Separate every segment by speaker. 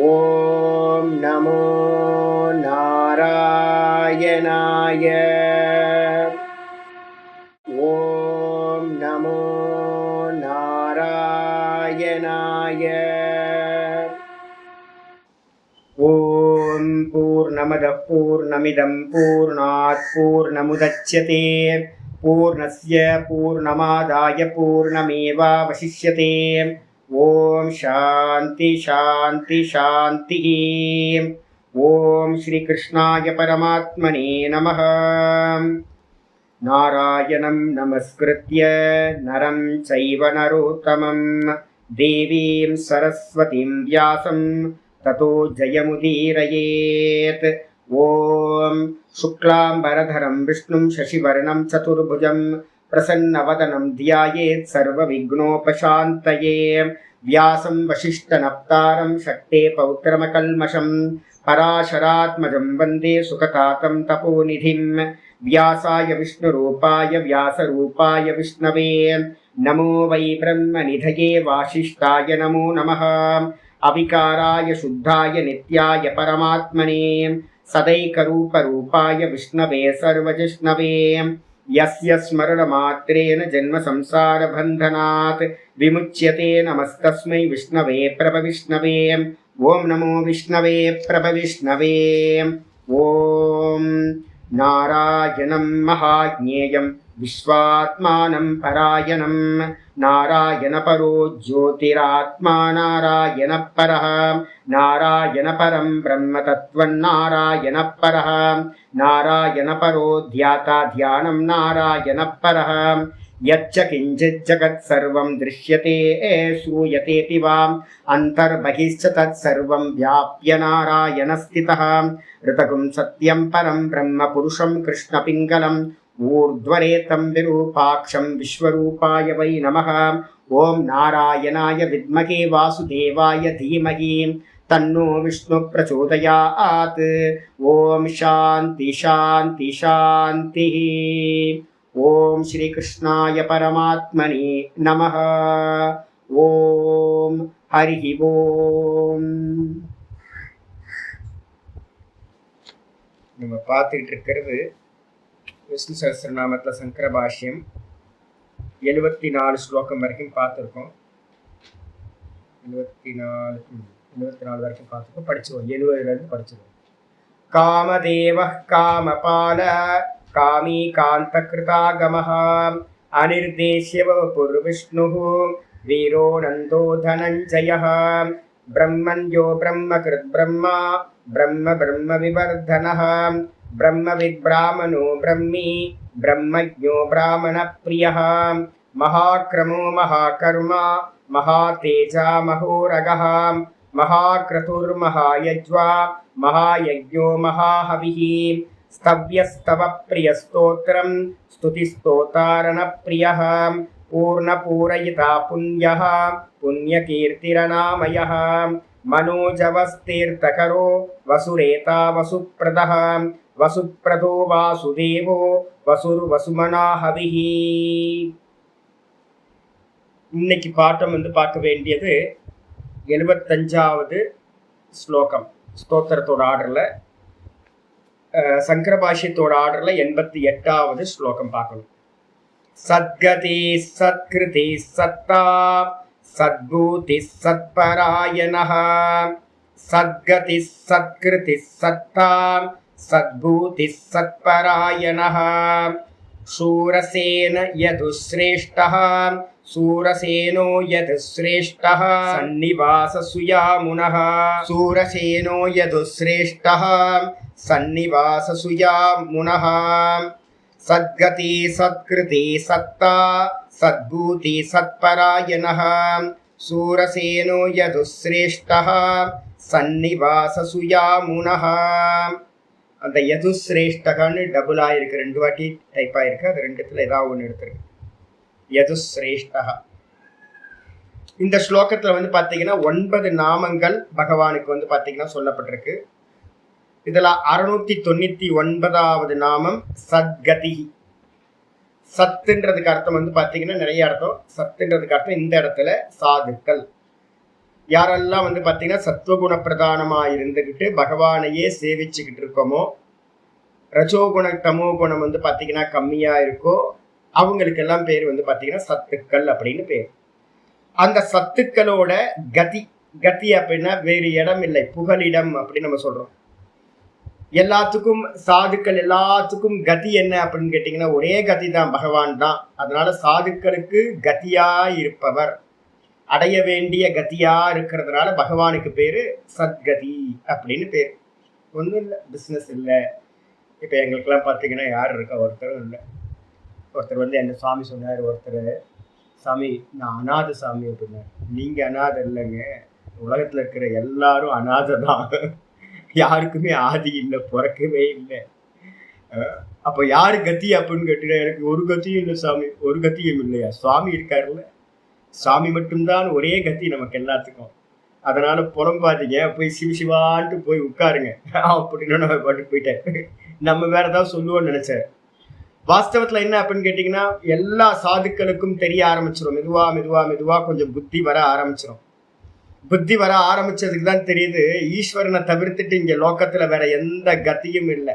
Speaker 1: ஓம் நமோ நாராயணாய. ஓம் நமோ நாராயணாய. ஓம் பூர்ணமதః பூர்ணமிதம் பூர்ணாத் பூர்ணமுதச்யதே பூர்ணஸ்ய பூர்ணமாதாய பூர்ணமேவாவசிஷ்யதே. ஓம் சாந்தி சாந்தி சாந்தி. ஓம் ஸ்ரீ கிருஷ்ணாய பரமாத்மனே நமः. நாராயணம் நமஸ்கிருத்ய நரம் சைவ நரோத்தமம் தேவீம் சரஸ்வதீம் வியாசம் ததோ ஜயமுதீரயேத். ஓம் சுக்லாம்பரதரம் விஷ்ணும் சசிவர்ணம் சதுர்புஜம் பிரசன்னவதனம் த்யாயேத் சர்வவிக்னோபசாந்தயே. வியாசம் வசிஷ்டநப்தாரம் சக்தே பௌத்திரமகல்மஷம் பராசராத்மஜம் வந்தே சுகதாதம் தபோநிதிம். व्यासाय विष्णुरूपाय व्यासरूपाय विष्णवे नमो वै ब्रह्मनिधये वासिष्ठाय नमो नमः. अविकाराय शुद्धाय नित्याय परमात्मने सदैकरूपरूपाय विष्णवे सर्वजिष्णवे. यस्य स्मरणमात्रेण जन्मसंसारबन्धनात् विमुच्यते नमस्तस्मै विष्णवे प्रभविष्णवे. ॐ नमो विष्णवे प्रभविष्णवे. ॐ नारायणं महाज्ञेयं विश्वात्मानं परायणं नारायणपरो ज्योतिरात्मा नारायणः परः. नारायणपरं ब्रह्मतत्त्वं नारायणः परः. नारायणपरो ध्याता ध्यानं नारायणः परः. यच्च किञ्चित् जगत् सर्वं दृश्यते श्रूयतेऽपि वा अन्तर्बहिश्च तत्सर्वं व्याप्य नारायणस्थितः. ऋतगुं सत्यं परं ब्रह्म पुरुषं कृष्णपिङ्गलम् ऊर्ध्वरेतं विरूपाक्षं विश्वरूपाय वै नमः. ॐ नारायणाय विद्महे वासुदेवाय धीमहि तन्नो विष्णु प्रचोदयात्. ॐ शान्ति शान्ति शान्तिः. ஓம் ஸ்ரீ கிருஷ்ணாய பரமாத்மனே நமः. ஓம் ஹரி ஓம். நம்ம பார்த்துக்கிட்டு இருக்கிறது விஷ்ணு சஹஸ்ரநாமத்தில் சங்கர பாஷ்யம் 74 ஸ்லோகம் வரைக்கும் பார்த்துருக்கோம். 74 வரைக்கும் பார்த்துருக்கோம், படிச்சுருவோம். 70லேருந்து படிச்சிருவோம். காமதேவ காமபால காமி காந்தகிருதாகமः அனிர்தேஷ்ய வபுர்விஷ்ணுः வீரோ நந்தோ தனஞ்சயः. பிரம்மண்யோ பிரம்மகிருத் பிரம்மா பிரம்ம பிரம்ம விவர்தனः. பிரம்மவித் பிராமணோ பிரம்மி பிரம்மஜ்ஞோ பிராமண பிரியः. மகாக்ரமோ மகாகர்மா மகாதேஜா மகோரகः. மகாக்ரதுர்மகாயஜ்வா மகாயஜ்ஞோ மகாஹவிः. स्तव्यस्तव प्रियस्तोत्रं स्तुतिस्तोतारणप्रियः. पूर्णपूरयिता पुण्यः पुण्यकीर्तिरनामयः. मनोजवस्तीर्थकरो वसुरेता वसुप्रदः. वसुप्रदो वासुदेवो वसुर्वसुमनाहविः. இன்னைக்கு பாட்டம் பார்க்க வேண்டியது 75வது ஸ்லோகம். ஸ்தோத்திரத்தோட ஆர்டரில், சங்கர பாஷ்யத்தோட ஆர்டர்ல 88வது ஸ்லோகம் பார்க்கணும். சத்கதி சத்கிருதி சத்தா சத்பூதி சத்பராயணः. சத்கதி சத்கிருதி சத்தா சத்பூதி சத்பராயணः. शूरसेन यदुश्रेष्ठः शूरसेनो यदुश्रेष्ठः सन्निवाससुयामुनः. शूरसेनो यदुश्रेष्ठः सन्निवाससुयामुनः. सद्गति सत्कृति सत्ता सद्भूति सत्परायणः. शूरसेनो यदुश्रेष्ठः सन्निवाससुयामुनः. அந்த யதுஸ்ரேஷ்டகான்னு டபுள் ஆயிருக்கு, 2 வாட்டி டைப் ஆயிருக்கு. அது 2த்துல ஏதாவது ஒன்று எடுத்துருக்கு. யதுஸ்ரேஷ்டகா. இந்த ஸ்லோகத்தில் பார்த்தீங்கன்னா 9 நாமங்கள் பகவானுக்கு பார்த்தீங்கன்னா சொல்லப்பட்டிருக்கு. இதில் 699வது நாமம் சத்கதி. சத்துன்றதுக்கு அர்த்தம் பார்த்தீங்கன்னா நிறைய அர்த்தம். சத்துன்றதுக்கு அர்த்தம் இந்த இடத்துல சாதுக்கள். யாரெல்லாம் வந்து பார்த்தீங்கன்னா சத்துவகுண பிரதானமா இருந்துக்கிட்டு பகவானையே சேவிச்சுக்கிட்டு இருக்கோமோ, ரஜோகுணம் தமோ குணம் வந்து பார்த்தீங்கன்னா கம்மியா இருக்கோ, அவங்களுக்கெல்லாம் பேர் வந்து பார்த்தீங்கன்னா சத்துக்கள் அப்படின்னு பேர். அந்த சத்துக்களோட கதி, கதி அப்படின்னா வேறு இடம் இல்லை, புகலிடம் அப்படின்னு நம்ம சொல்றோம். எல்லாத்துக்கும் சாதுக்கள் எல்லாத்துக்கும் கதி என்ன அப்படின்னு கேட்டீங்கன்னா ஒரே கதி தான், பகவான் தான். அதனால சாதுக்களுக்கு கதியா இருப்பவர், அடைய வேண்டிய கதியா இருக்கிறதுனால பகவானுக்கு பேரு சத்கதி அப்படின்னு பேர். ஒன்றும் இல்லை, பிஸ்னஸ் இல்லை. இப்போ எங்களுக்கெல்லாம் பார்த்தீங்கன்னா யார் இருக்கா? ஒருத்தரும் இல்லை. ஒருத்தர் வந்து என்ன சுவாமி சொன்னார், ஒருத்தர் சாமி நான் அநாத சாமி அப்படின்னாரு. நீங்க அநாதை இல்லைங்க, உலகத்துல இருக்கிற எல்லாரும் அநாதை தான். யாருக்குமே ஆதி இல்லை, பிறக்கவே இல்லை. அப்போ யாரு கத்தி அப்படின்னு கேட்டீங்கன்னா எனக்கு ஒரு கத்தியும் இல்லை சாமி. ஒரு கத்தியும் இல்லையா? சுவாமி இருக்காருல்ல, சாமி மட்டும்தான் ஒரே கத்தி நமக்கு எல்லாத்துக்கும். அதனால புலம்பாதீங்க, போய் சிவான்ட்டு போய் உட்காருங்க அப்படின்னு நம்ம பாட்டு போயிட்டாரு. நம்ம வேற ஏதாவது சொல்லுவோம்னு நினைச்சாரு. வாஸ்தவத்துல என்ன அப்படின்னு கேட்டீங்கன்னா எல்லா சாதுக்களுக்கும் தெரிய ஆரம்பிச்சிடும். மெதுவா மெதுவா மெதுவா கொஞ்சம் புத்தி வர ஆரம்பிச்சிடும். புத்தி வர ஆரம்பிச்சதுக்கு தான் தெரியுது ஈஸ்வரனை தவிர்த்துட்டு இங்க லோக்கத்துல வேற எந்த கத்தியும் இல்லை,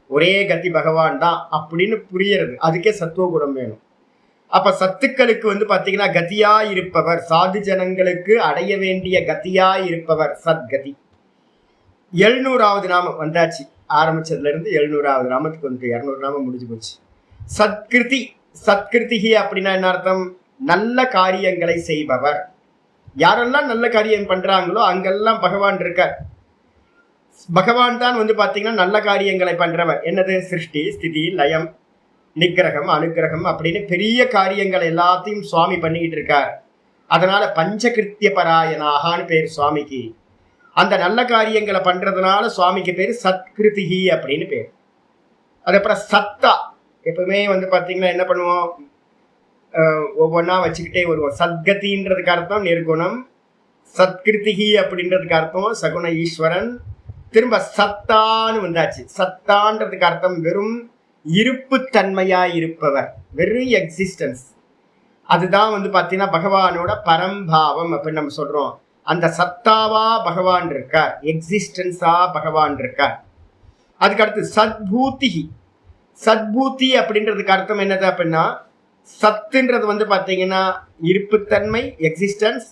Speaker 1: ஒரே கத்தி பகவான் தான் அப்படின்னு புரியறது. அதுக்கே சத்துவகுணம் வேணும். அப்ப சத்துக்களுக்கு வந்து பாத்தீங்கன்னா கதியா இருப்பவர், சாது ஜனங்களுக்கு அடைய வேண்டிய கதியா இருப்பவர் சத்கதி. 700வது நாமம் வந்தாச்சு. ஆரம்பிச்சதுல இருந்து 700வது நாமத்துக்கு வந்து 200 நாமம் முடிஞ்சு போச்சு. சத்கிருதி, சத்கிருதிகி அப்படின்னா என்ன அர்த்தம்? நல்ல காரியங்களை செய்பவர். யாரெல்லாம் நல்ல காரியம் பண்றாங்களோ அங்கெல்லாம் பகவான் இருக்கார். பகவான் தான் வந்து பாத்தீங்கன்னா நல்ல காரியங்களை பண்றவர். என்னது? சிருஷ்டி, ஸ்திதி, லயம், நிகிரகம், அனுகிரகம் அப்படின்னு பெரிய காரியங்கள் எல்லாத்தையும் சுவாமி பண்ணிக்கிட்டு இருக்கார். அதனால பஞ்சகிருத்திய பராயணாகான்னு பேர் சுவாமிக்கு. அந்த நல்ல காரியங்களை பண்றதுனால சுவாமிக்கு பேர் சத்கிருதிகி அப்படின்னு பேர். அதுக்கப்புறம் சத்தா, எப்பவுமே வந்து பாத்தீங்கன்னா என்ன பண்ணுவோம், ஒவ்வொன்றா வச்சுக்கிட்டே வருவோம். சத்கதின்றதுக்கு அர்த்தம் நிர்குணம், சத்கிருதிகி அப்படின்றதுக்கு அர்த்தம் சகுண ஈஸ்வரன். திரும்ப சத்தான்னு வந்தாச்சு. சத்தான்றதுக்கு அர்த்தம் வெறும் இருப்பு தன்மையா இருப்பவர், வெறும் எக்ஸிஸ்டன்ஸ். அதுதான் வந்து பாத்தீங்கன்னா பகவானோட பரம்பாவம் அப்படின்னு நம்ம சொல்றோம். அந்த சத்தாவா பகவான் இருக்கார், எக்ஸிஸ்டன்ஸா பகவான் இருக்கார். அதுக்கு அடுத்து சத்பூதி. சத்பூதி அப்படின்றதுக்கு அர்த்தம் என்னது அப்படின்னா சத்துன்றது வந்து பாத்தீங்கன்னா இருப்புத்தன்மை, எக்ஸிஸ்டன்ஸ்.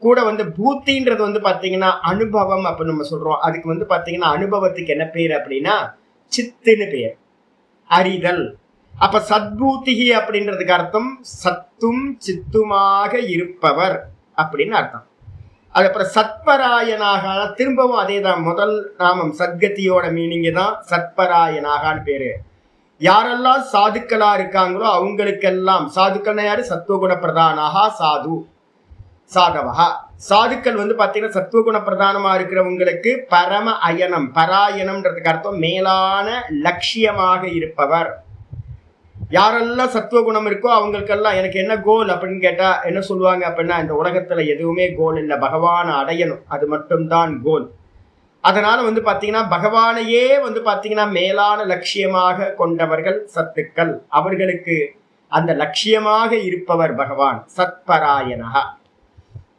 Speaker 1: கூட வந்து பூத்தின்றது வந்து பாத்தீங்கன்னா அனுபவம் அப்படின்னு நம்ம சொல்றோம். அதுக்கு வந்து பாத்தீங்கன்னா அனுபவத்துக்கு என்ன பேர் அப்படின்னா சித்துன்னு பேர், அறிதல். அப்ப சத்பூதிகி அப்படின்றதுக்கு அர்த்தம் சத்தும் சித்துமாக இருப்பவர் அப்படின்னு அர்த்தம். அதுக்கப்புறம் சத்பராயனாக, திரும்பவும் அதே தான், முதல் நாமம் சத்கதியோட மீனிங் தான் சத்பராயனாகான்னு பேரு. யாரெல்லாம் சாதுக்களா இருக்காங்களோ அவங்களுக்கெல்லாம், சாதுக்கள்னா யாரு? சத்துவகுண பிரதானாக சாது, சாதவா. சாதுக்கள் வந்து பாத்தீங்கன்னா சத்துவகுண பிரதானமா இருக்கிறவங்களுக்கு பரம அயனம், பராயணம்ன்றதுக்கு அர்த்தம் மேலான லட்சியமாக இருப்பவர். யாரெல்லாம் சத்துவகுணம் இருக்கோ அவங்களுக்கெல்லாம் எனக்கு என்ன கோல் அப்படின்னு கேட்டா என்ன சொல்லுவாங்க அப்படின்னா இந்த உலகத்துல எதுவுமே கோல் இல்லை, பகவானை அடையணும், அது மட்டும்தான் கோல். அதனால வந்து பாத்தீங்கன்னா பகவானையே வந்து பாத்தீங்கன்னா மேலான லட்சியமாக கொண்டவர்கள் சத்துக்கள். அவர்களுக்கு அந்த லட்சியமாக இருப்பவர் பகவான், சத்பராயணகா.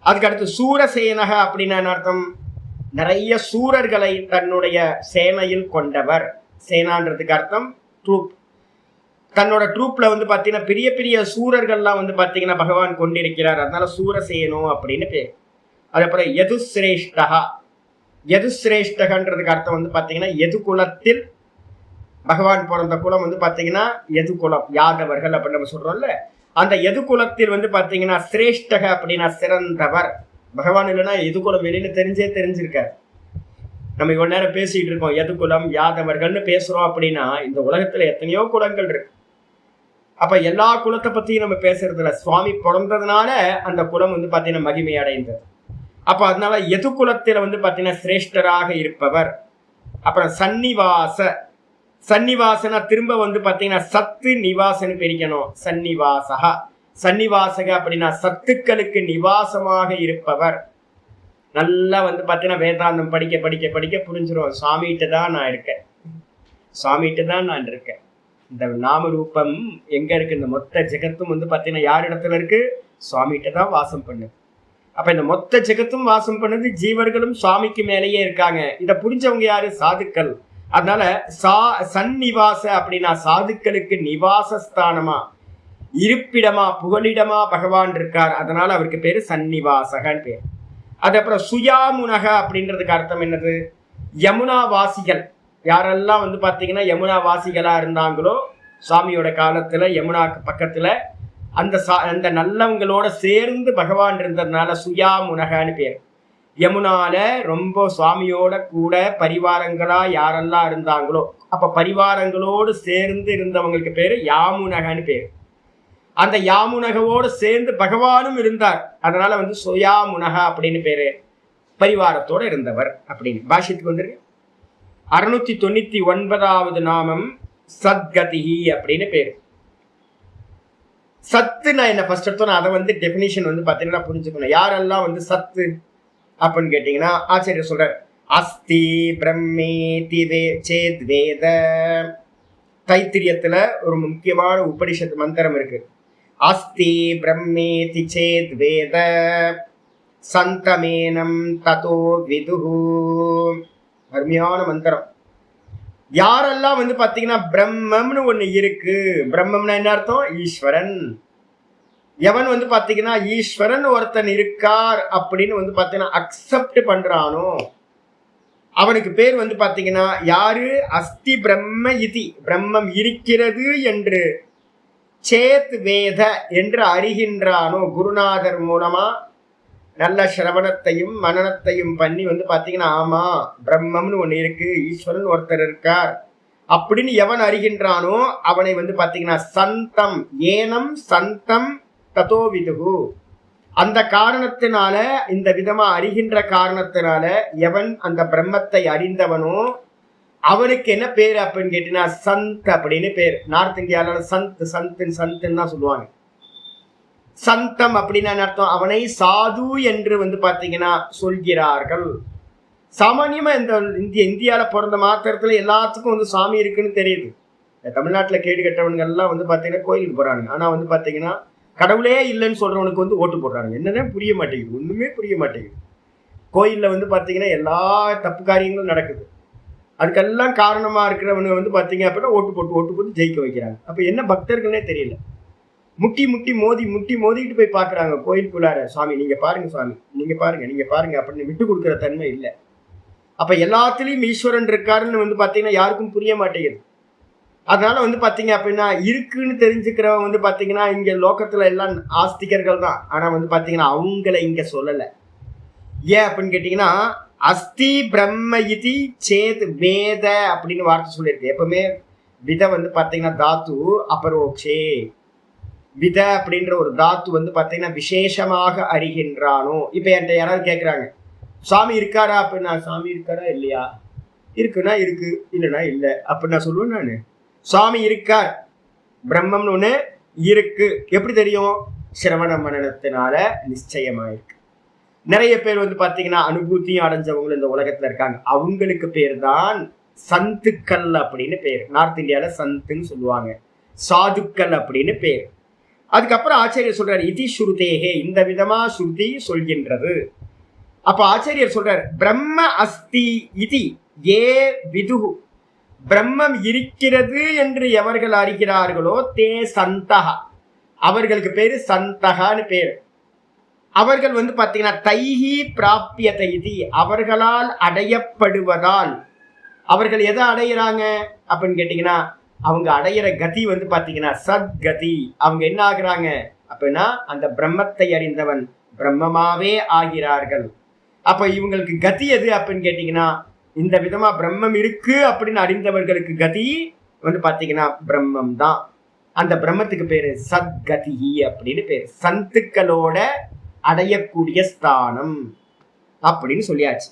Speaker 1: அதுக்கு அடுத்து சூரசேனக அப்படின்னா அர்த்தம் நிறைய சூரர்களை தன்னுடைய சேனையில் கொண்டவர். சேனான்றதுக்கு அர்த்தம் ட்ரூப். தன்னோட ட்ரூப்ல வந்து பாத்தீங்கன்னா பெரிய பெரிய சூரர்கள்லாம் வந்து பாத்தீங்கன்னா பகவான் கொண்டிருக்கிறார். அதனால சூரசேனோ அப்படின்னு பேர். அதுக்கப்புறம் யதுசிரேஷ்டகா. யதுசிரேஷ்டகன்றதுக்கு அர்த்தம் வந்து பாத்தீங்கன்னா எது குலத்தில் பகவான் பிறந்த குலம் வந்து பாத்தீங்கன்னா எது குலம், யாதவர்கள் அப்படின்னு நம்ம சொல்றோம்ல. அந்த எது குலத்தில் வந்து பாத்தீங்கன்னா சிரேஷ்டக அப்படின்னா சிறந்தவர். பகவான் இல்லைன்னா எது குலம் வெளியில தெரிஞ்சிருக்காரு. நம்ம இவ்வளவு நேரம் பேசிட்டு இருக்கோம் எது குலம் யாதவர்கள்னு பேசுறோம் அப்படின்னா இந்த உலகத்துல எத்தனையோ குலங்கள் இருக்கு. அப்ப எல்லா குலத்தை பத்தியும் நம்ம பேசுறதுல சுவாமி பிறந்ததுனால அந்த குலம் வந்து பாத்தீங்கன்னா மகிமை அடைந்தது. அப்ப அதனால எது குலத்தில வந்து பாத்தீங்கன்னா சிரேஷ்டராக இருப்பவர். அப்புறம் சன்னிவாச. சன்னிவாசனா திரும்ப வந்து பாத்தீங்கன்னா சத்து நிவாசன்னு பிரிக்கணும். சன்னிவாசகா, சன்னிவாசக அப்படின்னா சத்துக்களுக்கு நிவாசமாக இருப்பவர். நல்லா வந்து பாத்தீங்கன்னா வேதாந்தம் படிக்க படிக்க படிக்க புரிஞ்சிடும், சுவாமிகிட்ட தான் நான் இருக்கேன், சுவாமிகிட்ட தான் நான் இருக்கேன். இந்த நாம ரூபம் எங்க இருக்கு? இந்த மொத்த ஜெகத்தும் வந்து பாத்தீங்கன்னா யார் இடத்துல இருக்கு? சுவாமிகிட்ட தான் வாசம் பண்ணுது. அப்ப இந்த மொத்த ஜெகத்தும் வாசம் பண்ணது, ஜீவர்களும் சுவாமிக்கு மேலேயே இருக்காங்க. இதை புரிஞ்சவங்க யாரு? சாதுக்கள். அதனால சந்நிவாச அப்படின்னா சாதுக்களுக்கு நிவாசஸ்தானமா, இருப்பிடமா, புகலிடமா பகவான் இருக்கார். அதனால அவருக்கு பேரு சந்நிவாசகன்னு பேர். அது அப்புறம் சுயாமுனக அப்படின்றதுக்கு அர்த்தம் என்னது? யமுனா வாசிகள். யாரெல்லாம் பாத்தீங்கன்னா யமுனா வாசிகளா இருந்தாங்களோ சுவாமியோட காலத்துல, யமுனாக்கு பக்கத்துல அந்த நல்லவங்களோட சேர்ந்து பகவான் இருந்ததுனால சுயாமுனகன்னு பேர். யமுனால ரொம்ப சுவாமியோட கூட பரிவாரங்களா யாரெல்லாம் இருந்தாங்களோ, அப்ப பரிவாரங்களோடு சேர்ந்து இருந்தவங்களுக்கு பேரு யாமுனகன்னு பேரு. அந்த யாமுனகவோடு சேர்ந்து பகவானும் இருந்தார். அதனால சுயாமுனக அப்படின்னு பேரு. பரிவாரத்தோட இருந்தவர் அப்படின்னு பாஷ்யத்துக்கு வந்துருக்கு. 699வது நாமம் சத்கதிஹி அப்படின்னு பேரு. சத்து நான் என்ன ஃபர்ஸ்ட் எடுத்தோம், அதை டெபினிஷன் பாத்தீங்கன்னா புரிஞ்சுக்கணும். யாரெல்லாம் சத்து அப்படின்னு கேட்டீங்கன்னா, ஆச்சாரியர் சொல்றார், அஸ்தி பிரம்மேதி சேத் வேத. தைத்திரியத்துல ஒரு முக்கியமான உபனிஷத்து மந்திரம் இருக்கு. அஸ்தி பிரம்மேதி சேத் வேத சந்தமேனம் ததோ விதுஹு. அருமையான மந்திரம். யாரெல்லாம் பாத்தீங்கன்னா பிரம்மம்னு ஒண்ணு இருக்கு, பிரம்மம்னா என்ன அர்த்தம்? ஈஸ்வரன். எவன் பாத்தீங்கன்னா ஈஸ்வரன் ஒருத்தன் இருக்கார் அப்படின்னு பாத்தீங்கன்னா அக்செப்ட் பண்றானோ அவனுக்கு பேர் பாத்தீங்கன்னா யாரு? அஸ்தி பிரம்ம இதி, பிரம்மம் இருக்கிறது என்று சேத் வேத என்று அறிகின்றானோ, குருநாதர் மூலமா நல்ல சிரவணத்தையும் மனனத்தையும் பண்ணி பாத்தீங்கன்னா ஆமா பிரம்மம்னு ஒண்ணு இருக்கு, ஈஸ்வரன் ஒருத்தர் இருக்கார் அப்படின்னு எவன் அறிகின்றானோ அவனை பாத்தீங்கன்னா சந்தம், ஏனம் சந்தம் ததோ விதுகு. அந்த காரணத்தினால, இந்த விதமா அறிகின்ற காரணத்தினால எவன் அந்த பிரம்மத்தை அறிந்தவனோ அவனுக்கு என்ன பேரு அப்படின்னு கேட்டீங்கன்னா சந்த் அப்படின்னு பேர். நார்த் இந்தியாவில சந்துன்னு தான் சொல்லுவாங்க. சந்தம் அப்படின்னு அர்த்தம், அவனை சாது என்று பாத்தீங்கன்னா சொல்கிறார்கள். சாமானியமா இந்தியால பிறந்த மாத்திரத்துல எல்லாத்துக்கும் சாமி இருக்குன்னு தெரியுது. தமிழ்நாட்டுல கேடு கட்டவன்கள் எல்லாம் பாத்தீங்கன்னா கோயிலுக்கு போறாங்க. ஆனா பாத்தீங்கன்னா கடவுளே இல்லைன்னு சொல்றவனுக்கு ஓட்டு போடுறாங்க. என்னன்னே புரிய மாட்டேங்குது, ஒண்ணுமே புரிய மாட்டேங்குது. கோயில்ல பாத்தீங்கன்னா எல்லா தப்பு காரியங்களும் நடக்குது. அதுக்கெல்லாம் காரணமா இருக்கிறவங்க பாத்தீங்க அப்படின்னா ஓட்டு போட்டு ஜெயிக்க வைக்கிறாங்க. அப்ப என்ன பக்தர்கள்னே தெரியல. முட்டி மோதிட்டு போய் பாக்குறாங்க கோயிலுக்குள்ளார. சுவாமி நீங்க பாருங்க, சுவாமி நீங்க பாருங்க அப்படின்னு விட்டு கொடுக்குற தன்மை இல்லை. அப்ப எல்லாத்துலயும் ஈஸ்வரன் இருக்காருன்னு பாத்தீங்கன்னா யாருக்கும் புரிய மாட்டேங்குது. அதனால பாத்தீங்க அப்படின்னா இருக்குன்னு தெரிஞ்சுக்கிறவங்க பாத்தீங்கன்னா இங்க லோகத்துல எல்லாம் ஆஸ்திகர்கள் தான். ஆனா பாத்தீங்கன்னா அவங்கள இங்க சொல்லல. ஏன் அப்படின்னு கேட்டீங்கன்னா அஸ்தி பிரம்ம இதி சேத் வேத அப்படின்னு வார்த்தை சொல்லியிருக்கு. எப்பவுமே வித பாத்தீங்கன்னா தாத்து அபரோக்ஷே. வித அப்படின்ற ஒரு தாத்து பாத்தீங்கன்னா விசேஷமாக அறிகின்றானோ. இப்ப என்கிட்ட யாராவது கேட்கிறாங்க சாமி இருக்காரா அப்படின்னா, சாமி இருக்காரா இல்லையா, இருக்குன்னா இருக்கு, இல்லைன்னா இல்லை அப்படின்னு நான் சொல்லுவேன். நானு சுவாமி இருக்கார், பிரம்மம்னு ஒண்ணு இருக்கு. எப்படி தெரியும்? சிரவண மனனத்தினால நிச்சயமாயிருக்கு. நிறைய பேர் பாத்தீங்கன்னா அனுபூத்தியும் அடைஞ்சவங்களும் இந்த உலகத்துல இருக்காங்க. அவங்களுக்கு பேர் தான் சந்துக்கள் அப்படின்னு பேர். நார்த் இந்தியால சந்துன்னு சொல்லுவாங்க, சாதுக்கள் அப்படின்னு பேர். அதுக்கப்புறம் ஆச்சாரியர் சொல்றாரு இதி ஸ்ருதேகே, இந்த விதமா ஸ்ருதி சொல்கின்றது. அப்ப ஆச்சாரியர் சொல்றார் பிரம்ம அஸ்தி இதி ஏ விதுகு, பிரம்மம் இருக்கிறது என்று எவர்கள் அறிகிறார்களோ தே சந்தகா, அவர்களுக்கு பேரு சந்தகான்னு பேரு. அவர்கள் பாத்தீங்கன்னா தைஹி பிராபியதை இதி, அவர்களால் அடையப்படுவதால். அவர்கள் எதை அடையிறாங்க அப்படின்னு கேட்டீங்கன்னா அவங்க அடையிற கதி பாத்தீங்கன்னா சத்கதி. அவங்க என்ன ஆகுறாங்க அப்படின்னா அந்த பிரம்மத்தை அறிந்தவன் பிரம்மமாவே ஆகிறார்கள். அப்ப இவங்களுக்கு கதி எது அப்படின்னு கேட்டீங்கன்னா இந்த விதமா பிரம்மம் இருக்கு அப்படின்னு அறிந்தவர்களுக்கு கதி பாத்தீங்கன்னா பிரம்மம் தான். அந்த பிரம்மத்துக்கு பேரு சத்கதி அப்படின்னு பேரு. சந்துக்களோட அடையக்கூடிய ஸ்தானம் அப்படின்னு சொல்லியாச்சு.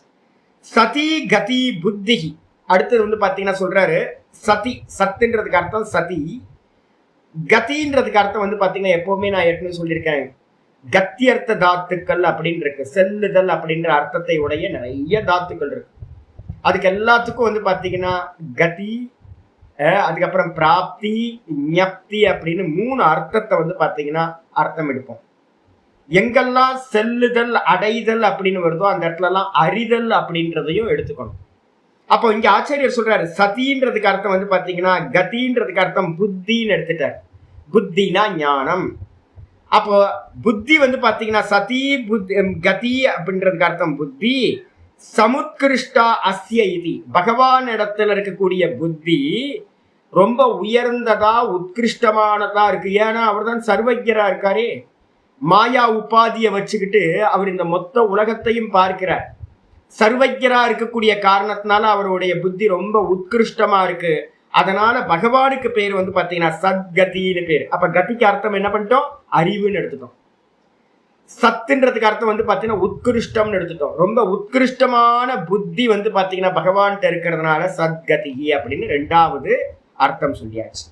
Speaker 1: சதி கதி புத்தி. அடுத்தது பாத்தீங்கன்னா சொல்றாரு சதி, சத்துன்றதுக்கு அர்த்தம் சதி, கதின்றதுக்கு அர்த்தம் பாத்தீங்கன்னா எப்பவுமே நான் ஏற்கனவே சொல்லியிருக்கேன் கத்தியர்த்த தாத்துக்கள் அப்படின்னு இருக்கு. செல்லுதல் அப்படின்ற அர்த்தத்தை உடைய நிறைய தாத்துக்கள் இருக்கு. அதுக்கு எல்லாத்துக்கும் பாத்தீங்கன்னா கதி, அதுக்கப்புறம் பிராப்தி, ஞப்தி அப்படின்னு 3 அர்த்தத்தை பாத்தீங்கன்னா அர்த்தம் எடுப்போம். எங்கெல்லாம் செல்லுதல் அடைதல் அப்படின்னு வருதோ அந்த இடத்துல எல்லாம் அறிதல் அப்படின்றதையும் எடுத்துக்கணும். அப்போ இங்க ஆச்சாரியர் சொல்றாரு, சதின்றதுக்கு அர்த்தம் வந்து பாத்தீங்கன்னா கதின்றதுக்கு அர்த்தம் புத்தின்னு எடுத்துட்டார். புத்தினா ஞானம். அப்போ புத்தி வந்து பாத்தீங்கன்னா சதி புத்தி கதி அப்படின்றதுக்கு அர்த்தம் புத்தி. சமுத்கிருஷ்டா அஸ்ய இதி, பகவான் இடத்துல இருக்கக்கூடிய புத்தி ரொம்ப உயர்ந்ததா உத்கிருஷ்டமானதா இருக்கு. ஏன்னா அவர் தான் சர்வஜரா இருக்காரே. மாயா உபாதியை வச்சுக்கிட்டு அவர் இந்த மொத்த உலகத்தையும் பார்க்கிறார். சர்வஜரா இருக்கக்கூடிய காரணத்தினால அவருடைய புத்தி ரொம்ப உத்கிருஷ்டமா இருக்கு. அதனால பகவானுக்கு பேர் வந்து பாத்தீங்கன்னா சத்கதின்னு பேர். அப்ப கதிக்கு அர்த்தம் என்ன பண்ணிட்டோம்? அறிவுன்னு எடுத்துட்டோம். சத்துன்றதுக்கு அர்த்தம் வந்து பாத்தீங்கன்னா உத்கிருஷ்டம்னு எடுத்துட்டோம். ரொம்ப உத்கிருஷ்டமான புத்தி வந்து பாத்தீங்கன்னா பகவான்கிட்ட இருக்கிறதுனால சத்கதி அப்படின்னு ரெண்டாவது அர்த்தம் சொல்லியாச்சு.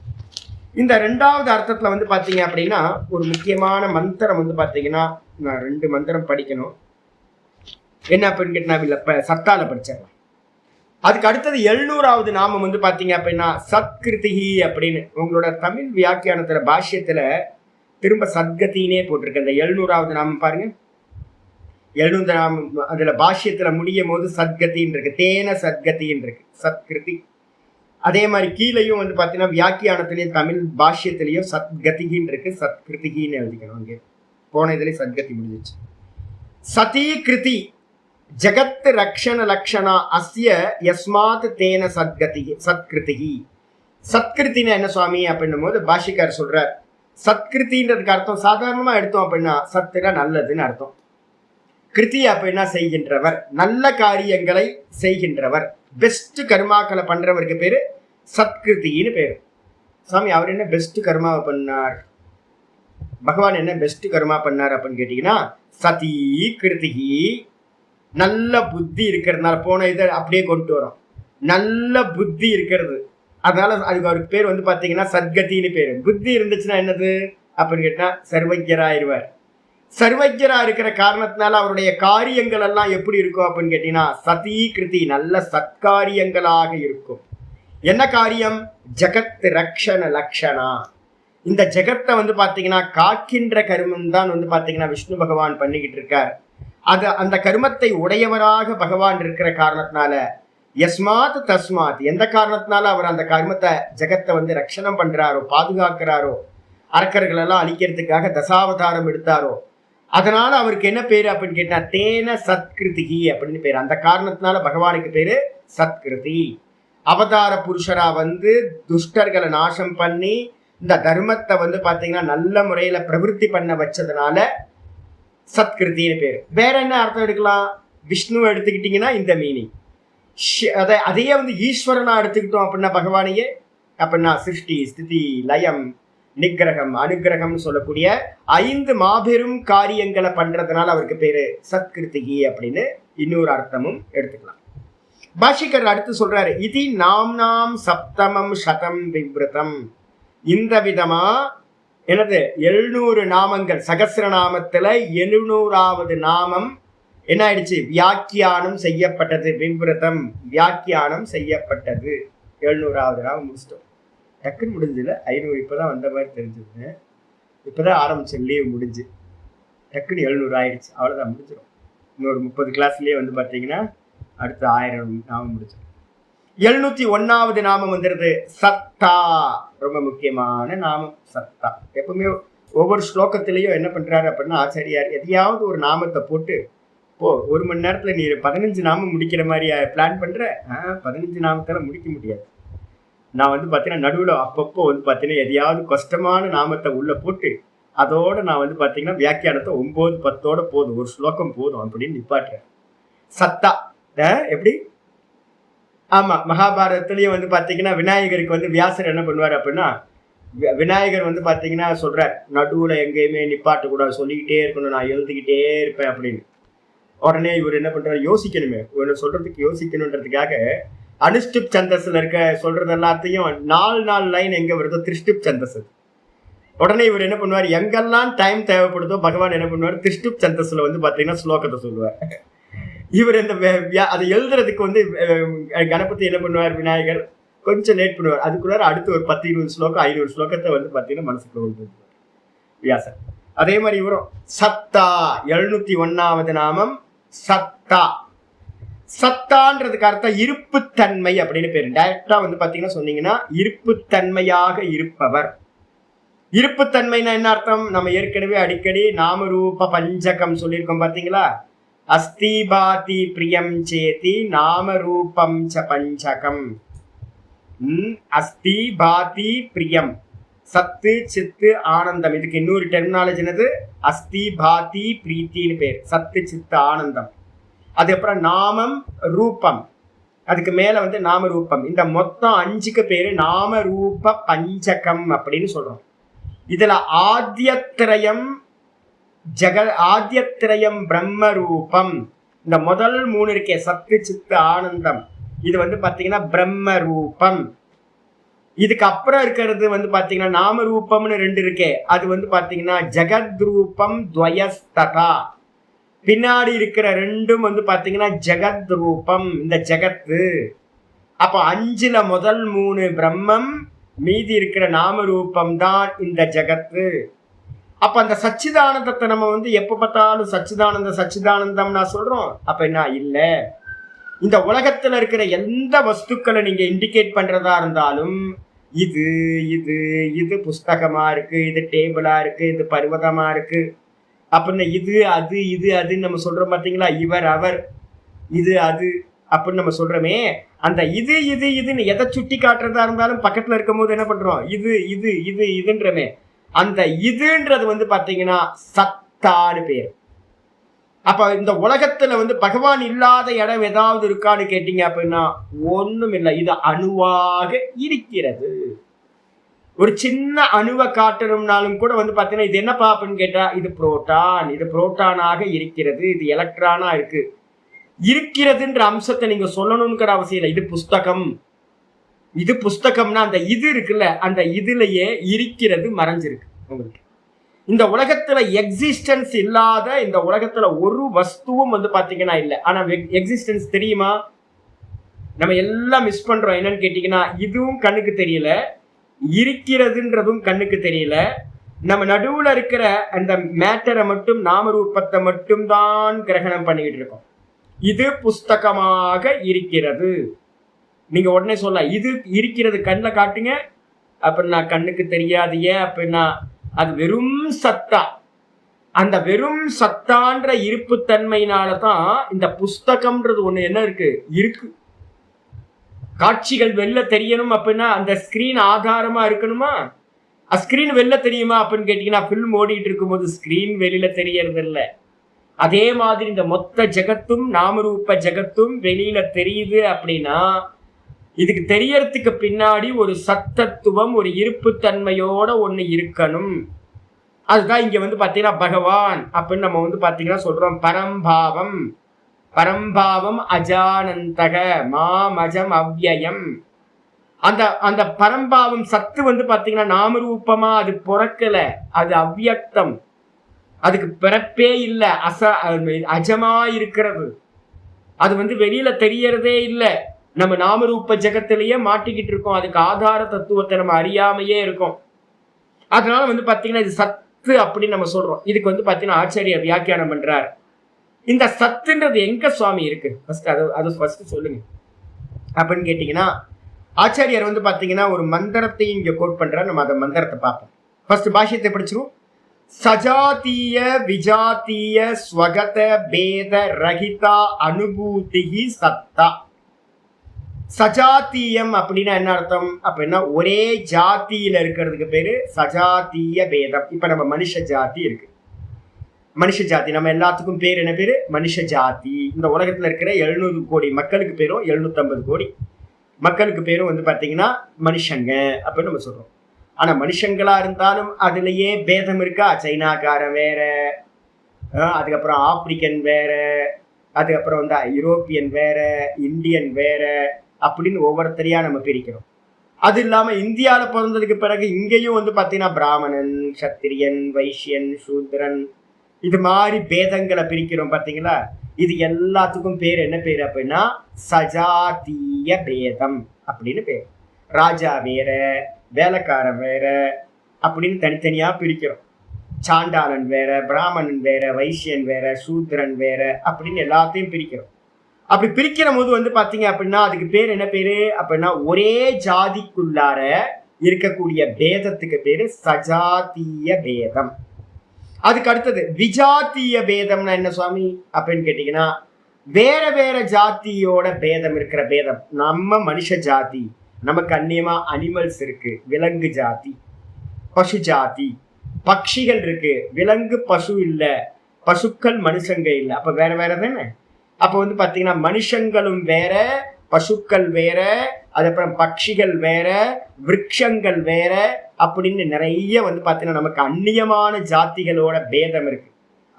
Speaker 1: இந்த ரெண்டாவது அர்த்தத்துல வந்து பாத்தீங்க அப்படின்னா ஒரு முக்கியமான மந்திரம் வந்து பாத்தீங்கன்னா, நான் 2 மந்திரம் படிக்கணும். என்ன அப்படின்னு கேட்டா சத்தால படிச்சிடலாம். அதுக்கு அடுத்தது 700வது நாமம் வந்து பாத்தீங்க அப்படின்னா சத்கிருதிஹி அப்படின்னு. உங்களோட தமிழ் வியாக்கியானத்துல பாஷ்யத்துல திரும்ப சத்கதினே போட்டிருக்கு. அந்த 700வது நாமம் பாருங்க. 700 நாமம் அதுல பாஷ்யத்துல முடியும் போது சத்கத்தின்னு இருக்கு, தேன சத்கத்தின்னு இருக்கு, சத்கிருதி. அதே மாதிரி கீழையும் வந்து பாத்தீங்கன்னா வியாக்கியானத்திலையும் தமிழ் பாஷ்யத்திலையும் சத்கதிகின்னு இருக்கு, சத்கிருதிகின்னு எழுதிக்கணும். அங்கே போன இதுலயும் சத்கதி முடிஞ்சிச்சு. சதி கிருதி ஜகத் ரக்ஷண லக்ஷணா அஸ்ய யஸ்மாத் தேன சத்கதி சத்கிருதிஹி. சத்கிருத்தினா என்ன சுவாமி அப்படின்னும் போது பாஷிக்கார் சொல்றார், சத்கிருத்தின்றதுக்கு அர்த்தம் சாதாரணமா எடுத்தோம் அப்படின்னா சத்துனா நல்லதுன்னு அர்த்தம். கிருதி அப்படின்னா செய்கின்றவர், நல்ல காரியங்களை செய்கின்றவர், பெஸ்ட் கர்மாக்களை பண்றவருக்கு பேரு சத்கிருத்தின்னு பேரு. சாமி அவர் என்ன பெஸ்ட் கர்மாவை பண்ணார், பகவான் என்ன பெஸ்ட் கர்மா பண்ணார் அப்படின்னு கேட்டீங்கன்னா சதி கிருதிஹி. நல்ல புத்தி இருக்கிறதுனால போன இதை அப்படியே கொண்டு வரோம். நல்ல புத்தி இருக்கிறது, அதனால அதுக்கு அவருக்கு பேர் வந்து பாத்தீங்கன்னா சத்கத்தின்னு பேரு. புத்தி இருந்துச்சுன்னா என்னது அப்படின்னு கேட்டா சர்வஜராயிருவார். சர்வஜரா இருக்கிற காரணத்தினால அவருடைய காரியங்கள் எல்லாம் எப்படி இருக்கும் அப்படின்னு கேட்டீங்கன்னா சதி கிருதி, நல்ல சத்காரியங்களாக இருக்கும். என்ன காரியம்? ஜகத் ரக்ஷண லக்ஷணா. இந்த ஜெகத்தை வந்து பாத்தீங்கன்னா காக்கின்ற கருமம் தான் வந்து பாத்தீங்கன்னா விஷ்ணு பகவான் பண்ணிக்கிட்டு இருக்கார். அது அந்த கருமத்தை உடையவராக பகவான் இருக்கிற காரணத்தினால யஸ்மாத் தஸ்மாத், எந்த காரணத்தினால அவர் அந்த கர்மத்தை ஜெகத்தை வந்து ரட்சணம் பண்றாரோ, பாதுகாக்கிறாரோ, அரக்கர்கள் எல்லாம் அழிக்கிறதுக்காக தசாவதாரம் எடுத்தாரோ, அதனால அவருக்கு என்ன பேரு அப்படின்னு கேட்டா தேன சத்கிருதிகி அப்படின்னு பேரு. அந்த காரணத்தினால பகவானுக்கு பேரு சத்கிருதி. அவதார புருஷரா வந்து துஷ்டர்களை நாசம் பண்ணி இந்த தர்மத்தை வந்து பாத்தீங்கன்னா நல்ல முறையில பிரவருத்தி பண்ண வச்சதுனால சத்கிருத்தின்னு பேரு. வேற என்ன அர்த்தம் எடுக்கலாம்? விஷ்ணுவை எடுத்துக்கிட்டீங்கன்னா இந்த மீனிங். அதையே வந்து ஈஸ்வரனா எடுத்துக்கிட்டோம் அப்படின்னா பகவானையே அப்படின்னா சிருஷ்டி ஸ்திதி லயம் நிகிரகம் அனுகிரகம்னு சொல்லக்கூடிய 5 மாபெரும் காரியங்களை பண்றதுனால அவருக்கு பேரு சத்கிருத்திகி அப்படின்னு இன்னொரு அர்த்தமும் எடுத்துக்கலாம். பாஷிகர் அடுத்து சொல்றாரு, இது நாம் சப்தமம் சதம் விவ்ருதம். இந்த விதமா எனது 700 நாமங்கள், சகசிரநாமத்துல 700வது நாமம் என்ன ஆயிடுச்சு? வியாக்கியானம் செய்யப்பட்டது. விவ்ருதம் வியாக்கியானம் செய்யப்பட்டது. 700வது நாமம் முடிச்சிட்டோம். டக்குன்னு முடிஞ்சதுல 500 இப்பதான் வந்த மாதிரி தெரிஞ்சது. இப்பதான் ஆரம்பிச்ச லீவ் முடிஞ்சு டக்குன்னு 700 ஆயிடுச்சு. அவ்வளவுதான், முடிச்சிடும். இன்னொரு 30 கிளாஸ்லயே வந்து பாத்தீங்கன்னா அடுத்த 1000 நாமம் முடிச்சிடும். 701வது நாமம் வந்துருது சத்தா. ரொம்ப முக்கியமான நாமம் சத்தா. எப்பவுமே ஒவ்வொரு ஸ்லோகத்திலையும் என்ன பண்றாரு அப்படின்னா ஆச்சாரியார் எதையாவது ஒரு நாமத்தை போட்டு, ஓ 1 மணி நேரத்துல நீ 15 நாமம் முடிக்கிற மாதிரி பிளான் பண்ற. 15 நாமத்தால முடிக்க முடியாது. நான் வந்து பாத்தீங்கன்னா நடுவுல அப்பப்போ வந்து பாத்தீங்கன்னா எதையாவது கஷ்டமான நாமத்தை உள்ள போட்டு அதோட நான் வந்து பாத்தீங்கன்னா வியாக்கியானத்தை 9, 10ஓட போதும், ஒரு ஸ்லோகம் போதும் அப்படின்னு நிப்பாட்டுறேன். சத்தா எப்படி? ஆமா, மகாபாரதத்திலயும் வந்து பாத்தீங்கன்னா விநாயகருக்கு வந்து வியாசர் என்ன பண்ணுவார் அப்படின்னா, விநாயகர் வந்து பாத்தீங்கன்னா சொல்றார், நடுவுல எங்கேயுமே நிப்பாட்ட கூடாது, சொல்லிக்கிட்டே இருக்கணும், நான் எழுதிக்கிட்டே இருப்பேன் அப்படின்னு. உடனே இவர் என்ன பண்றாரு, யோசிக்கணுமே, இவனை சொல்றதுக்கு யோசிக்கணுன்றதுக்காக அனுஷ்டுப் சந்தஸ்ல இருக்க சொல்றது எல்லாத்தையும் 4 லைன் எங்க வருதோ திருஷ்டுப் சந்தஸ். உடனே இவர் என்ன பண்ணுவார், எங்கெல்லாம் டைம் தேவைப்படுதோ பகவான் என்ன பண்ணுவார், திருஷ்டுப் சந்தஸ்ல வந்து பாத்தீங்கன்னா ஸ்லோகத்தை சொல்லுவார். இவர் இந்த அதை எழுதுறதுக்கு வந்து கணபதி என்ன பண்ணுவார், விநாயகர் கொஞ்சம் லேட் பண்ணுவார். அதுக்குள்ளார அடுத்து ஒரு 10-20 ஸ்லோகம் 500 ஸ்லோகத்தை வந்து பாத்தீங்கன்னா மனசுக்குள்ள கொண்டு வந்துருவார் வியாசர். அதே மாதிரி வரும் சத்தா. 701வது நாமம் சத்தா. சத்தான்றதுக்கு அர்த்தம் இருப்புத்தன்மை அப்படின்னு பேரு. டைரக்டா வந்து பாத்தீங்கன்னா சொன்னீங்கன்னா இருப்புத்தன்மையாக இருப்பவர். இருப்புத்தன்மைனா என்ன அர்த்தம்? நம்ம ஏற்கனவே அடிக்கடி நாமரூப பஞ்சகம் சொல்லியிருக்கோம் பாத்தீங்களா? அஸ்தி பாதி பிரியம் சேதி நாமரூபம் ச பஞ்சகம். அஸ்தி பாதி பிரியம், சத்து சித்து ஆனந்தம். இதுக்கு இன்னொரு டெர்மினாலஜி என்னது? அஸ்தி பாதி பிரீத்தின்னு பேர். சத்து சித்து ஆனந்தம். அதுக்கப்புறம் நாமம் ரூபம், அதுக்கு மேல வந்து நாம ரூபம். இந்த மொத்தம் 5க்கு பேரு நாம ரூப பஞ்சகம் அப்படின்னு சொல்றோம். இதுல ஆத்யத்ரயம் ஆத்யத்ரயம் பிரம்ம ரூபம். இந்த முதல் 3 இருக்கே சத்து சித்து ஆனந்தம், இது வந்து பாத்தீங்கன்னா பிரம்ம ரூபம். இதுக்கு அப்புறம் இருக்கிறது வந்து பாத்தீங்கன்னா நாம ரூபம்னு 2 இருக்கே, அது வந்து பாத்தீங்கன்னா ஜெகத் ரூபம் துவயஸ்ததா. பின்னாடி இருக்கிற 2ம் வந்து பாத்தீங்கன்னா ஜெகத் ரூபம், இந்த ஜெகத்து. அப்ப 5ல முதல் 3 பிரம்மம், மீதி இருக்கிற நாம ரூபம் தான் இந்த ஜெகத்து. அப்ப அந்த சச்சிதானந்தத்தை நம்ம வந்து எப்ப பார்த்தாலும் சச்சிதானந்தம் சச்சிதானந்தம் நான் சொல்றோம். அப்ப என்ன இல்ல, இந்த உலகத்துல இருக்கிற எந்த வஸ்துக்களை நீங்க இண்டிகேட் பண்றதா இருந்தாலும் இது இது இது புஸ்தகமா இருக்கு, இது டேபிளா இருக்கு, இது பர்வதமா இருக்கு அப்படின்னு இது அது இது அதுன்னு நம்ம சொல்றோம் பாத்தீங்களா? இவர் அவர் இது அது அப்படின்னு நம்ம சொல்றோமே, அந்த இது இது இதுன்னு எதை சுட்டி காட்டுறதா இருந்தாலும் பக்கத்துல இருக்கும் போது என்ன பண்றோம்? இது இது இது இதுன்றமே. அந்த இதுன்றது வந்து பாத்தீங்கன்னா சத்தான்னு பேர். அப்ப இந்த உலகத்துல வந்து பகவான் இல்லாத இடம் ஏதாவது இருக்கான்னு கேட்டீங்க அப்படின்னா ஒண்ணும் இல்லை. இது அணுவாக இருக்கிறது. ஒரு சின்ன அணுவை காட்டணும்னாலும் கூட வந்து பாத்தீங்கன்னா இது என்னப்பா அப்படின்னு கேட்டா இது புரோட்டான், இது புரோட்டானாக இருக்கிறது, இது எலக்ட்ரானா இருக்கு. இருக்கிறதுன்ற அம்சத்தை நீங்க சொல்லணும்ங்கிற அவசியம் இல்லை. இது புஸ்தகம், இது புஸ்தகம்னா அந்த இது இருக்குல்ல, அந்த இதுலயே இருக்கிறது மறைஞ்சிருக்கு உங்களுக்கு. இந்த உலகத்துல எக்ஸிஸ்டன்ஸ் இல்லாத இந்த உலகத்துல ஒரு வஸ்துவும் வந்து பாத்தீங்கன்னா இல்லை. ஆனா எக்ஸிஸ்டன்ஸ் தெரியுமா? நம்ம எல்லாம் மிஸ் பண்றோம். என்னன்னு கேட்டீங்கன்னா இதுவும் கண்ணுக்கு தெரியல, இருக்கிறதுன்றதும் கண்ணுக்கு தெரியல. நம்ம நடுவுல இருக்கிற அந்த மேட்டரை மட்டும் நாமரூபத்தை மட்டும் தான் கிரகணம் பண்ணிக்கிட்டு இருக்கோம். இது புஸ்தகமாக இருக்கிறது. நீங்க உடனே சொல்ல இது இருக்கிறது கண்ணில் காட்டுங்க அப்படின்னா கண்ணுக்கு தெரியாது. ஏன் அப்படின்னா அது வெறும் சத்தா. அந்த வெறும் சத்தான்ற இருப்புத்தன்மையினாலதான் இந்த புஸ்தகம்ன்றது ஒண்ணு என்ன இருக்கு இருக்கு. காட்சிகள் வெளில தெரியணும் அப்படின்னா அந்த ஸ்கிரீன் ஆதாரமா இருக்கணுமா? ஸ்கிரீன் வெளில தெரியுமா அப்படின்னு கேட்டீங்கன்னா பிலிம் ஓடிட்டு இருக்கும்போது ஸ்கிரீன் வெளியில தெரியறது இல்லை. அதே மாதிரி இந்த மொத்த ஜெகத்தும் நாமரூப ஜெகத்தும் வெளியில தெரியுது அப்படின்னா இதுக்கு தெரியறதுக்கு பின்னாடி ஒரு சத்தத்துவம், ஒரு இருப்புத்தன்மையோட ஒண்ணு இருக்கணும். அதுதான் இங்க வந்து பாத்தீங்கன்னா பகவான் அப்படின்னு நம்ம வந்து பாத்தீங்கன்னா சொல்றோம். பரம்பாவம், பரம்பாவம் அஜானந்தக மாமஜம் அவ்யயம். அந்த அந்த பரம்பாவம் சத்து வந்து பாத்தீங்கன்னா நாமரூபமா அது பிறக்கல, அது அவ்யக்தம், அதுக்கு பிறப்பே இல்லை, அஜமா இருக்கிறது. அது வந்து வெளியில தெரியறதே இல்லை. நம்ம நாமரூப ஜெகத்திலேயே மாட்டிக்கிட்டு இருக்கோம். அதுக்கு ஆதார தத்துவத்தை நம்ம அறியாமையே இருக்கோம். அதனால வந்து பாத்தீங்கன்னா இது சத்து அப்படின்னு நம்ம சொல்றோம். இதுக்கு வந்து பாத்தீங்கன்னா ஆச்சாரியர் வியாக்கியானம் பண்றார். இந்த சத்துன்றது எங்க சுவாமி இருக்கு? அது ஃபர்ஸ்ட் சொல்லுங்க அப்படின்னு கேட்டீங்கன்னா ஆச்சாரியர் வந்து பாத்தீங்கன்னா ஒரு மந்திரத்தையும் இங்க கோட் பண்றார். நம்ம அந்த மந்திரத்தை பார்ப்போம். ஃபர்ஸ்ட் பாஷ்யத்தை படிச்சிருவோம். சஜாத்திய விஜாத்திய ஸ்வகத பேத ரஹிதா அனுபூதி சத்தா. சஜாத்தியம் அப்படின்னா என்ன அர்த்தம் அப்படின்னா ஒரே ஜாத்தியில இருக்கிறதுக்கு பேரு சஜாத்திய பேதம். இப்ப நம்ம மனுஷ ஜாதி இருக்கு, மனுஷ ஜாதி நம்ம எல்லாத்துக்கும் பேர் என்ன பேரு? மனுஷ ஜாதி. இந்த உலகத்துல இருக்கிற 700 கோடி மக்களுக்கு பேரும் 750 கோடி மக்களுக்கு பேரும் வந்து பாத்தீங்கன்னா மனுஷங்க அப்படின்னு நம்ம சொல்றோம். ஆனா மனுஷங்களா இருந்தாலும் அதுலயே பேதம் இருக்கா? சைனாக்காரன் வேற, அதுக்கப்புறம் ஆப்பிரிக்கன் வேற, அதுக்கப்புறம் வந்து யூரோப்பியன் வேற, இந்தியன் வேற அப்படின்னு ஒவ்வொருத்தரையா நம்ம பிரிக்கிறோம். அது இல்லாம இந்தியாவில பிறந்ததுக்கு பிறகு இங்கேயும் வந்து பாத்தீங்கன்னா பிராமணன், சத்திரியன், வைசியன், சூத்ரன், இது மாதிரி பேதங்களை பிரிக்கிறோம் பாத்தீங்களா? இது எல்லாத்துக்கும் பேர் என்ன பேர் அப்படின்னா சஜாத்திய பேதம் அப்படின்னு பேர். ராஜா வேற, வேலைக்காரன் வேற அப்படின்னு தனித்தனியா பிரிக்கிறோம். சாண்டாளன் வேற, பிராமணன் வேற, வைசியன் வேற, சூத்திரன் வேற அப்படின்னு எல்லாத்தையும் பிரிக்கிறோம். அப்படி பிரிக்கிற போது வந்து பாத்தீங்க அப்படின்னா அதுக்கு பேர் என்ன பேரு அப்படின்னா, ஒரே ஜாதிக்குள்ளார இருக்கக்கூடிய பேதத்துக்கு பேரு சஜாத்திய பேதம். அதுக்கு அடுத்தது விஜாத்திய பேதம்னா என்ன சுவாமி அப்படின்னு கேட்டீங்கன்னா, வேற வேற ஜாத்தியோட பேதம் இருக்கிற பேதம். நம்ம மனுஷ ஜாதி, நமக்கு அந்நியமா அனிமல்ஸ் இருக்கு, விலங்கு ஜாதி, பசு ஜாதி, பட்சிகள் இருக்கு, விலங்கு பசு இல்ல, பசுக்கள் மனுஷங்க இல்ல, அப்ப வேற வேற தானே. அப்ப வந்து பாத்தீங்கன்னா மனுஷங்களும் வேற, பசுக்கள் வேற, அதுக்கப்புறம் பட்சிகள் வேற, விருட்சங்கள் வேற அப்படின்னு நிறைய வந்து பாத்தீங்கன்னா நமக்கு அந்நியமான ஜாதிகளோட பேதம் இருக்கு.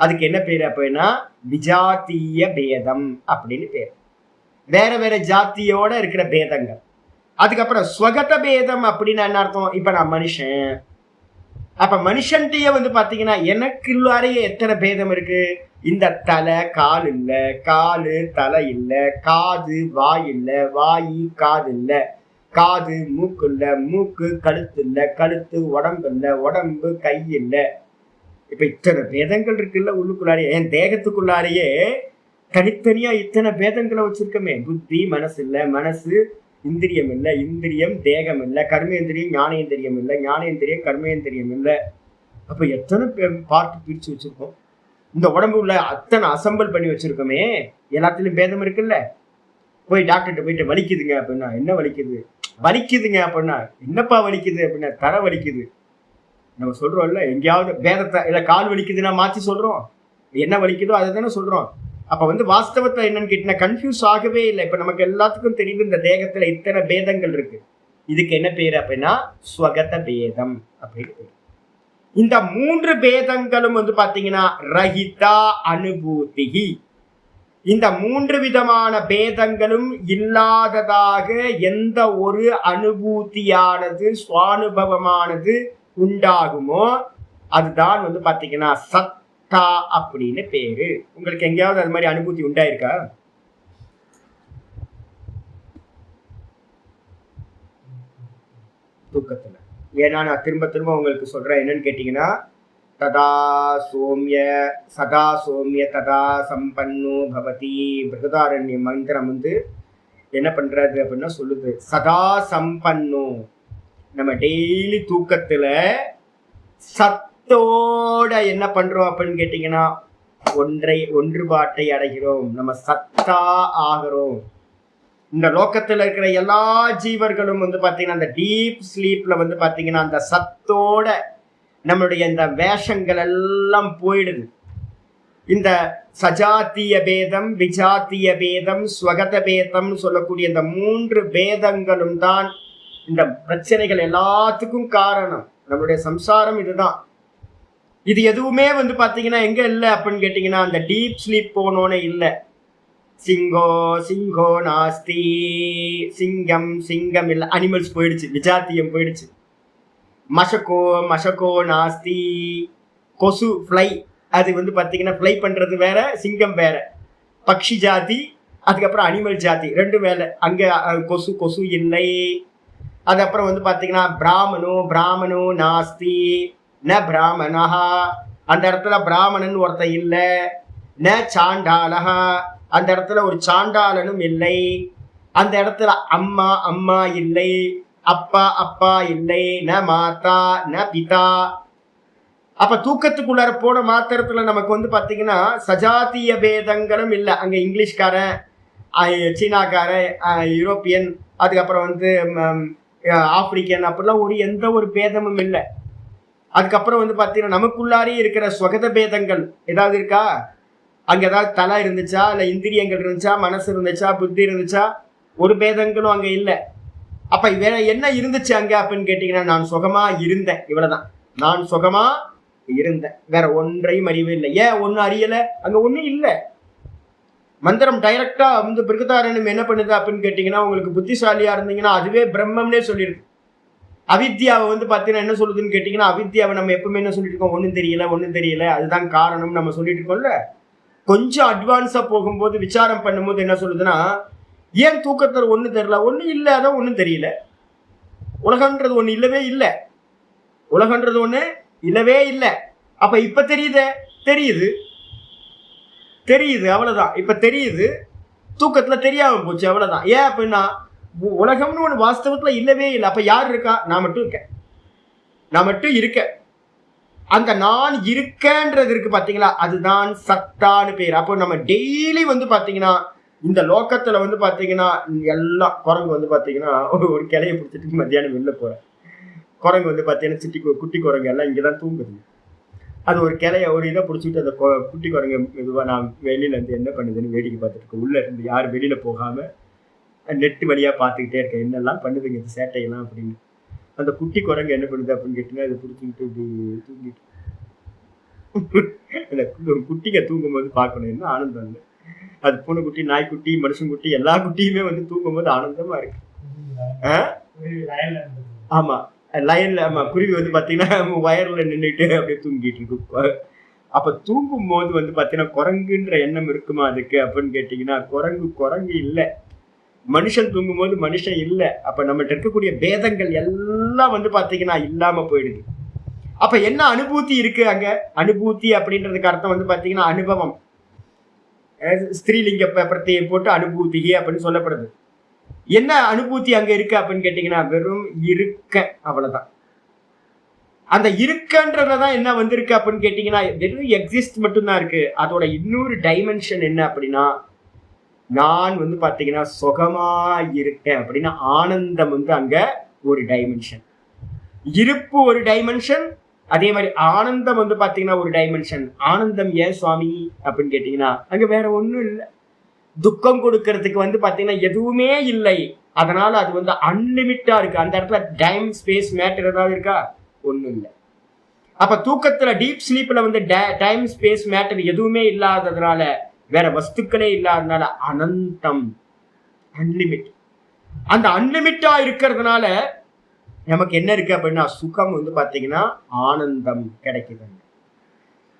Speaker 1: அதுக்கு என்ன பேரு அப்படின்னா விஜாத்திய பேதம் அப்படின்னு பேரு. வேற வேற ஜாத்தியோட இருக்கிற பேதங்கள். அதுக்கப்புறம் ஸ்வகத பேதம் அப்படின்னு என்ன அர்த்தம்? இப்ப நான் மனுஷன், அப்ப மனுஷன்கிட்டயே வந்து பாத்தீங்கன்னா எனக்கு உள்ளாரையே எத்தனை பேதம் இருக்கு? இந்த தலை கால் இல்ல, காலு தலை இல்ல, காது வாய் இல்ல, வாயு காது இல்ல, காது மூக்கு இல்ல, மூக்கு கழுத்து இல்ல, கழுத்து உடம்பு இல்ல, உடம்பு கை இல்ல. இப்ப இத்தனை பேதங்கள் இருக்குல்ல உள்ளுக்குள்ளாரையே, என் தேகத்துக்குள்ளாரையே தனித்தனியா இத்தனை பேதங்களை வச்சிருக்கமே. புத்தி மனசு இல்ல, மனசு இந்திரியம் இல்ல, இந்திரியம் தேகம் இல்ல, கர்மேந்திரியம் ஞானேந்திரியம் இல்ல, ஞானேந்திரியம் கர்மேந்திரியம் இல்ல. அப்ப எத்தனை பார்த்து பிரிச்சு வச்சிருக்கோம். இந்த உடம்பு உள்ள அத்தனை அசம்பிள் பண்ணி வச்சிருக்கோமே, எல்லாத்துலயும் பேதம் இருக்குல்ல. போய் டாக்டர்கிட்ட போயிட்டு வலிக்குதுங்க அப்படின்னா என்ன வலிக்குது? வலிக்குதுங்க அப்படின்னா என்னப்பா வலிக்குது அப்படின்னா தர வலிக்குது. நம்ம சொல்றோம்ல, எங்கேயாவது பேதத்தை இல்ல கால் வலிக்குதுன்னா மாத்தி சொல்றோம், என்ன வலிக்குதோ அதை தானே சொல்றோம். அப்ப வந்து வாஸ்தவத்தை என்னன்னு கேட்டீங்கன்னா கன்ஃபியூஸ் ஆகவே இல்லை. இப்ப நமக்கு எல்லாத்துக்கும் தெரியுது இந்த தேகத்துல இத்தனை பேதங்கள் இருக்கு. இதுக்கு என்ன பேரு அப்படின்னா ஸ்வகத பேதம் அப்படின்னு பேரு. இந்த மூன்று பேதங்களும் வந்து பாத்தீங்கன்னா ரஹிதா அனுபூதி. இந்த மூன்று விதமான பேதங்களும் இல்லாததாக எந்த ஒரு அனுபூதியானது சுவானுபவமானது உண்டாகுமோ அதுதான் வந்து பாத்தீங்கன்னா சத்தா அப்படின்னு பேரு. உங்களுக்கு எங்கேயாவது அது மாதிரி அனுபூதி உண்டாயிருக்கா? தூக்கத்துல. ஏன்னா நான் திரும்ப திரும்ப உங்களுக்கு சொல்றேன் என்னன்னு கேட்டீங்கன்னா, ததா சோமிய சதா சோமிய ததா சம்பன்னோ பவதி. பிருகதாரண்ய மந்திரம் வந்து என்ன பண்றது அப்படின்னா சொல்லுது, சதா சம்பன்னோ. நம்ம டெய்லி தூக்கத்துல சத்தோட என்ன பண்றோம் அப்படின்னு கேட்டீங்கன்னா ஒன்றுபாட்டை அடைகிறோம், நம்ம சத்தா ஆகிறோம். இந்த லோக்கத்துல இருக்கிற எல்லா ஜீவர்களும் வந்து பாத்தீங்கன்னா அந்த டீப் ஸ்லீப்ல வந்து பாத்தீங்கன்னா அந்த சத்தோட நம்மளுடைய இந்த வேஷங்கள் எல்லாம் போயிடுது. இந்த சஜாத்திய பேதம், விஜாத்திய பேதம், ஸ்வகத பேதம் சொல்லக்கூடிய இந்த மூன்று பேதங்களும் தான் இந்த பிரச்சனைகள் எல்லாத்துக்கும் காரணம். நம்மளுடைய சம்சாரம் இதுதான். இது எதுவுமே வந்து பாத்தீங்கன்னா எங்க இல்லை அப்படின்னு கேட்டீங்கன்னா அந்த டீப் ஸ்லீப் போனோன்னு இல்லை. சிங்கோ சிங்கோ நாஸ்தி, சிங்கம் சிங்கம் இல்லை, அனிமல்ஸ் போயிடுச்சு, விஜாத்தியம் போயிடுச்சு. மஷக்கோ மஷக்கோ நாஸ்தி, கொசு ஃப்ளை, அது வந்து பாத்தீங்கன்னா ஃப்ளை பண்றது வேற, சிங்கம் வேற, பக்ஷி ஜாதி, அதுக்கப்புறம் அனிமல் ஜாதி ரெண்டும் வேலை. அங்க கொசு கொசு இல்லை. அதுக்கப்புறம் வந்து பாத்தீங்கன்னா பிராமணோ நாஸ்தி ந பிராமணஹா, அந்த இடத்துல பிராமணன் ஒருத்த இல்லை. ந சாண்டாலஹா, அந்த இடத்துல ஒரு சாண்டாளனும் இல்லை. அந்த இடத்துல அம்மா இல்லை, அப்பா இல்லை. ந மாதா ந பிதா. அப்ப தூக்கத்துக்குள்ளார போன மாத்திரத்துல நமக்கு வந்து பாத்தீங்கன்னா சஜாத்திய பேதங்களும் இல்லை. அங்க இங்கிலீஷ்காரன், சீனாக்காரன், யூரோப்பியன், அதுக்கப்புறம் வந்து ஆப்பிரிக்கன், அப்படிலாம் எந்த ஒரு பேதமும் இல்லை. அதுக்கப்புறம் வந்து பாத்தீங்கன்னா நமக்குள்ளாரே இருக்கிற ஸ்வகத பேதங்கள் ஏதாவது இருக்கா? அங்க ஏதாவது தலை இருந்துச்சா, இல்ல இந்திரியங்கள் இருந்துச்சா, மனசு இருந்துச்சா, புத்தி இருந்துச்சா? ஒரு பேதங்களும் அங்க இல்லை. அப்ப வேற என்ன இருந்துச்சு அங்க அப்படின்னு கேட்டீங்கன்னா நான் சுகமா இருந்தேன், இவ்வளவுதான். நான் சுகமா இருந்தேன், வேற ஒன்றையும் அறிவே இல்லை. ஏன் ஒன்னும் அறியல? அங்க ஒன்னும் இல்லை. மந்திரம் டைரக்டா வந்து பிருகதாரண்யம் என்ன பண்ணுது அப்படின்னு கேட்டீங்கன்னா, உங்களுக்கு புத்திசாலியா இருந்தீங்கன்னா அதுவே பிரம்மம்னே சொல்லியிருக்கு. அவித்யாவை வந்து பாத்தீங்கன்னா என்ன சொல்லுதுன்னு கேட்டீங்கன்னா, அவித்யாவை நம்ம எப்பவுமே என்ன சொல்லிட்டு இருக்கோம், ஒன்னும் தெரியல அதுதான் காரணம் நம்ம சொல்லிட்டு இருக்கோம்ல. கொஞ்சம் அட்வான்ஸா போகும்போது விசாரம் பண்ணும்போது என்ன சொல்லுதுன்னா, ஏன் தூக்கத்துல ஒண்ணு தெரியல? ஒன்னும் இல்லை, அதான் ஒன்னும் தெரியல. உலகன்றது ஒண்ணு இல்லவே இல்லை. உலகன்றது ஒண்ணு இல்லவே இல்லை. அப்ப இப்ப தெரியுது அவ்வளவுதான். இப்ப தெரியுது, தூக்கத்துல தெரியாம போச்சு அவ்வளவுதான். ஏன் அப்படின்னா உலகம்னு ஒண்ணு வாஸ்தவத்துல இல்லவே இல்லை. அப்ப யார் இருக்கா? நான் மட்டும் இருக்கேன். அந்த நான் இருக்கேன்றது இருக்கு பாத்தீங்களா, அதுதான் சத்தான்னு பேர். அப்போ நம்ம டெய்லி பாத்தீங்கன்னா இந்த லோக்கத்துல பாத்தீங்கன்னா எல்லாம் குரங்கு பாத்தீங்கன்னா ஒரு கிளைய பிடிச்சிட்டு மத்தியானம் வெளில போறேன். குரங்கு பாத்தீங்கன்னா குட்டி குரங்கு எல்லாம் இங்கதான் தூங்குது. அது ஒரு கிளைய ஒரு இதை பிடிச்சிட்டு அந்த குட்டி குரங்கு மெதுவா நான் வெளியில இருந்து என்ன பண்ணுதுன்னு வேடிக்கை பார்த்துட்டு இருக்கேன். உள்ள இருந்து யாரும் வெளியில போகாம நெட்டு வழியா பார்த்துக்கிட்டே இருக்கேன், என்னெல்லாம் பண்ணுதுங்க இந்த சேட்டையெல்லாம் அப்படின்னு. அந்த குட்டி குரங்கு என்ன பண்ணுது அப்படின்னு கேட்டீங்கன்னா அதை பிடிச்சிக்கிட்டு இப்படி தூங்கிட்டு அந்த குட்டிங்க தூங்கும் போது பார்க்கணும், என்ன ஆனந்தம் இல்லை. அது பூனைக்குட்டி, நாய்க்குட்டி, மனுஷன்குட்டி எல்லா குட்டியுமே தூங்கும் போது ஆனந்தமா இருக்கு. ஆமா, லைன்ல ஆமா குருவி பாத்தீங்கன்னா வயர்ல நின்றுட்டு அப்படியே தூங்கிட்டு இருக்கு. அப்ப தூங்கும் போது பாத்தீங்கன்னா குரங்குன்ற எண்ணம் இருக்குமா அதுக்கு அப்படின்னு கேட்டீங்கன்னா குரங்கு இல்லை. மனுஷன் தூங்கும் போது மனுஷன் இல்லை. அப்ப நம்மகிட்ட இருக்கக்கூடிய பேதங்கள் எல்லாம் பாத்தீங்கன்னா இல்லாம போயிடுது. அப்ப என்ன அனுபூதி இருக்கு அங்க? அனுபூதி அப்படின்றதுக்கு அர்த்தம் பாத்தீங்கன்னா அனுபவம். ஸ்திரீலிங்க பிரத்தியை போட்டு அனுபூதி அப்படின்னு சொல்லப்படுது. என்ன அனுபூதி அங்க இருக்கு அப்படின்னு கேட்டீங்கன்னா வெறும் இருக்க, அவ்வளவுதான். அந்த இருக்கன்றதுலதான் என்ன வந்திருக்கு அப்படின்னு கேட்டீங்கன்னா வெறும் எக்ஸிஸ்ட் மட்டும்தான் இருக்கு. அதோட இன்னொரு டைமென்ஷன் என்ன அப்படின்னா நான் பாத்தீங்கன்னா சுகமா இருக்கேன் அப்படின்னா ஆனந்தம் அங்க ஒரு டைமென்ஷன், இருப்பு ஒரு டைமென்ஷன், அதே மாதிரி ஆனந்தம் பாத்தீங்கன்னா ஒரு டைமென்ஷன். ஆனந்தம் ஏன் சுவாமி அப்படின்னு கேட்டீங்கன்னா அங்க வேற ஒண்ணும் இல்லை. துக்கம் கொடுக்கறதுக்கு பாத்தீங்கன்னா எதுவுமே இல்லை. அதனால அது அன்லிமிட்டா இருக்கு. அந்த இடத்துல டைம் ஸ்பேஸ் மேட்டர் ஏதாவது இருக்கா? ஒண்ணும் இல்லை. அப்ப தூக்கத்துல டீப் ஸ்லீப்ல டைம் ஸ்பேஸ் மேட்டர் எதுவுமே இல்லாததுனால, வேற வஸ்துக்களே இல்லாததுனால அனந்தம், அன்லிமிட். அந்த அன்லிமிட்டா இருக்கிறதுனால நமக்கு என்ன இருக்கு அப்படின்னா சுகம் பாத்தீங்கன்னா ஆனந்தம் கிடைக்குது.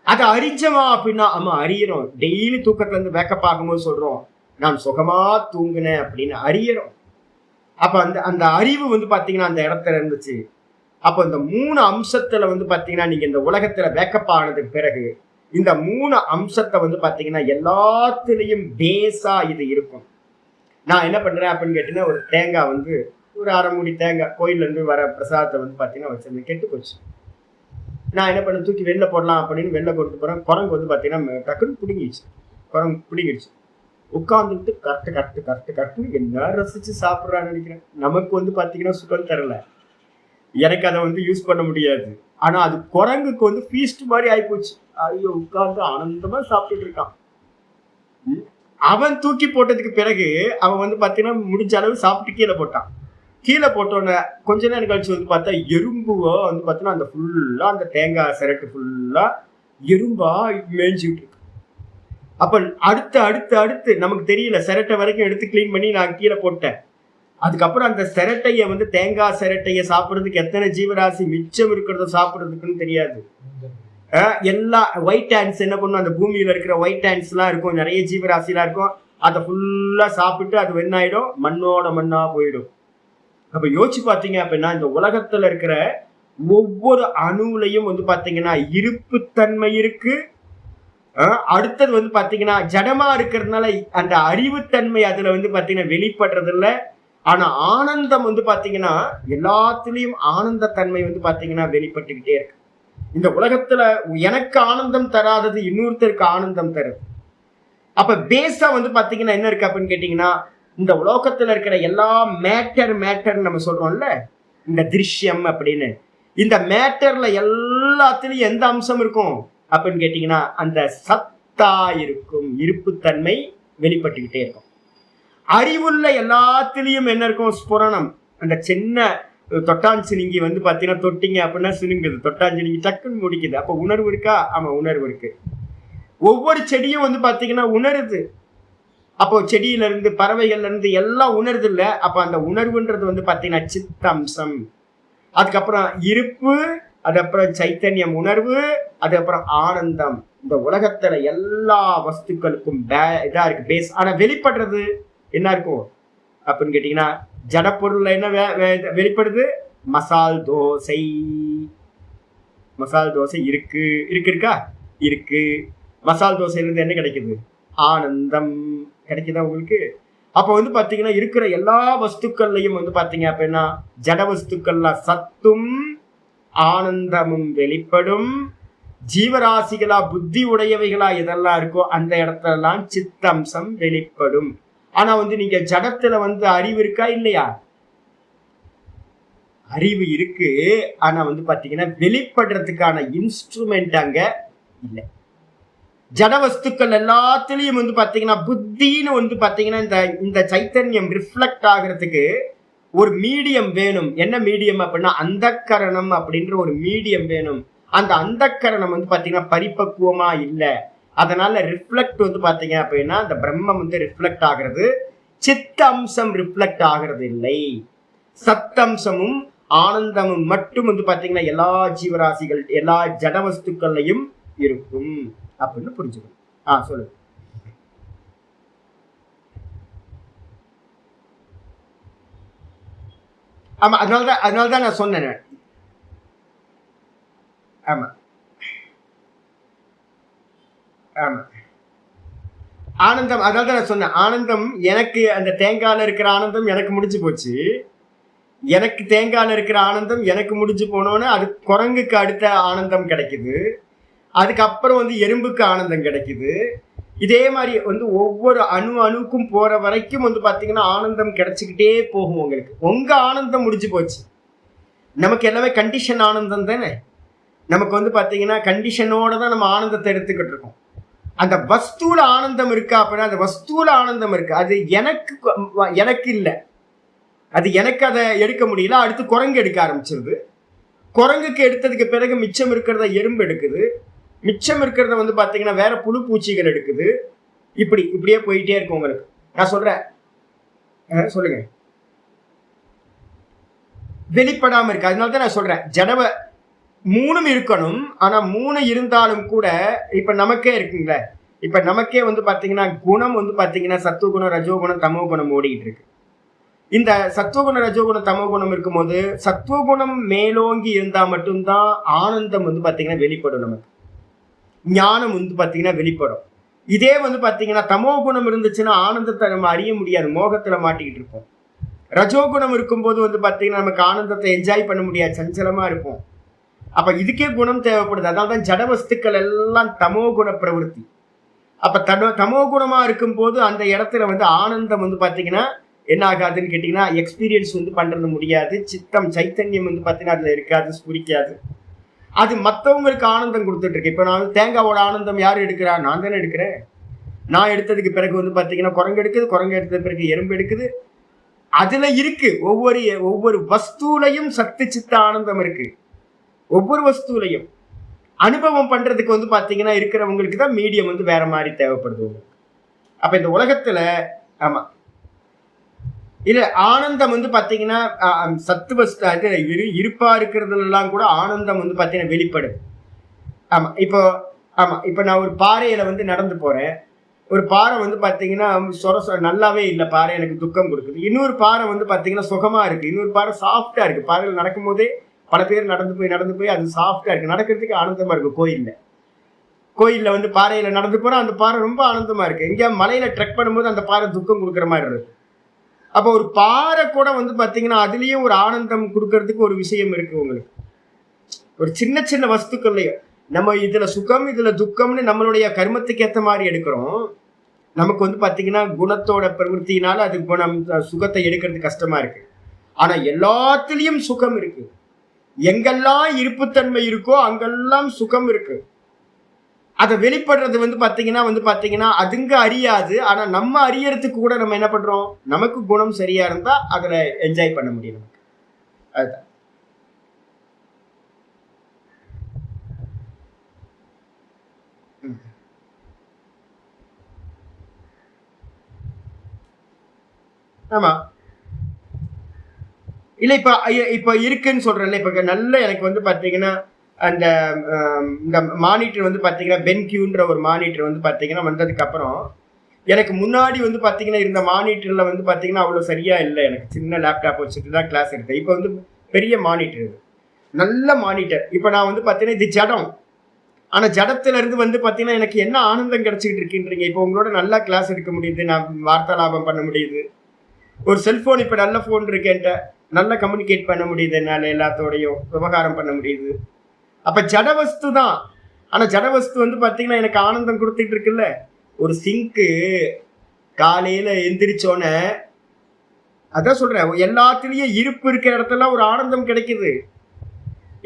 Speaker 1: அதை அறிஞ்சமா அப்படின்னா ஆமா அறியறோம். டெய்லி தூக்கத்துல இருந்து வேக்கப் ஆகும்போது சொல்றோம் நான் சுகமா தூங்குனேன் அப்படின்னு அறியறோம். அப்ப அந்த அறிவு பாத்தீங்கன்னா அந்த இடத்துல இருந்துச்சு. அப்ப இந்த 3 அம்சத்துல பாத்தீங்கன்னா நீங்க இந்த உலகத்துல வேக்கப் ஆனதுக்கு பிறகு இந்த 3 அம்சத்தை பாத்தீங்கன்னா எல்லாத்துலயும் பேஸா இது இருக்கும். நான் என்ன பண்றேன் அப்படின்னு கேட்டீங்கன்னா ஒரு தேங்காய் ஒரு 1/2 மூடி தேங்காய் கோயில்ல இருந்து வர பிரசாதத்தை பாத்தீங்கன்னா வச்சிருந்தேன், கெட்டு போச்சு. நான் என்ன பண்ண தூக்கி வெளில போடலாம் அப்படின்னு வெளில கொண்டு போறேன். குரங்கு பாத்தீங்கன்னா டக்குன்னு பிடுங்கிடுச்சு. குரங்கு பிடிங்கிடுச்சு. உட்கார்ந்துட்டு கரெக்ட் என்ன ரசிச்சு சாப்பிட்றான்னு நினைக்கிறேன். நமக்கு பாத்தீங்கன்னா சுகம் தரல, எனக்கு அதை யூஸ் பண்ண முடியாது. ஆனா அது குரங்குக்கு ஃபீஸ்ட் மாதிரி ஆயிப்போச்சு. ஐயோ உட்கார்ந்து ஆனந்தமா சாப்பிட்டுட்டு இருக்கான். அவன் தூக்கி போட்டதுக்கு பிறகு அவன் பாத்தீங்கன்னா முடிஞ்ச அளவு சாப்பிட்டு கீழே போட்டான். கீழே போட்டோன்னே கொஞ்ச நேரம் கழிச்சு பார்த்தா எறும்புவோ பாத்தீங்கன்னா அந்த ஃபுல்லா அந்த தேங்காய் சிரட்டு ஃபுல்லா எறும்பா மேய்ஞ்சிட்டு இருக்கு. அப்ப அடுத்து நமக்கு தெரியல, சிரட்டை வரைக்கும் எடுத்து கிளீன் பண்ணி நான் கீழே போட்டேன். அதுக்கப்புறம் அந்த சிரட்டைய தேங்காய் சிரட்டைய சாப்பிட்றதுக்கு எத்தனை ஜீவராசி மிச்சம் இருக்கிறத சாப்பிட்றதுக்குன்னு தெரியாது. எல்லா ஒயிட் ஹேண்ட்ஸ் என்ன பண்ணும், அந்த பூமியில இருக்கிற ஒயிட் ஹேண்ட்ஸ் எல்லாம் இருக்கும், நிறைய ஜீவராசிலாம் இருக்கும். அதை ஃபுல்லா சாப்பிட்டு அது என்ன ஆயிடும், மண்ணோட மண்ணா போயிடும். அப்ப யோசிச்சு பாத்தீங்க அப்படின்னா இந்த உலகத்துல இருக்கிற ஒவ்வொரு அணுலையும் பாத்தீங்கன்னா இருப்புத்தன்மை இருக்கு. அடுத்தது பாத்தீங்கன்னா ஜடமா இருக்கிறதுனால அந்த அறிவுத்தன்மை அதுல பாத்தீங்கன்னா வெளிப்படுறது இல்லை. ஆனா ஆனந்தம் பாத்தீங்கன்னா எல்லாத்துலயும் ஆனந்த தன்மை பாத்தீங்கன்னா வெளிப்பட்டுக்கிட்டே இருக்கு. இந்த உலகத்துல எனக்கு ஆனந்தம் தராதது இன்னொருத்தருக்கு ஆனந்தம் தருது. அப்ப பேஸா பாத்தீங்கன்னா என்ன இருக்கு அப்படின்னு கேட்டீங்கன்னா இந்த உலோகத்துல இருக்கிற எல்லா மேட்டர் நம்ம சொல்றோம்ல, இந்த திருஷ்யம் அப்படின்னு, இந்த மேட்டர்ல எல்லாத்துலயும் எந்த அம்சம் இருக்கும் அப்படின்னு கேட்டீங்கன்னா அந்த சத்தா இருக்கும், இருப்புத்தன்மை வெளிப்பட்டுக்கிட்டே இருக்கும். அறிவுள்ள எல்லாத்துலயும் என்ன இருக்கும், ஸ்புரணம். அந்த சின்ன தொட்டாஞ்சினிங்கி பாத்தீங்கன்னா தொட்டிங்க அப்படின்னா சினுங்குது, தொட்டாஞ்சினிங்கி டக்குன்னு முடிக்குது. அப்ப உணர்வு இருக்கா? ஆமா உணர்வு இருக்கு. ஒவ்வொரு செடியும் பாத்தீங்கன்னா உணருது. அப்போ செடியில இருந்து பறவைகள்ல இருந்து எல்லாம் உணர்வு இல்லை. அப்ப அந்த உணர்வுன்றது பாத்தீங்கன்னா சித்த அம்சம். அதுக்கப்புறம் இருப்பு, அதுக்கப்புறம் சைத்தன்யம் உணர்வு, அதுக்கப்புறம் ஆனந்தம். இந்த உலகத்துல எல்லா வஸ்துக்களுக்கும் இதா இருக்கு பேஸ். ஆனா வெளிப்படுறது என்ன இருக்கும் அப்படின்னு கேட்டீங்கன்னா ஜடப்பொருள்ல என்ன வெளிப்படுது, மசால் தோசை. மசால் தோசை இருக்கு இருக்கா இருக்கு. மசால் தோசையிலிருந்து என்ன கிடைக்குது? ஆனந்தம் கிடைக்குதா உங்களுக்கு? அப்போ வந்து பாத்தீங்கன்னா இருக்கிற எல்லா வஸ்துக்கள்லையும் வந்து பாத்தீங்க அப்படின்னா ஜட வஸ்துக்கள்ல சத்தும் ஆனந்தமும் வெளிப்படும். ஜீவராசிகளா புத்தி உடையவைகளா எதெல்லாம் இருக்கோ அந்த இடத்துலலாம் சித்தம்சம் வெளிப்படும். ஆனா வந்து நீங்க ஜடத்துல வந்து அறிவு இருக்கா இல்லையா? அறிவு இருக்கு. ஆனா வந்து பாத்தீங்கன்னா வெளிப்படுறதுக்கான இன்ஸ்ட்ருமெண்ட் அங்க இல்லை. ஜட வஸ்துக்கள் எல்லாத்துலயும் வந்து பாத்தீங்கன்னா புத்தின்னு வந்து பாத்தீங்கன்னா இந்த சைத்தன்யம் ரிஃப்ளெக்ட் ஆகிறதுக்கு ஒரு மீடியம் வேணும். என்ன மீடியம் அப்படின்னா அந்தக்கரணம் அப்படின்ற ஒரு மீடியம் வேணும். அந்த அந்தக்கரணம் வந்து பாத்தீங்கன்னா பரிபக்குவமா இல்லை. அதனால ரிஃப்ளெக்ட் வந்து பாத்தீங்க அப்படின்னா அந்த பிரம்மம் வந்து ரிஃப்ளெக்ட் ஆகிறது, சித்த அம்சம் ரிஃப்ளெக்ட் ஆகிறது இல்லை. சத்தம்சமும் ஆனந்தமும் மட்டும் வந்து பாத்தீங்கன்னா எல்லா ஜீவராசிகள் எல்லா ஜட வஸ்துக்கள்லையும் இருக்கும் அப்படின்னு புரிஞ்சுக்கணும். சொல்லுங்க. ஆமா, அதனாலதான் நான் சொன்னேன். ஆமா ஆமா ஆனந்தம், அதனாலதான் நான் சொன்னேன். ஆனந்தம் எனக்கு அந்த தேங்காயில இருக்கிற ஆனந்தம் எனக்கு முடிஞ்சு போச்சு. எனக்கு தேங்காயில இருக்கிற ஆனந்தம் எனக்கு முடிஞ்சு போனோன்னு அது குரங்குக்கு அடுத்த ஆனந்தம் கிடைக்குது. அதுக்கப்புறம் வந்து எறும்புக்கு ஆனந்தம் கிடைக்குது. இதே மாதிரி வந்து ஒவ்வொரு அணுக்கும் போற வரைக்கும் வந்து பாத்தீங்கன்னா ஆனந்தம் கிடைச்சிக்கிட்டே போகும். உங்க ஆனந்தம் முடிஞ்சு போச்சு. நமக்கு எல்லாமே கண்டிஷன் ஆனந்தம் தானே. நமக்கு வந்து பாத்தீங்கன்னா கண்டிஷனோட தான் நம்ம ஆனந்தத்தை எடுத்துக்கிட்டு இருக்கோம். அந்த வஸ்தூல ஆனந்தம் இருக்கா அப்படின்னா அந்த வஸ்தூல ஆனந்தம் இருக்கு. அது எனக்கு இல்லை. அது எனக்கு அதை எடுக்க முடியல. அடுத்து குரங்கு எடுக்க ஆரம்பிச்சிருது. குரங்குக்கு எடுத்ததுக்கு பிறகு மிச்சம் இருக்கிறத எறும்பு எடுக்குது. மிச்சம் இருக்கிறத வந்து பாத்தீங்கன்னா வேற புழு பூச்சிகள் எடுக்குது. இப்படியே போயிட்டே இருக்கும். உங்களுக்கு நான் சொல்றேன், சொல்லுங்க. வெளிப்படாம இருக்கு. அதனாலதான் நான் சொல்றேன் ஜடவ மூணும் இருக்கணும். ஆனா மூணு இருந்தாலும் கூட இப்ப நமக்கே இருக்குங்களே. இப்ப நமக்கே வந்து பாத்தீங்கன்னா குணம் வந்து பாத்தீங்கன்னா சத்துவகுணம், ரஜோகுணம், தமோ குணம் ஓடிக்கிட்டு இருக்கு. இந்த சத்துவகுணம், ரஜோகுணம், தமோ குணம் இருக்கும்போது சத்துவகுணம் மேலோங்கி இருந்தா மட்டும்தான் ஆனந்தம் வந்து பாத்தீங்கன்னா வெளிப்படும். நமக்கு ஞானம் வந்து பாத்தீங்கன்னா வெளிப்படும். இதே வந்து பாத்தீங்கன்னா தமோ குணம் இருந்துச்சுன்னா ஆனந்தத்தை நம்ம அறிய முடியாது, மோகத்துல மாட்டிக்கிட்டு இருப்போம். ரஜோகுணம் இருக்கும்போது வந்து பாத்தீங்கன்னா நமக்கு ஆனந்தத்தை என்ஜாய் பண்ண முடியாது, சஞ்சலமா இருப்போம். அப்ப இதுக்கே குணம் தேவைப்படுது. அதனால்தான் ஜட வஸ்துக்கள் எல்லாம் தமோ குண பிரவருத்தி. அப்ப தமோ குணமா இருக்கும் போது அந்த இடத்துல வந்து ஆனந்தம் வந்து பாத்தீங்கன்னா என்ன ஆகாதுன்னு கேட்டீங்கன்னா எக்ஸ்பீரியன்ஸ் வந்து பண்றது முடியாது. சித்தம் சைத்தன்யம் வந்து பாத்தீங்கன்னா அதுல இருக்காது, ஸ்புரிக்காது. அது மற்றவங்களுக்கு ஆனந்தம் கொடுத்துட்டு இருக்கு. இப்ப நான் தேங்காவோட ஆனந்தம் யாரு எடுக்கிறா? நான் தானே எடுக்கிறேன். நான் எடுத்ததுக்கு பிறகு வந்து பாத்தீங்கன்னா குரங்கு எடுக்குது, குரங்கு எடுத்தது பிறகு எறும்பு எடுக்குது. அதுல இருக்கு ஒவ்வொரு வஸ்தூலையும் சத்து சித்த ஆனந்தம் இருக்கு. ஒவ்வொரு வஸ்துலையும் அனுபவம் பண்றதுக்கு வந்து பாத்தீங்கன்னா இருக்கிறவங்களுக்கு தான் மீடியம் வந்து வேற மாதிரி தேவைப்படுது. அப்ப இந்த உலகத்துல ஆமா இல்ல ஆனந்தம் வந்து பாத்தீங்கன்னா சத்து வஸ்து இருப்பா இருக்கிறதுல எல்லாம் கூட ஆனந்தம் வந்து பாத்தீங்கன்னா வெளிப்படுது. இப்போ நான் ஒரு பாறையில வந்து நடந்து போறேன். ஒரு பாறை வந்து பாத்தீங்கன்னா நல்லாவே இல்லை, பாறை எனக்கு துக்கம் கொடுக்குது. இன்னொரு பாறை வந்து பாத்தீங்கன்னா சுகமா இருக்கு. இன்னொரு பாறை சாஃப்டா இருக்கு. பாறையில் நடக்கும் போதே பல பேர் நடந்து போய் அது சாஃப்டா இருக்கு, நடக்கிறதுக்கு ஆனந்தமா இருக்கு. கோயில்ல வந்து பாறையில நடந்து போறா, அந்த பாறை ரொம்ப ஆனந்தமா இருக்கு. எங்கேயா மலையில ட்ரெக் பண்ணும்போது அந்த பாறை துக்கம் கொடுக்குற மாதிரி இருக்கு. அப்போ ஒரு பாறை கூட வந்து பாத்தீங்கன்னா அதுலயும் ஒரு ஆனந்தம் கொடுக்கறதுக்கு ஒரு விஷயம் இருக்கு. உங்களுக்கு ஒரு சின்ன சின்ன வஸ்துக்கள்லயும் நம்ம இதுல சுகம் இதுல துக்கம்னு நம்மளுடைய கர்மத்துக்கு ஏற்ற மாதிரி எடுக்கிறோம். நமக்கு வந்து பாத்தீங்கன்னா குணத்தோட பிரவருத்தினால அது குணம் சுகத்தை எடுக்கிறது கஷ்டமா இருக்கு. ஆனா எல்லாத்துலயும் சுகம் இருக்கு. எங்கெல்லாம் இருப்புத்தன்மை இருக்கோ அங்கெல்லாம் சுகம் இருக்கு. அதை வெளிப்படுறது வந்து பாத்தீங்கன்னா அதுங்க அறியாது. ஆனா நம்ம அறியறதுக்கு கூட நம்ம என்ன பண்றோம், நமக்கு குணம் சரியா இருந்தா அதுல என்ஜாய் பண்ண முடியும் நமக்கு. அதுதான். ஆமா இல்ல இப்ப இருக்குன்னு சொல்றேன்ல. இப்ப நல்ல எனக்கு வந்து பாத்தீங்கன்னா அந்த இந்த மானிட்டர் வந்து பாத்தீங்கன்னா பென்கியூன்ற ஒரு மானிட்டர் வந்து பாத்தீங்கன்னா வந்ததுக்கு அப்புறம் எனக்கு முன்னாடி வந்து பாத்தீங்கன்னா இருந்த மானிட்டர்ல வந்து பாத்தீங்கன்னா அவ்வளவு சரியா இல்லை. எனக்கு சின்ன லேப்டாப் வச்சுட்டு தான் கிளாஸ் எடுத்தேன். இப்ப வந்து பெரிய மானிட்டர். நல்ல மானிட்டர். இப்ப நான் வந்து பாத்தீங்கன்னா இது ஜடம். ஆனா ஜடத்துல இருந்து வந்து பாத்தீங்கன்னா எனக்கு என்ன ஆனந்தம் கிடைச்சிக்கிட்டு இருக்குன்றீங்க. இப்போ உங்களோட நல்லா கிளாஸ் எடுக்க முடியுது, நான் வார்த்தாலாபம் பண்ண முடியுது. ஒரு செல்போன், இப்ப நல்ல போன் இருக்கு என்கிட்ட, நல்லா கம்யூனிகேட் பண்ண முடியுது, என்னால எல்லாத்தோடையும் விவகாரம் பண்ண முடியுது. அப்ப ஜடவஸ்து தான். ஆனா ஜடவஸ்து வந்து பாத்தீங்கன்னா எனக்கு ஆனந்தம் கொடுத்துட்டு இருக்குல்ல. ஒரு சிங்க்கு காலையில எந்திரிச்சோன்னே, அதான் சொல்றேன், எல்லாத்துலயும் இருப்பு இருக்கிற இடத்துல ஒரு ஆனந்தம் கிடைக்குது.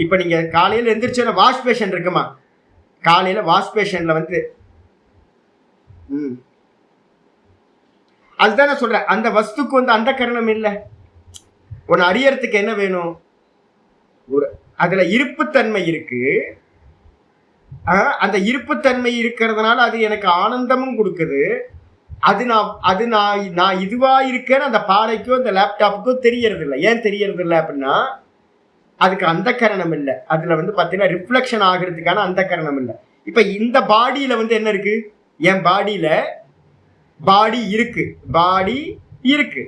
Speaker 1: இப்ப நீங்க காலையில எந்திரிச்சோன்னா வாஷ் பேஷன் இருக்குமா, காலையில வாஷ் பேஷன்ல வந்து அதுதான் நான் சொல்றேன், அந்த வஸ்துக்கு வந்து அந்த கரணம் இல்லை. ஒன்னு அறியறதுக்கு என்ன வேணும், ஒரு அதுல இருப்புத்தன்மை இருக்கு. அந்த இருப்புத்தன்மை இருக்கிறதுனால அது எனக்கு ஆனந்தமும் கொடுக்குது. நான் இதுவா இருக்கேன்னு அந்த பாறைக்கோ அந்த லேப்டாப்புக்கோ தெரியறது இல்லை. ஏன் தெரியறது இல்லை அப்படின்னா அதுக்கு அந்த கரணம் இல்லை. அதுல வந்து பாத்தீங்கன்னா ரிஃப்ளெக்ஷன் ஆகிறதுக்கான அந்த கரணம் இல்லை. இப்ப இந்த பாடியில வந்து என்ன இருக்கு, என் பாடியில பாடி இருக்கு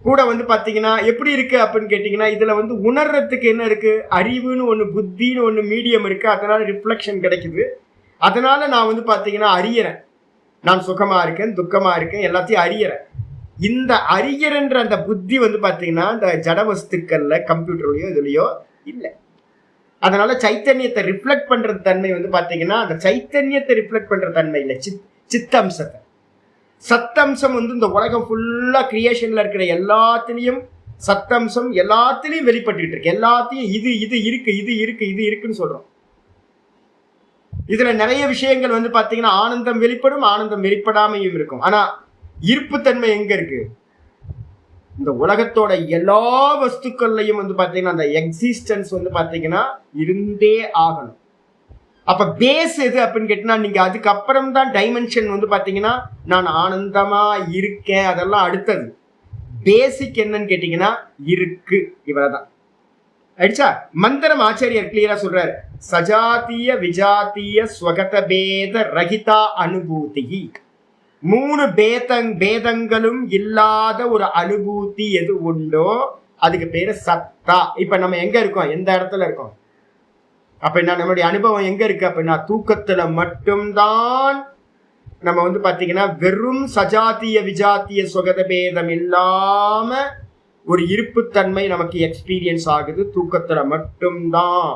Speaker 1: கூட வந்து பாத்தீங்கன்னா எப்படி இருக்கு அப்படின்னு கேட்டீங்கன்னா, இதுல வந்து உணர்றதுக்கு என்ன இருக்கு, அறிவுன்னு ஒண்ணு, புத்தின்னு ஒண்ணு, மீடியம் இருக்கு. அதனால ரிஃப்ளெக்ஷன் கிடைக்குது. அதனால நான் வந்து பாத்தீங்கன்னா அறியறேன், நான் சுகமா இருக்கேன், துக்கமா இருக்கேன், எல்லாத்தையும் அறியறேன். இந்த அறியறன்ற அந்த புத்தி வந்து பாத்தீங்கன்னா இந்த ஜட வஸ்துக்கள்ல கம்ப்யூட்டர்லயோ இதுலயோ இல்லை. அதனால சைத்தன்யத்தை ரிஃப்ளெக்ட் பண்ற தன்மை வந்து பாத்தீங்கன்னா அந்த சைத்தன்யத்தை ரிஃப்ளெக்ட் பண்ற தன்மை இல்லை, சித்தம்சத்தை. சத்தம்சம் வந்து இந்த உலகம் ஃபுல்லா கிரியேஷன்ல இருக்கிற எல்லாத்திலையும் சத்தம்சம் எல்லாத்திலையும் வெளிப்பட்டு இருக்கு. எல்லாத்தையும் இது இருக்குன்னு சொல்றோம். இதுல நிறைய விஷயங்கள் வந்து பாத்தீங்கன்னா ஆனந்தம் வெளிப்படும், ஆனந்தம் வெளிப்படாமையும் இருக்கும். ஆனா இருப்புத்தன்மை எங்க இருக்கு, இந்த உலகத்தோட எல்லா வஸ்துக்கள்லையும் வந்து பாத்தீங்கன்னா அந்த எக்ஸிஸ்டன்ஸ் வந்து பாத்தீங்கன்னா இருந்தே ஆகணும். அப்ப பேஸ் எது அப்படின்னு கேட்டீங்கன்னா, நீங்க அதுக்கப்புறம் தான் டைமென்ஷன் வந்து பாத்தீங்கன்னா நான் ஆனந்தமா இருக்கேன், அதெல்லாம் அடுத்தது. பேசிக் என்னன்னு கேட்டீங்கன்னா இருக்கு, இவ்வளவுதான். ஆயிடுச்சா? மந்திரம் ஆச்சாரியர் கிளியரா சொல்றாரு, சஜாத்திய விஜாத்திய ஸ்வகத பேத ரகிதா அனுபூதி. 3 பேதங்களும் இல்லாத ஒரு அனுபூதி எது உண்டோ அதுக்கு பேரு சத்தா. இப்ப நம்ம எங்க இருக்கோம், எந்த இடத்துல இருக்கோம் அப்படின்னா, நம்மளுடைய அனுபவம் எங்க இருக்கு அப்படின்னா தூக்கத்துல மட்டும்தான். நம்ம வந்து பாத்தீங்கன்னா வெறும் சஜாத்திய விஜாத்திய சுகத பேதம் இல்லாம ஒரு இருப்புத்தன்மை நமக்கு எக்ஸ்பீரியன்ஸ் ஆகுது தூக்கத்துல மட்டும்தான்.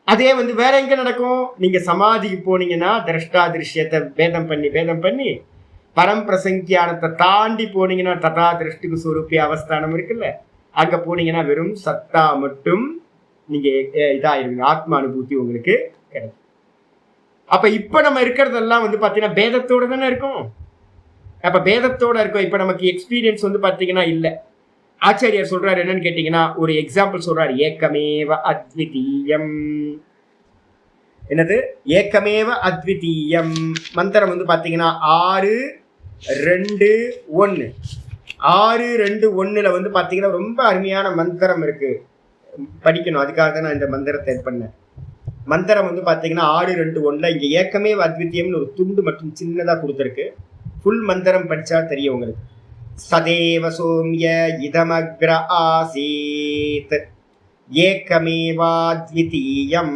Speaker 1: அதே வந்து வேற எங்க நடக்கும், நீங்க சமாதிக்கு போனீங்கன்னா திரஷ்டா திருஷ்யத்தை பேதம் பண்ணி பரம்பிரசங்கியானத்தை தாண்டி போனீங்கன்னா ததா திருஷ்டிக்கு சுரூப்பிய அவஸ்தானம் இருக்குல்ல, அங்க போனீங்கன்னா வெறும் சத்தா மட்டும் நீங்க இதாயிருவீங்க, ஆத்மா அனுபூதி உங்களுக்கு கிடைக்கும். அப்ப இப்ப நம்ம இருக்கிறதெல்லாம் வந்து பாத்தீங்கன்னா பேதத்தோட தானே இருக்கும். அப்ப பேதத்தோட இருக்கும். இப்ப நமக்கு எக்ஸ்பீரியன்ஸ் வந்து பாத்தீங்கன்னா இல்ல. ஆச்சாரியர் சொல்றாரு என்னன்னு கேட்டீங்கன்னா, ஒரு எக்ஸாம்பிள் சொல்றாரு, ஏக்கமேவ அத்விதீயம். என்னது ஏக்கமேவ அத்விதீயம்? மந்திரம் வந்து பாத்தீங்கன்னா 6-2-1. 6-2-1 வந்து பாத்தீங்கன்னா ரொம்ப அருமையான மந்திரம் இருக்கு, படிக்கணும். அதுக்காக தான் நான் இந்த மந்திரத்தை பண்ணேன். மந்திரம் வந்து பாத்தீங்கன்னா 6-2-1 இங்க ஏக்கமேவ அத்விதீயம்னு ஒரு துண்டு மட்டும் சின்னதா கொடுத்துருக்கு. ஃபுல் மந்திரம் படிச்சா தெரியும் உங்களுக்கு. சதேவ சோம்ய இதமக்ர ஆசீத் ஏக்கமேவாத்விதீயம்.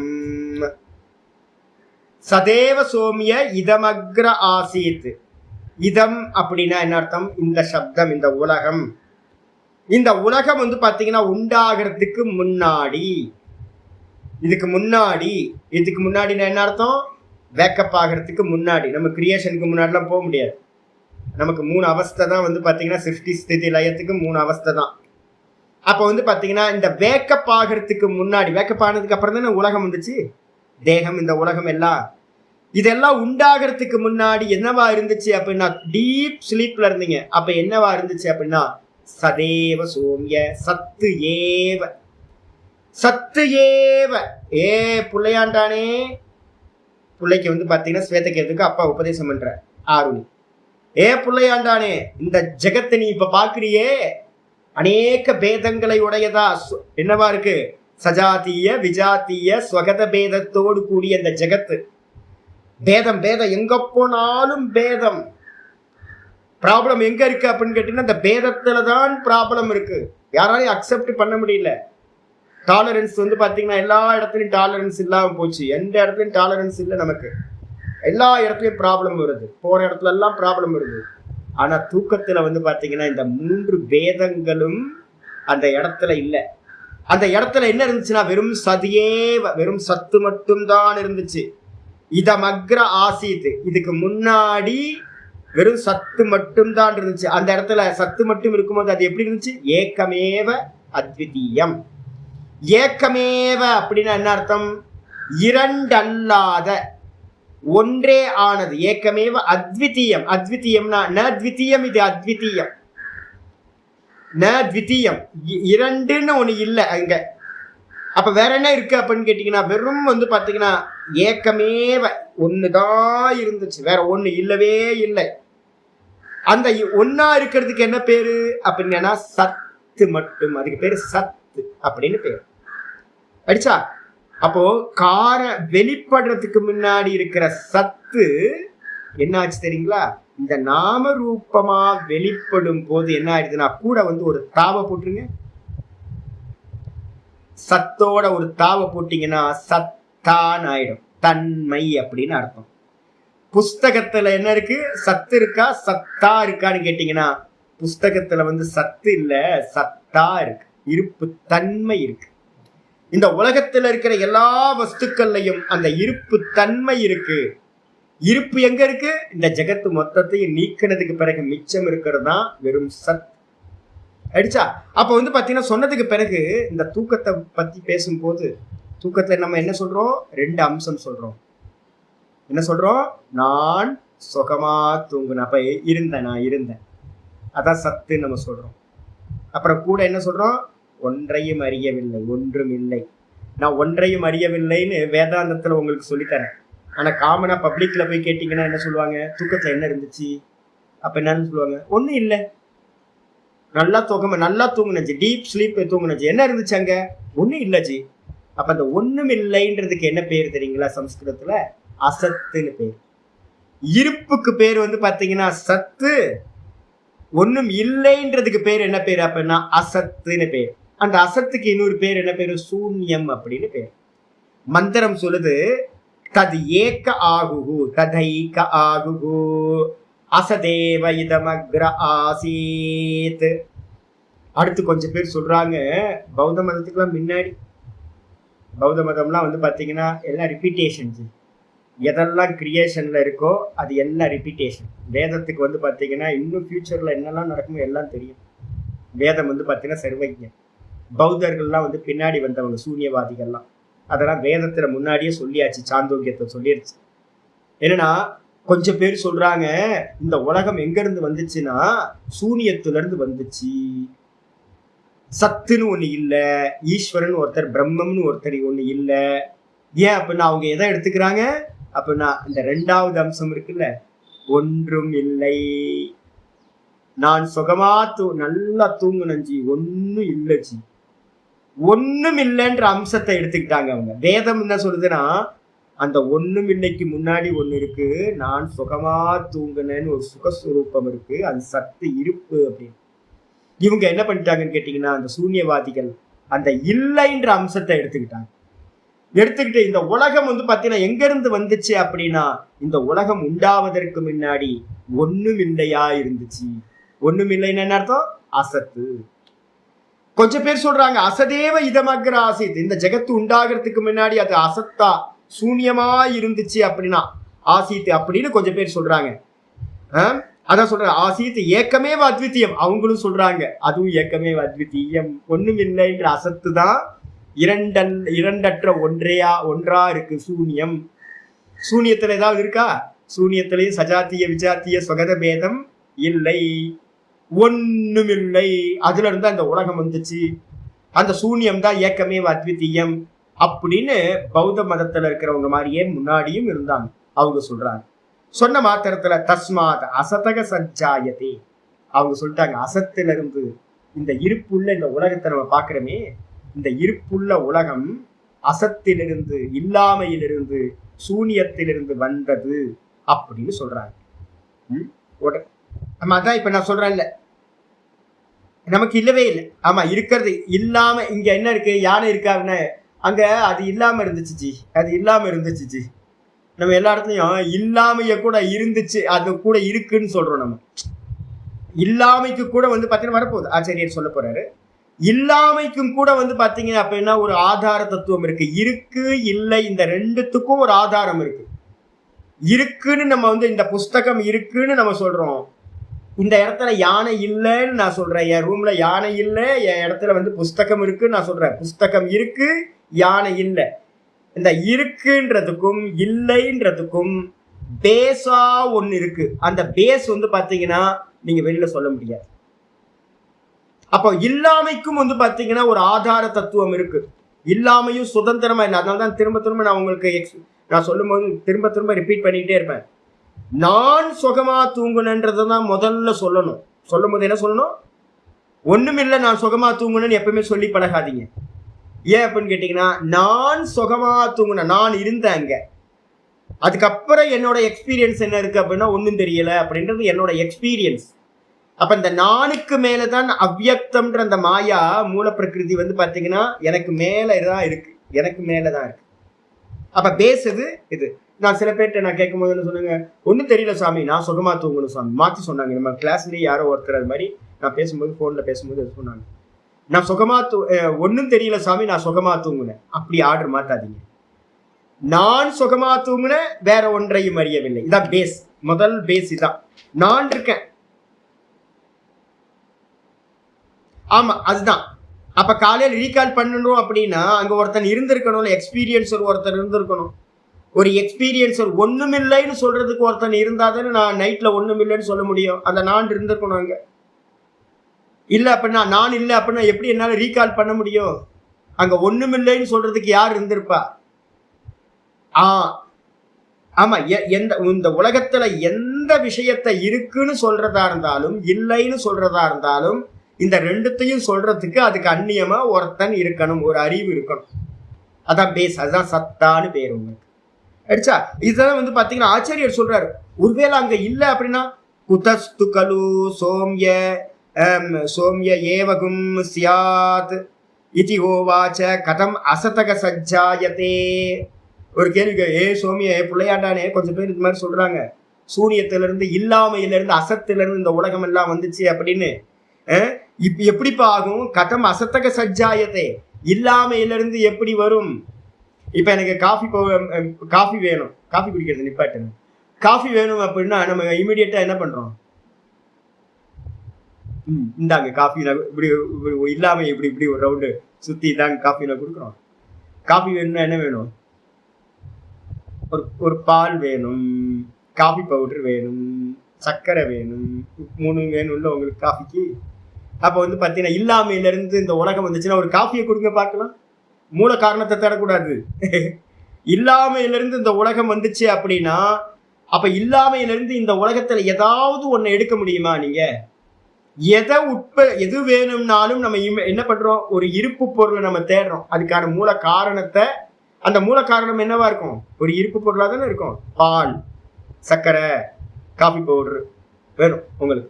Speaker 1: சதேவ சோம்ய இதமக்ர ஆசீத். இதம் அப்படின்னா என்ன அர்த்தம், இந்த சப்தம், இந்த உலகம். இந்த உலகம் வந்து பாத்தீங்கன்னா உண்டாகிறதுக்கு முன்னாடி, இதுக்கு முன்னாடி என்ன அர்த்தம், வேக்கப் ஆகிறதுக்கு முன்னாடி. நம்ம கிரியேஷனுக்கு முன்னாடிலாம் போக முடியாது. நமக்கு 3 அவஸ்தை தான் வந்து பாத்தீங்கன்னா சிருஷ்டி ஸ்திதி லயத்துக்கு 3 அவஸ்தை தான். அப்ப வந்து பாத்தீங்கன்னா இந்த வேக்கப் ஆகிறதுக்கு முன்னாடி, வேக்கப் ஆனதுக்கு அப்புறம் தானே உலகம் வந்துச்சு, தேகம், இந்த உலகம் எல்லாம். இதெல்லாம் உண்டாகிறதுக்கு முன்னாடி என்னவா இருந்துச்சு அப்படின்னா டீப் ஸ்லீப்ல இருந்தீங்க. அப்ப என்னவா இருந்துச்சு அப்படின்னா சதேவ சோம்ய, சத்து ஏவ. ஏ பிள்ளையாண்டானே, பிள்ளைக்கு வந்து பாத்தீங்கன்னா ஸ்வேதகேதுக்கு அப்பா உபதேசம் பண்ற ஆருணி, ஏ பிள்ளையாண்டானே, இந்த ஜெகத்தை நீ இப்ப பாக்குறியே அநேக பேதங்களை உடையதா என்னவா இருக்கு, சஜாத்திய விஜாத்திய ஸ்வகத பேதத்தோடு கூடிய இந்த ஜெகத்து. பேதம் எங்க போனாலும் பேதம். ப்ராப்ளம் எங்க இருக்கு அப்படின்னு கேட்டீங்கன்னா இந்த பேதத்துலதான் ப்ராப்ளம் இருக்கு. யாராலையும் அக்செப்ட் பண்ண முடியல. டாலரன்ஸ் வந்து பாத்தீங்கன்னா எல்லா இடத்துலயும் டாலரன்ஸ் இல்லாம போச்சு. எந்த இடத்துலயும் டாலரன்ஸ் இல்லை நமக்கு. எல்லா இடத்துலயும் ப்ராப்ளம் வருது, போற இடத்துல எல்லாம் ப்ராப்ளம் வருது. ஆனா தூக்கத்துல வந்து பாத்தீங்கன்னா இந்த 3 வேதங்களும் அந்த இடத்துல இல்லை. அந்த இடத்துல என்ன இருந்துச்சுன்னா வெறும் சதியே, வெறும் சத்து மட்டும்தான் இருந்துச்சு. இதமக்ர ஆசீத், இதுக்கு முன்னாடி வெறும் சத்து மட்டும்தான் இருந்துச்சு. அந்த இடத்துல சத்து மட்டும் இருக்கும்போது அது எப்படி இருந்துச்சு? ஏக்கமேவ அத்விதீயம். ஏக்கமேவ அப்படின்னா என்ன அர்த்தம்? இரண்டல்லாத, ஒன்றே ஆனது. ஏக்கமேவ அத்விதீயம். அத்விதீயம்னா ந த்விதீயம், இது அத்விதீயம். ந த்விதீயம், இரண்டுன்னு ஒண்ணு இல்லை அங்க. அப்ப வேற என்ன இருக்கு அப்படின்னு கேட்டீங்கன்னா, வெறும் வந்து பாத்தீங்கன்னா ஏக்கமேவ, ஒண்ணுதான் இருந்துச்சு, வேற ஒண்ணு இல்லவே இல்லை. அந்த ஒன்னா இருக்கிறதுக்கு என்ன பேரு அப்படின்னா சத்து மட்டும். அதுக்கு பேரு சத்து அப்படின்னு பேரு. அடிச்சா அப்போ கார வெளிப்படுறதுக்கு முன்னாடி இருக்கிற சத்து என்ன ஆச்சு தெரியுங்களா? இந்த நாம ரூபமா வெளிப்படும் போது என்ன ஆயிடுதுன்னா, கூட வந்து ஒரு தாவை போட்டுருங்க. சத்தோட ஒரு தாவை போட்டீங்கன்னா சத்தான் ஆயிடும். தன்மை அப்படின்னு அர்த்தம். புஸ்தகத்துல என்ன இருக்கு? சத்து இருக்கா சத்தா இருக்கான்னு கேட்டீங்கன்னா, புஸ்தகத்துல வந்து சத்து இல்ல, சத்தா இருக்கு, இருப்பு தன்மை இருக்கு. இந்த உலகத்துல இருக்கிற எல்லா வஸ்துக்கள்லையும் அந்த இருப்பு தன்மை இருக்கு. இருப்பு எங்க இருக்கு? இந்த ஜெகத்து மொத்தத்தையும் நீக்கினதுக்கு பிறகு மிச்சம் இருக்கிறது தான் வெறும் சத். அடிச்சா அப்ப வந்து பாத்தீங்கன்னா சொன்னதுக்கு பிறகு இந்த தூக்கத்தை பத்தி பேசும்போது, தூக்கத்துல நம்ம என்ன சொல்றோம்? 2 அம்சம் சொல்றோம். என்ன சொல்றோம்? நான் சுகமா தூங்குன, அப்ப நான் இருந்தேன், அதான் சத்து நம்ம சொல்றோம். அப்புறம் கூட என்ன சொல்றோம்? ஒன்றையும் அறியவில்லை, ஒன்றும் இல்லை. நான் ஒன்றையும் அறியவில்லைன்னு வேதாந்தத்துல உங்களுக்கு சொல்லித்தரேன். ஆனா காமனா பப்ளிக்ல போய் கேட்டீங்கன்னா என்ன சொல்லுவாங்க? தூக்கத்துல என்ன இருந்துச்சு? அப்ப என்னன்னு சொல்லுவாங்க? ஒண்ணும் இல்லை, நல்லா தூங்குனச்சு, டீப் ஸ்லீப் தூங்குனச்சு. என்ன இருந்துச்சு அங்க? ஒண்ணும் இல்லஜி. அப்ப அந்த ஒண்ணும் இல்லைன்றதுக்கு என்ன பேர் தெரியுங்களா? சம்ஸ்கிருதத்துல அசத்துன்னு பேர். இருப்புக்கு பேர் வந்து பாத்தீங்கன்னா சத்து. ஒண்ணும் இல்லைன்றதுக்கு பேர் என்ன பேர் அப்படின்னா அசத்துன்னு பேர். அந்த அசத்துக்கு இன்னொரு பேர் என்ன பேரு? சூன்யம் அப்படின்னு பேர். மந்திரம் சொல்லுது, தது ஏக்க ஆகுகு ததைக ஆகுகு அசதேவ இதமக்ர ஆசீத். அடுத்து கொஞ்சம் பேர் சொல்றாங்க, பௌத்த மதத்துக்குலாம் முன்னாடி, பௌத்த மதம்லாம் வந்து பாத்தீங்கன்னா எல்லாம் ரிப்பீட்டேஷன்ஸ். எதெல்லாம் கிரியேஷன்ல இருக்கோ அது எல்லாம் ரிப்பீட்டேஷன். வேதத்துக்கு வந்து பாத்தீங்கன்னா இன்னும் ஃபியூச்சர்ல என்னெல்லாம் நடக்குமோ எல்லாம் தெரியும். வேதம் வந்து பாத்தீங்கன்னா சர்வஜ்ஞம். பௌத்தர்கள்லாம் வந்து பின்னாடி வந்தவங்க, சூன்யவாதிகள்லாம். அதெல்லாம் வேதத்துல முன்னாடியே சொல்லியாச்சு, சாந்தோக்கியத்தை சொல்லிடுச்சு. என்னன்னா கொஞ்சம் பேர் சொல்றாங்க இந்த உலகம் எங்க இருந்து வந்துச்சுன்னா சூனியத்துல இருந்து வந்துச்சு. சத்துன்னு ஒண்ணு இல்ல, ஈஸ்வரன் ஒருத்தர், பிரம்மம்னு ஒருத்தர் ஒண்ணு இல்ல. ஏன் அப்படின்னா அவங்க எதை எடுத்துக்கிறாங்க அப்படின்னா இந்த 2வது அம்சம் இருக்குல்ல, ஒன்றும் இல்லை, நான் சுகமா நல்லா தூங்குனஞ்சி, ஒன்னும் இல்லைச்சி, ஒண்ணும் இல்லைன்ற அம்சத்தை எடுத்துக்கிட்டாங்க அவங்க. வேதம் என்ன சொல்லுதுன்னா, அந்த ஒண்ணும் இல்லைக்கு முன்னாடி ஒண்ணு இருக்கு, நான் சுகமா தூங்குனேன்னு ஒரு சுகஸ்வரூபம் இருக்கு, அது சத்து இருப்பு அப்படின்னு. இவங்க என்ன பண்ணிட்டாங்கன்னு கேட்டீங்கன்னா, அந்த சூன்யவாதிகள் அந்த இல்லைன்ற அம்சத்தை எடுத்துக்கிட்டாங்க. எடுத்துக்கிட்டு இந்த உலகம் வந்து பாத்தீங்கன்னா எங்க இருந்து வந்துச்சு அப்படின்னா, இந்த உலகம் உண்டாவதற்கு முன்னாடி ஒண்ணும் இல்லையா இருந்துச்சு. ஒண்ணும் இல்லைன்னு என்ன அர்த்தம்? அசத்து. கொஞ்சம் பேர் சொல்றாங்க அசதேவ இதமக்ர ஆசீத், இந்த ஜெகத்து உண்டாகிறதுக்கு முன்னாடி அது அசத்தா சூன்யமா இருந்துச்சு அப்படின்னா ஆசீத் அப்படின்னு கொஞ்சம் பேர் சொல்றாங்க. அதான் சொல்றாங்க ஆசீத் ஏக்கமேவ அத்விதீயம். அவங்களும் சொல்றாங்க அதுவும் ஏக்கமேவ அத்விதீயம், ஒண்ணும் இல்லைன்ற அசத்து தான் இரண்டற்ற ஒன்றா இருக்கு சூன்யம். சூன்யத்துல ஏதாவது இருக்கா? சூன்யத்திலையும் சஜாத்திய விஜாத்திய சொகத பேதம் இல்லை, ஒண்ணும் இல்லை. அதுல இருந்தா இந்த உலகம் வந்துச்சு, அந்த சூன்யம் தான் ஏக்கமேவ அத்விதீயம் அப்படின்னு பௌத்த மதத்துல இருக்கிறவங்க மாதிரியே முன்னாடியும் இருந்தாங்க. அவங்க சொல்றாங்க. சொன்ன மாத்திரத்துல தஸ்மாத் அசதக சஞ்சாயத்தே, அவங்க சொல்லிட்டாங்க அசத்துல இருந்து இந்த இருப்புள்ள இந்த உலகத்தை நம்ம பாக்குறோமே, இந்த இருப்புள்ள உலகம் அசத்திலிருந்து, இல்லாமையிலிருந்து, சூனியத்திலிருந்து வந்தது அப்படின்னு சொல்றாங்க. நம்ம அதான் இப்ப நான் சொல்றேன்ல, நமக்கு இல்லவே இல்லை. ஆமா, இருக்கிறது இல்லாம இங்க என்ன இருக்கு, யானை இருக்காருன்னு அங்க அது இல்லாம இருந்துச்சு ஜி, அது இல்லாம இருந்துச்சு ஜி. நம்ம எல்லா இடத்துலயும் இல்லாமைய கூட இருந்துச்சு, அது கூட இருக்குன்னு சொல்றோம். நம்ம இல்லாமைக்கு கூட வந்து பாத்தீங்கன்னா வரப்போகுது, ஆச்சரியர் சொல்ல போறாரு. இல்லாமைக்கும் கூட வந்து பாத்தீங்கன்னா அப்படின்னா ஒரு ஆதார தத்துவம் இருக்கு. இருக்கு இல்லை, இந்த ரெண்டுத்துக்கும் ஒரு ஆதாரம் இருக்கு. இருக்குன்னு நம்ம வந்து இந்த புஸ்தகம் இருக்குன்னு நம்ம சொல்றோம். இந்த இடத்துல யானை இல்லைன்னு நான் சொல்றேன். என் ரூம்ல யானை இல்லை, என் இடத்துல வந்து புஸ்தகம் இருக்குன்னு நான் சொல்றேன். புஸ்தகம் இருக்கு, யானை இல்லை. இந்த இருக்குன்றதுக்கும் இல்லைன்றதுக்கும் பேஸா ஒண்ணு இருக்கு. அந்த பேஸ் வந்து பாத்தீங்கன்னா நீங்க வெளியில சொல்ல முடியாது. அப்போ இல்லாமைக்கும் வந்து பாத்தீங்கன்னா ஒரு ஆதார தத்துவம் இருக்கு. இல்லாமையும் சுதந்திரமா இல்லை. அதனாலதான் திரும்ப திரும்ப நான் உங்களுக்கு நான் சொல்லும் போது திரும்ப திரும்ப ரிப்பீட் பண்ணிக்கிட்டே இருப்பேன். நான் சுகமா தூங்குனன்றதான் முதல்ல சொல்லணும். சொல்லும் போது என்ன சொல்லணும், ஒண்ணுமில்லை நான் சுகமா தூங்குனேன்னு எப்பவுமே சொல்லி பழகாதீங்க. ஏன் அப்படின்னு கேட்டீங்கன்னா, நான் சுகமா தூங்குனேன், நான் இருந்தேன் அங்க. அதுக்கப்புறம் என்னோட எக்ஸ்பீரியன்ஸ் என்ன இருக்கு அப்படின்னா ஒன்றும் தெரியல அப்படின்றது என்னோட எக்ஸ்பீரியன்ஸ். அப்ப இந்த நானுக்கு மேலதான் அவ்யக்தம்ன்ற அந்த மாயா மூல பிரகிருதி வந்து பாத்தீங்கன்னா எனக்கு மேலதான் இருக்கு, எனக்கு மேலதான் இருக்கு. அப்ப பேசுது இது. நான் சில பேர்ட்ட நான் கேட்கும் போது என்ன சொன்னாங்க, ஒன்றும் தெரியல சாமி, நான் சுகமா தூங்கணும் சாமி. மாற்றி சொன்னாங்க. நம்ம கிளாஸ்லயே யாரோ ஒருத்தர் அது மாதிரி நான் பேசும்போது போன்ல பேசும்போது சொன்னாங்க, நான் சுகமா ஒன்றும் தெரியல சாமி, நான் சுகமா தூங்குனேன். அப்படி ஆர்டர் மாத்தாதீங்க. நான் சுகமா தூங்குனேன், வேற ஒன்றையும் அறியவில்லை. இதான் பேஸ், முதல் பேஸ் இதான். நான் இருக்கேன். ஆமா, அதுதான். அப்ப காலையில் ரீகால் பண்ணணும் அப்படின்னா அங்க ஒருத்தன் இருந்திருக்கணும்ல, எக்ஸ்பீரியன்ஸர் ஒருத்தர் இருந்திருக்கணும். ஒரு எக்ஸ்பீரியன்ஸர் ஒண்ணுமில்லைன்னு சொல்றதுக்கு ஒருத்தன் இருந்தாதானே நான் நைட்ல ஒண்ணுமில்லைன்னு சொல்ல முடியும். அந்த நான் இருந்திருக்கணும் அங்க. இல்ல அப்படின்னா நான் இல்லை அப்படின்னா எப்படி என்னால ரீகால் பண்ண முடியும்? அங்க ஒண்ணுமில்லைன்னு சொல்றதுக்கு யார் இருந்திருப்பா? ஆமா, இந்த உலகத்துல எந்த விஷயத்த இருக்குன்னு சொல்றதா இருந்தாலும் இல்லைன்னு சொல்றதா இருந்தாலும் இந்த ரெண்டுத்தையும் சொல்றதுக்கு அதுக்கு அந்நியமா ஒருத்தன் இருக்கணும், ஒரு அறிவு இருக்கணும். அதான் பேஸ், அதுதான் சத்தான்னு பேர் உங்களுக்கு. அடிச்சா இதுதான் வந்து பாத்தீங்கன்னா ஆச்சாரியர் சொல்றாரு, ஒருவேளை அங்க இல்ல அப்படின்னா குதஸ்து கலு சோம்ய சோம்ய ஏவகும் சியாத் இதி ஓவாச்ச கதம் அசதக சஜ்ஜாயதே. ஒரு கேள்வி, சோமிய பிள்ளையாண்டானே கொஞ்சம் பேர் இது மாதிரி சொல்றாங்க, சூனியத்துல இருந்து இல்லாமையில இருந்து அசத்துல இருந்து இந்த உலகம் எல்லாம் வந்துச்சு அப்படின்னு. இப்ப எப்படிப்பா ஆகும்? கதம் அசத்தக சஜ்ஜாயத்தை, இல்லாமையில இருந்து எப்படி வரும்? இப்ப எனக்கு காஃபி வேணும், காஃபி குடிக்கிறது நிப்பாட்டு, காஃபி வேணும் அப்படின்னா நம்ம இமீடியட்டா என்ன பண்றோம்? இந்தாங்க காஃபி, இப்படி இல்லாம இப்படி இப்படி ஒரு ரவுண்டு சுத்தி இதாங்க காஃபி நான் கொடுக்குறோம். காஃபி வேணும்னா என்ன வேணும்? ஒரு பால் வேணும், காஃபி பவுடர் வேணும், சர்க்கரை வேணும், 3 வேணும்ல உங்களுக்கு காஃபிக்கு. அப்ப வந்து பாத்தீங்கன்னா இல்லாமையில இருந்து இந்த உலகம் வந்துச்சுன்னா ஒரு காஃபியை கொடுங்க பார்க்கலாம். மூல காரணத்தை தேடக்கூடாது. இல்லாமையில இருந்து இந்த உலகம் வந்துச்சு அப்படின்னா அப்ப இல்லாமையில இருந்து இந்த உலகத்துல ஏதாவது ஒண்ணு எடுக்க முடியுமா? நீங்க எது வேணும்னாலும் நம்ம என்ன பண்றோம்? ஒரு இருப்பு பொருளை நம்ம தேடுறோம். அதுக்கான மூல காரணத்தை, அந்த மூல காரணம் என்னவா இருக்கும்? ஒரு இருப்பு பொருளா தானே இருக்கும். பால், சர்க்கரை, காஃபி பவுடர் வேணும் உங்களுக்கு.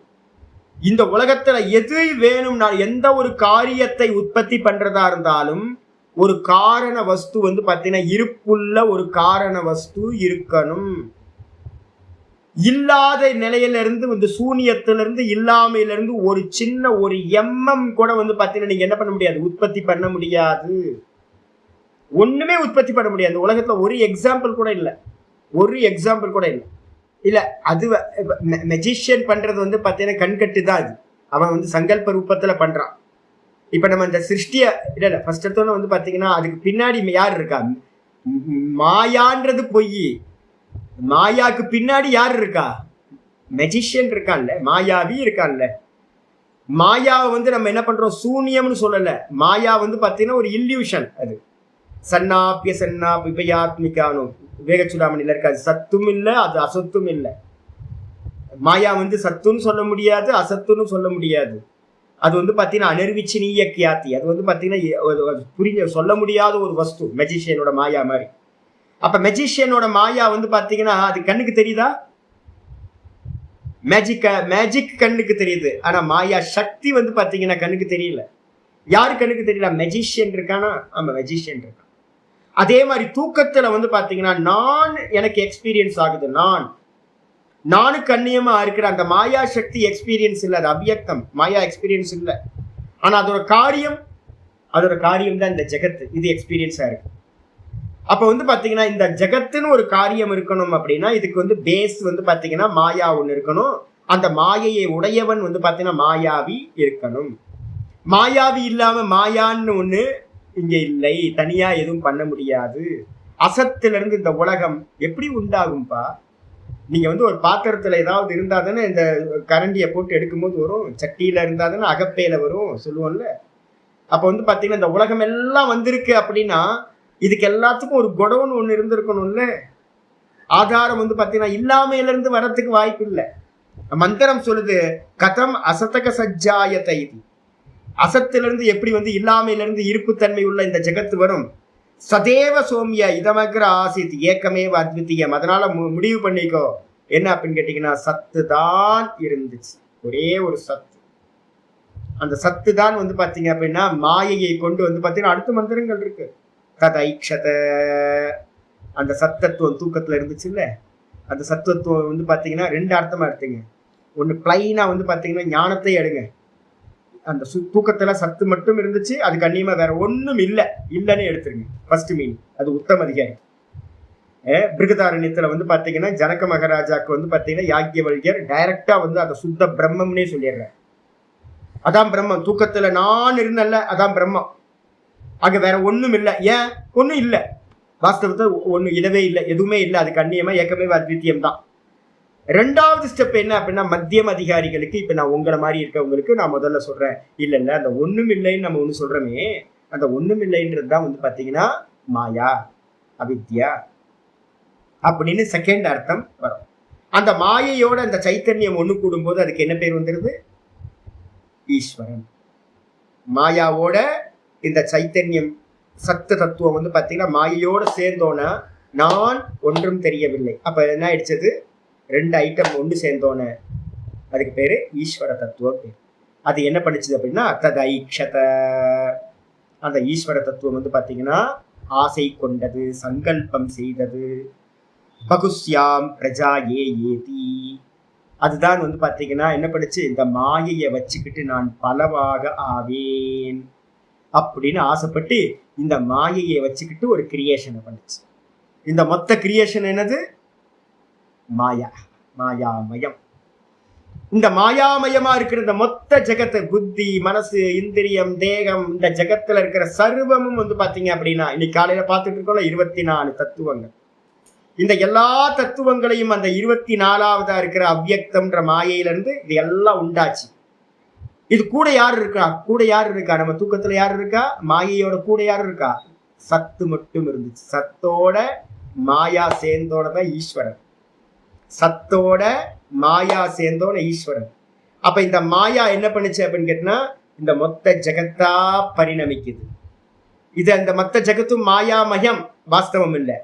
Speaker 1: இந்த உலகத்துல எது வேணும்னா, எந்த ஒரு காரியத்தை உற்பத்தி பண்றதா இருந்தாலும் ஒரு காரண வஸ்து வந்து பாத்தீங்கன்னா இருப்புள்ள ஒரு காரண வஸ்து இருக்கணும். இல்லாத நிலையில இருந்து வந்து சூனியத்துல இருந்து இல்லாமையில இருந்து ஒரு சின்ன ஒரு எம்எம் கூட வந்து பாத்தீங்கன்னா நீங்க என்ன பண்ண முடியாது? உற்பத்தி பண்ண முடியாது. ஒண்ணுமே உற்பத்தி பண்ண முடியாது. உலகத்துல ஒரு எக்ஸாம்பிள் கூட இல்லை, ஒரு எக்ஸாம்பிள் கூட இல்லை. இல்ல அது மெஜிஷியன் பண்றது வந்து பாத்தீங்கன்னா கண்கட்டு தான். அது அவன் வந்து சங்கல்ப ரூபத்துல பண்றான். இப்ப நம்ம இந்த சிருஷ்டிய இல்ல ஃபர்ஸ்ட் எடுத்தோன்னு வந்து பாத்தீங்கன்னா அதுக்கு பின்னாடி யார் இருக்கா? மாயான்றது பொய். மாயாக்கு பின்னாடி யார் இருக்கா? மெஜிஷியன் இருக்கான்ல, மாயாவி இருக்கான்ல. மாயாவை வந்து நம்ம என்ன பண்றோம்? சூன்யம்னு சொல்லல. மாயா வந்து பாத்தீங்கன்னா ஒரு இல்யூஷன். அது சன்னாப்பிய சன்னாபிபயாத்மிகானு விவேகச்சுடாமணில இருக்கு. அது சத்தும் இல்லை, அது அசத்தும் இல்லை. மாயா வந்து சத்துன்னு சொல்ல முடியாது, அசத்துன்னு சொல்ல முடியாது. அது வந்து பாத்தீங்கன்னா அனிர்விச்சினீய கியாத்தி. அது வந்து பாத்தீங்கன்னா புரிஞ்ச சொல்ல முடியாத ஒரு வஸ்து, மெஜிஷியனோட மாயா மாதிரி. அப்ப மெஜிஷியனோட மாயா வந்து பாத்தீங்கன்னா அது கண்ணுக்கு தெரியுதா? மேஜிக் கண்ணுக்கு தெரியுது, ஆனா மாயா சக்தி வந்து பாத்தீங்கன்னா கண்ணுக்கு தெரியல. யாரு கண்ணுக்கு தெரியல? மெஜிஷியன் இருக்கானா? ஆமா, மெஜிஷியன் இருக்கான். அதே மாதிரி தூக்கத்துல வந்து பாத்தீங்கன்னா நான் எனக்கு எக்ஸ்பீரியன்ஸ் ஆகுது. நானுக்கு அந்நியமா இருக்கிற அந்த மாயா சக்தி எக்ஸ்பீரியன்ஸ் இல்லை, அது அவ்வியக்தம், மாயா எக்ஸ்பீரியன்ஸ் இல்லை. ஆனா அதோட காரியம் தான் இந்த ஜெகத்து, இது எக்ஸ்பீரியன்ஸா இருக்கு. அப்ப வந்து பாத்தீங்கன்னா இந்த ஜெகத்துன்னு ஒரு காரியம் இருக்கணும் அப்படின்னா இதுக்கு வந்து பேஸ் வந்து பாத்தீங்கன்னா மாயா ஒண்ணு இருக்கணும். அந்த மாயையை உடையவன் வந்து பாத்தீங்கன்னா மாயாவி இருக்கணும். மாயாவி இல்லாம மாயான்னு ஒண்ணு இங்க இல்லை, தனியா எதுவும் பண்ண முடியாது. அசத்துல இருந்து இந்த உலகம் எப்படி உண்டாகும்பா? நீங்க வந்து ஒரு பாத்திரத்துல ஏதாவது இருந்தா தானே இந்த கரண்டியை போட்டு எடுக்கும்போது வரும், சட்டியில இருந்தா தானே அகப்பையில வரும் சொல்லுவோம்ல. அப்ப வந்து பாத்தீங்கன்னா இந்த உலகம் எல்லாம் வந்திருக்கு அப்படின்னா இதுக்கு எல்லாத்துக்கும் ஒரு குடவுன்னு ஒண்ணு இருந்திருக்கணும்ல. ஆதாரம் வந்து பாத்தீங்கன்னா இல்லாமையில இருந்து வர்றதுக்கு வாய்ப்பு இல்லை. மந்திரம் சொல்லுது, கதம் அசதக சஜ்ஜாயத்தை, அசத்திலிருந்து எப்படி வந்து இல்லாமையில இருந்து இருப்புத்தன்மை உள்ள இந்த ஜெகத்து வரும். சதேவ சோமிய இதமக்ர ஆசித் ஏக்கமேவ அத்விதீயம். அதனால முடிவு பண்ணிக்கோ என்ன அப்படின்னு கேட்டீங்கன்னா சத்து தான் இருந்துச்சு, ஒரே ஒரு சத்து. அந்த சத்து தான் வந்து பாத்தீங்க அப்படின்னா மாயையை கொண்டு வந்து பாத்தீங்கன்னா அடுத்த மந்திரங்கள் இருக்கு. ததைக்ஷத, அந்த சத்தத்துவம் தூக்கத்துல இருந்துச்சு இல்ல, அந்த சத்தத்துவம் வந்து பாத்தீங்கன்னா ரெண்டு அர்த்தமா எடுத்துங்க. ஒண்ணு பிளைனா வந்து பாத்தீங்கன்னா ஞானத்தை எடுங்க, அந்த தூக்கத்துல சத்து மட்டும் இருந்துச்சு, அதுக்கு அந்நியமா வேற ஒண்ணும் இல்லைன்னு எடுத்துருங்க. ஃபர்ஸ்ட் மீனிங் அது உத்தம அதிகாரி. பிருகதாரண்யத்துல வந்து பாத்தீங்கன்னா ஜனக மகாராஜாக்கு வந்து பாத்தீங்கன்னா யாக்கியவல்யர் டைரக்டா வந்து அதை சுத்த பிரம்மம்னே சொல்லிடுறார். அதான் பிரம்மம், தூக்கத்துல நான் இருந்தல்ல அதான் பிரம்மம், அங்க வேற ஒண்ணும் இல்லை. ஏன் ஒண்ணும் இல்லை, வாஸ்தவத்தை ஒண்ணு இல்லவே இல்லை, எதுவுமே இல்லை, அதுக்கு அந்நியமா ஏக்கமே அத்விதீயம் தான். ரெண்டாவது ஸ்டெப் என்ன அப்படின்னா மத்தியம் அதிகாரிகளுக்கு, இப்ப நான் உங்களை மாதிரி இருக்கவங்களுக்கு நான் முதல்ல சொல்றேன், இல்ல அந்த ஒண்ணும் இல்லைன்னு நம்ம ஒண்ணு சொல்றோமே, அந்த ஒண்ணும் இல்லைன்றது தான் வந்து பாத்தீங்கன்னா மாயா அவித்யா அப்படின்னு செகண்ட் அர்த்தம் வரும். அந்த மாயையோட அந்த சைத்தன்யம் ஒண்ணு கூடும்போது அதுக்கு என்ன பேர் வந்துருது? ஈஸ்வரன். மாயாவோட இந்த சைத்தன்யம் சத்த தத்துவம் வந்து பாத்தீங்கன்னா மாயையோட சேர்ந்தோன்னா நான் ஒன்றும் தெரியவில்லை. அப்ப என்ன ஆயிடுச்சது? ரெண்டு ஐட்டம் ஒன்று சேர்ந்தோன அதுக்கு பேரு ஈஸ்வர தத்துவம் பேர். அது என்ன பண்ணுச்சு அப்படின்னா ததைக்ஷத, அந்த ஈஸ்வர தத்துவம் வந்து பாத்தீங்கன்னா ஆசை கொண்டது, சங்கல்பம் செய்தது. பகுஸ்யாம் பிரஜா ஏதி, அதுதான் வந்து பாத்தீங்கன்னா என்ன பண்ணுச்சு? இந்த மாயையை வச்சுக்கிட்டு நான் பலவாக ஆவேன் அப்படின்னு ஆசைப்பட்டு இந்த மாயையை வச்சுக்கிட்டு ஒரு கிரியேஷனை பண்ணுச்சு. இந்த மொத்த கிரியேஷன் என்னது? மாயா, மாயாமயம். இந்த மாயாமயமா இருக்கிற இந்த மொத்த ஜெகத்தை, புத்தி, மனசு, இந்திரியம், தேகம், இந்த ஜெகத்துல இருக்கிற சர்வமும் வந்து பாத்தீங்க அப்படின்னா இன்னைக்கு காலையில பார்த்துட்டு இருக்கோம்ல 24 தத்துவங்கள். இந்த எல்லா தத்துவங்களையும் அந்த 24ஆவதா இருக்கிற அவ்வியக்தம்ன்ற மாயையில இருந்து இது எல்லாம் உண்டாச்சு. இது கூட யாரு இருக்கா? நம்ம தூக்கத்துல யாரு இருக்கா? மாயையோட கூட யாரு இருக்கா? சத்து மட்டும் இருந்துச்சு. சத்தோட மாயா சேர்ந்தோட தான் ஈஸ்வரன். சத்தோட மாயா சேர்ந்தோட ஈஸ்வரன். அப்ப இந்த மாயா என்ன பண்ணுச்சு அப்படின்னு கேட்டா இந்த மொத்த ஜெகத்தா பரிணமிக்குது. இது அந்த மொத்த ஜெகத்தும் மாயாமயம், வாஸ்தவம் இல்லை.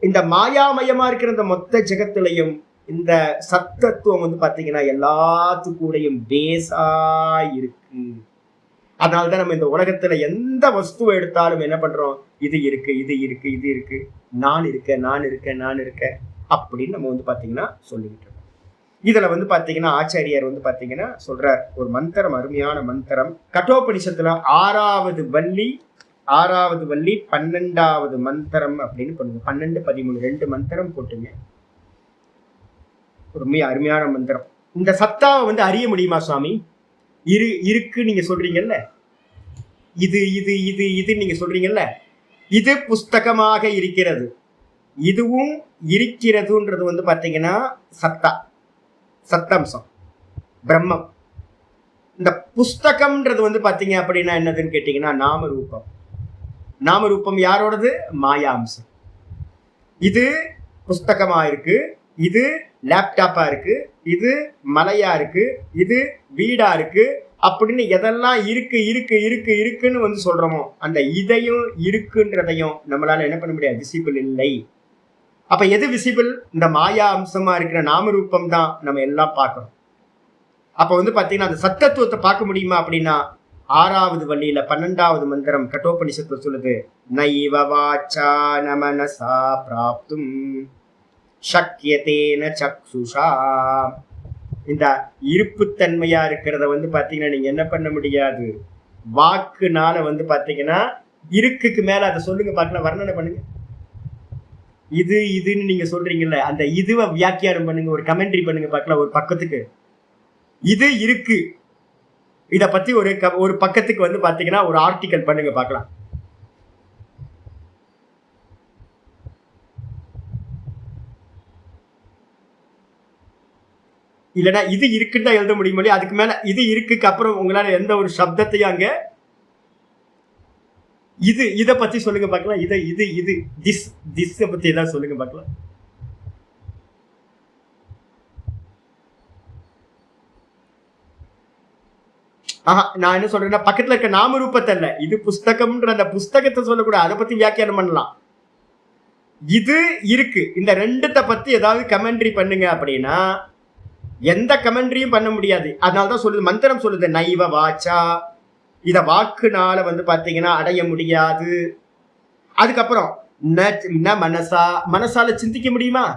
Speaker 1: இந்த மாயாமயமா இருக்கிற இந்த மொத்த ஜெகத்திலையும் இந்த சத்தத்துவம் வந்து பாத்தீங்கன்னா எல்லாத்துக்கூடையும் பேஸா இருக்கு. அதனால்தான் நம்ம இந்த உலகத்துல எந்த வஸ்துவை எடுத்தாலும் என்ன பண்றோம்? இது இருக்கு, நான் இருக்கேன் அப்படின்னு நம்ம வந்து பாத்தீங்கன்னா சொல்லிக்கிட்டு இருக்கோம். இதுல வந்து பாத்தீங்கன்னா ஆச்சாரியார் வந்து பாத்தீங்கன்னா சொல்றார் ஒரு மந்திரம், அருமையான மந்திரம். கட்டோபனிஷத்துல 6வது வள்ளி 12வது மந்திரம் அப்படின்னு பண்ணுங்க. 12, 13 2 மந்திரம் போட்டுங்க. ரொம்ப அருமையான மந்திரம். இந்த சத்தாவை வந்து அறிய முடியுமா சுவாமி? இருக்கு நீங்க சொல்றீங்கல்ல, இது நீங்க சொல்றீங்கல்ல, இது புஸ்தகமாக இருக்கிறது, இதுவும் இருக்கிறதுன்றது வந்து பாத்தீங்கன்னா சத்தம்சம், பிரம்மம். இந்த புஸ்தகம்ன்றது வந்து பாத்தீங்க அப்படின்னா என்னதுன்னு கேட்டீங்கன்னா நாமரூபம் யாரோடது? மாயாம்சம். இது புஸ்தகமா இருக்கு, இது லேப்டாப்பா இருக்கு, இது மலையா இருக்கு, இது வீடா இருக்கு அப்படின்னு எதெல்லாம் இருக்குன்னு வந்து சொல்றோமோ அந்த இதையும் இருக்குன்றதையும் நம்மளால என்ன பண்ண முடியாது? விசிபிள் இல்லை. அப்ப எது விசிபிள்? இந்த மாயா அம்சமா இருக்கிற நாமரூபம் தான் நம்ம எல்லாம் பார்க்கணும். அப்ப வந்து பாத்தீங்கன்னா அந்த சத்தத்துவத்தை பார்க்க முடியுமா அப்படின்னா 6வது வள்ளியில 12வது மந்திரம் கட்டோபனிஷத்துல சொல்லுது, நைவ வாச்சா நமனசா பிராப்தும் சக்யதேன சக்ஷுஷா. இந்த இருப்புத்தன்மையா இருக்கிறத வந்து பாத்தீங்கன்னா நீங்க என்ன பண்ண முடியாது, வாக்குனால வந்து பாத்தீங்கன்னா இருக்குக்கு மேல அதை சொல்லுங்க பார்க்கலாம், வர்ணனை பண்ணுங்க. இது இதுன்னு நீங்க சொல்றீங்கல்ல, அந்த இதுவை வியாக்கியானம் பண்ணுங்க, ஒரு கமெண்ட்ரி பண்ணுங்க பார்க்கலாம். ஒரு பக்கத்துக்கு இது இருக்கு, இத பத்தி ஒரு பக்கத்துக்கு வந்து பாத்தீங்கன்னா ஒரு ஆர்டிக்கல் பண்ணுங்க பார்க்கலாம். இல்லைன்னா இது இருக்குன்னு தான் எழுத முடியும் இல்லையா, அதுக்கு மேல இது இருக்குக்கு அப்புறம் உங்களால எந்த ஒரு சப்தத்தையும் அங்க இத பத்தி சொல்லுங்க பார்க்கலாம். இது திஸ் பத்தி ஏதாவது சொல்லுங்க பார்க்கலாம். நான் என்ன சொல்றேன்னா பக்கத்துல இருக்க நாம ரூபத்தை இல்ல, இது புஸ்தகம்ன்ற அந்த புஸ்தகத்தை சொல்லக்கூடாது, அதை பத்தி வியாக்கியானம் பண்ணலாம். இது இருக்கு, இந்த ரெண்டுத்தை பத்தி ஏதாவது கமெண்ட்ரி பண்ணுங்க அப்படின்னா எந்த கமெண்ட்ரியும் பண்ண முடியாது. அதனாலதான் சொல்லுது, மந்திரம் சொல்லுது நைவ வாச்சா, இத வாக்குனால வந்து பாத்தீங்கன்னா அடைய முடியாது. அதுக்கப்புறம் மனசா, மனசால சிந்திக்க முடியுமா,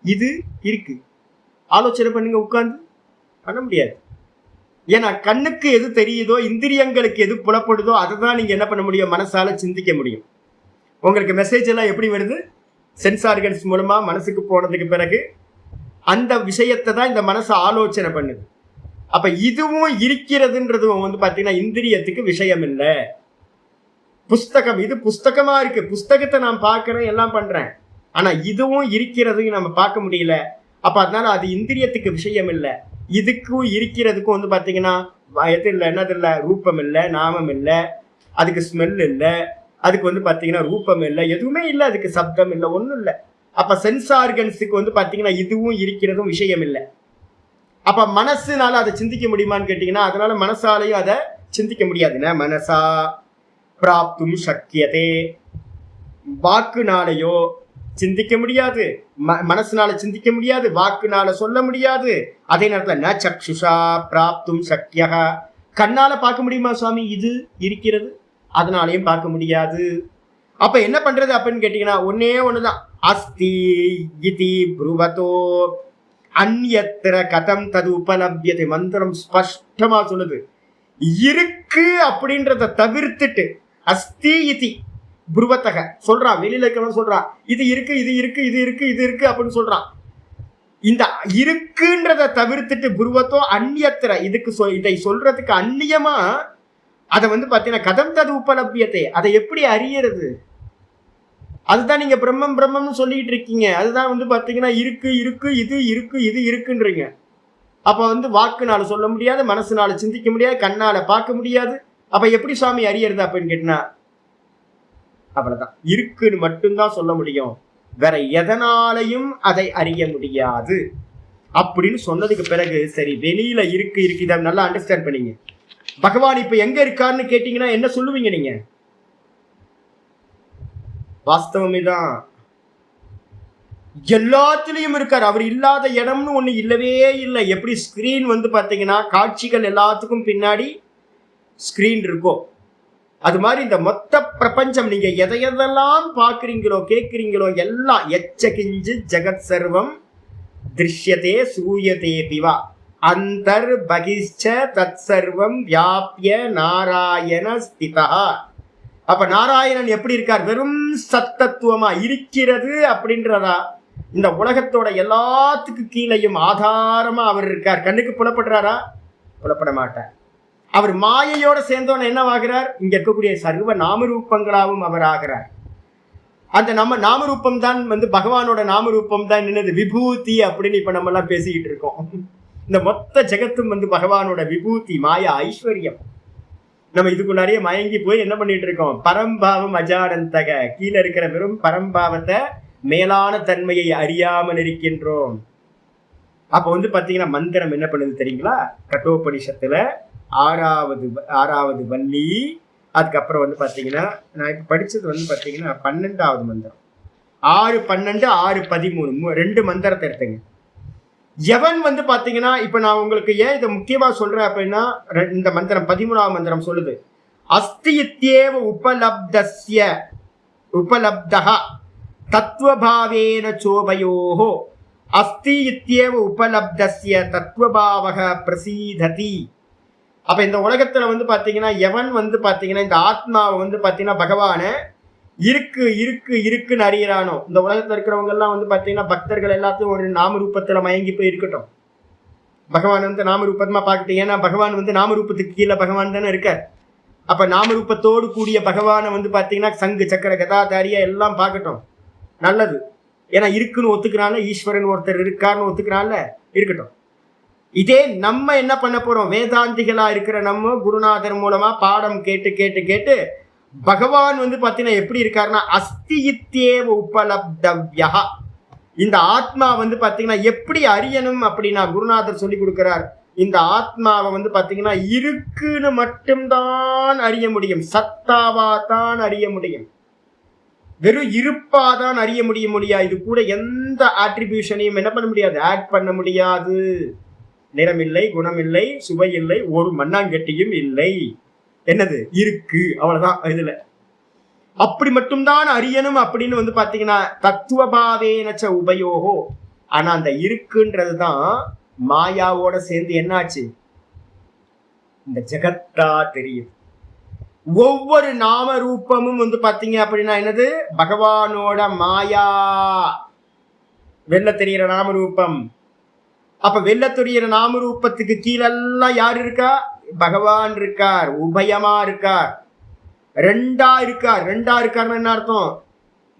Speaker 1: இது இருக்கு, ஆலோசனை பண்ணுங்க, உட்கார்ந்து பண்ண முடியாது. ஏன்னா கண்ணுக்கு எது தெரியுதோ, இந்திரியங்களுக்கு எது புலப்படுதோ அதுதான் நீங்க என்ன பண்ண முடியும், மனசால சிந்திக்க முடியும். உங்களுக்கு மெசேஜ் எல்லாம் எப்படி வருது, சென்ஸ் ஆர்கன்ஸ் மூலமா மனசுக்கு போனதுக்கு பிறகு அந்த விஷயத்தை தான் இந்த மனசு ஆலோசனை பண்ணுது. அப்ப இதுவும் இருக்கிறதுன்றது வந்து பாத்தீங்கன்னா இந்திரியத்துக்கு விஷயம் இல்லை. புஸ்தகம், இது புஸ்தகமா இருக்கு, புஸ்தகத்தை நான் பார்க்கறேன் எல்லாம் பண்றேன், ஆனா இதுவும் இருக்கிறதையும் நம்ம பார்க்க முடியல. அப்ப அதனால அது இந்திரியத்துக்கு விஷயம் இல்லை. இதுக்கும் இருக்கிறதுக்கும் வந்து பாத்தீங்கன்னா எது இல்லை, என்னது இல்லை, ரூபம் இல்லை, நாமம் இல்லை, அதுக்கு ஸ்மெல் இல்லை, அதுக்கு வந்து பாத்தீங்கன்னா ரூபம் இல்லை, எதுவுமே இல்லை, அதுக்கு சப்தம் இல்லை, ஒன்றும் இல்லை. அப்ப சென்ஸ் ஆர்கன்ஸுக்கு வந்து பாத்தீங்கன்னா இதுவும் இருக்கிறதும் விஷயம் இல்லை. அப்ப மனசுனால அதை சிந்திக்க முடியுமான்னு கேட்டீங்கன்னா அதனால மனசாலையும் அதை சிந்திக்க முடியாதுன்னா மனசா பிராப்தும் சக்கியதே, வாக்குனாலையோ சிந்திக்க முடியாது, மனசுனால சிந்திக்க முடியாது, வாக்குனால சொல்ல முடியாது. அதே நேரத்துல ந சக்ஷுஷா பிராப்தும் சக்கியா, கண்ணால பார்க்க முடியுமா சுவாமி இது இருக்கிறது, அதனாலையும் பார்க்க முடியாது. அப்ப என்ன பண்றது அப்படின்னு கேட்டீங்கன்னா ஒன்னே ஒண்ணுதான், அஸ்தி இதி ப்ருவதோ அந்யத்ர கதம் தது உபலப்யத்தை. மந்திரம் ஸ்பஷ்டமா சொல்லுது, இருக்கு அப்படின்றத தவிர்த்துட்டு அஸ்தி இதி புருவத்தக சொல்றான், வெளியில இருக்கிறவன் சொல்றான் இது இருக்கு, இது இருக்கு, இது இருக்கு, இது இருக்கு அப்படின்னு சொல்றான். இந்த இருக்குன்றத தவிர்த்துட்டு புருவத்தோ அந்நியத்திர, இதுக்கு இதை சொல்றதுக்கு அந்நியமா அதை வந்து பாத்தீங்கன்னா கதம் தது உபலபியத்தை, அதை எப்படி அறியறது, அதுதான் நீங்க பிரம்மம் பிரம்மம்னு சொல்லிட்டு இருக்கீங்க. அதுதான் வந்து பாத்தீங்கன்னா இருக்கு இருக்கு, இது இருக்கு, இது இருக்குன்றீங்க. அப்ப வந்து வாக்குனால சொல்ல முடியாது, மனசுனால சிந்திக்க முடியாது, கண்ணால பார்க்க முடியாது. அப்ப எப்படி சுவாமி அறியறது அப்படின்னு கேட்டினா அவ்வளவுதான், இருக்குன்னு மட்டும்தான் சொல்ல முடியும், வேற எதனாலையும் அதை அறிய முடியாது அப்படின்னு சொன்னதுக்கு பிறகு சரி வெளியில இருக்கு இருக்கு, இதை நல்லா அண்டர்ஸ்டாண்ட் பண்ணீங்க. பகவான் இப்ப எங்க இருக்காருன்னு கேட்டீங்கன்னா என்ன சொல்லுவீங்க நீங்க? வாஸ்தவமே தான், எல்லாத்திலையும் இருக்காரு, அவர் இல்லாத இடம்னு ஒண்ணு இல்லவே இல்லை. எப்படி ஸ்கிரீன் வந்து பாத்தீங்கன்னா காட்சிகள் எல்லாத்துக்கும் பின்னாடி ஸ்கிரீன் இருக்கும், அது மாதிரி இந்த மொத்த பிரபஞ்சம் நீங்க எதையெல்லாம் பாக்குறீங்களோ கேட்கிறீங்களோ எல்லாம் எச்சகிஞ்சு ஜெகத் சர்வம் திருஷ்யதே சூயதே பிவா அந்தர் பகிஷ்ச தத் சர்வம் வியாபிய நாராயண ஸ்திதா. அப்ப நாராயணன் எப்படி இருக்கார், வெறும் சத்தத்துவமா இருக்கிறது அப்படின்றதா, இந்த உலகத்தோட எல்லாத்துக்கும் கீழையும் ஆதாரமா அவர் இருக்கார். கண்ணுக்கு புலப்படுறாரா? புலப்பட மாட்டார். அவர் மாயையோட சேர்ந்தோன்னு என்னவாகிறார், இங்க இருக்கக்கூடிய சர்வ நாமரூபங்களாவும் அவர் ஆகிறார். அந்த நம்ம நாமரூபம் தான் வந்து பகவானோட நாமரூபம் தான் என்னது, விபூதி அப்படின்னு இப்ப நம்ம எல்லாம் பேசிக்கிட்டு இருக்கோம். இந்த மொத்த ஜெகத்தும் வந்து பகவானோட விபூதி, மாயா, ஐஸ்வர்யம். நம்ம இதுக்கு நிறைய மயங்கி போய் என்ன பண்ணிட்டு இருக்கோம், பரம்பாவம் அஜானந்தக, கீழே இருக்கிற வெறும் பரம்பாவத்தை மேலான தன்மையை அறியாமல் இருக்கின்றோம். அப்ப வந்து பாத்தீங்கன்னா மந்திரம் என்ன பண்ணுது தெரியுங்களா, கட்டோபனிஷத்துல ஆறாவது வள்ளி, அதுக்கப்புறம் வந்து பாத்தீங்கன்னா நான் இப்ப படிச்சது வந்து பாத்தீங்கன்னா 12வது மந்திரம், 6, 12, 6, 13 2 மந்திரத்தை எடுத்துங்க. எவன் வந்து பாத்தீங்கன்னா இப்ப நான் உங்களுக்கு ஏன் இதை முக்கியமா சொல்றேன் அப்படின்னா, இந்த மந்திரம் 13ஆம் மந்திரம் சொல்லுது, அஸ்தி இத்யேவ உபலப்தஹ தத்துவபாவேன சோபயோஹோ அஸ்தி இத்யேவ உபலப்தஸ்ய தத்துவபாவக பிரசீததி. அப்ப இந்த உலகத்துல வந்து பாத்தீங்கன்னா எவன் வந்து பாத்தீங்கன்னா இந்த ஆத்மாவை வந்து பாத்தீங்கன்னா பகவான இருக்கு இருக்கு இருக்குன்னு அறியறானோ, இந்த உலகத்துல இருக்கிறவங்க எல்லாம் வந்து பாத்தீங்கன்னா பக்தர்கள் எல்லாத்தையும் ஒரு நாம ரூபத்துல மயங்கி போய் இருக்கட்டும். பகவான் வந்து நாம ரூபமா பார்க்கட்டும். ஏன்னா பகவான் வந்து நாம ரூபத்துக்கு கீழே பகவான் தானே இருக்கார். அப்ப நாம ரூபத்தோடு கூடிய பகவானை வந்து பாத்தீங்கன்னா சங்கு சக்கர கதாதாரியா எல்லாம் பார்க்கட்டும், நல்லது. ஏன்னா இருக்குன்னு ஒத்துக்கிறான்ல, ஈஸ்வரன் ஒருத்தர் இருக்காருன்னு ஒத்துக்கிறான்ல, இருக்கட்டும். இதே நம்ம என்ன பண்ண போறோம், வேதாந்திகளா இருக்கிற நம்ம குருநாதர் மூலமா பாடம் கேட்டு கேட்டு கேட்டு பகவான் வந்து பாத்தீங்கன்னா எப்படி இருக்காருன்னா அஸ்தி இத்யேவ உபலப்தவ்யா, இந்த ஆத்மா வந்து பாத்தீங்கன்னா எப்படி அறியணும் அப்படின்னா குருநாதர் சொல்லி கொடுக்கிறார். இந்த ஆத்மாவை வந்து பாத்தீங்கன்னா இருக்குன்னு மட்டும்தான் அறிய முடியும், சத்தாவா தான் அறிய முடியும், வெறும் இருப்பாதான் அறிய முடியா. இது கூட எந்த ஆட்ரிபியூஷனையும் என்ன பண்ண முடியாது, ஆட் பண்ண முடியாது. நிறமில்லை, குணமில்லை, சுவை இல்லை, ஒரு மண்ணாங்கட்டியும் இல்லை. என்னது இருக்கு, அவ்வளவுதான். இதுல அப்படி மட்டும்தான் அறியணும் அப்படின்னு வந்து பாத்தீங்கன்னா தத்துவபாவேனச்ச உபயோகோ. ஆனா அந்த இருக்குன்றதுதான் மாயாவோட சேர்ந்து என்னாச்சு, இந்த ஜெகத்தா தெரியுது. ஒவ்வொரு நாம ரூபமும் வந்து பாத்தீங்க அப்படின்னா என்னது, பகவானோட மாயா. வெள்ள தெரிகிற நாம ரூபம். அப்ப வெள்ள தெரிகிற நாம ரூபத்துக்கு கீழெல்லாம் யார் இருக்கா, பகவான் இருக்கார். உபயமா இருக்கார், ரெண்டா இருக்காருன்னு என்ன அர்த்தம்,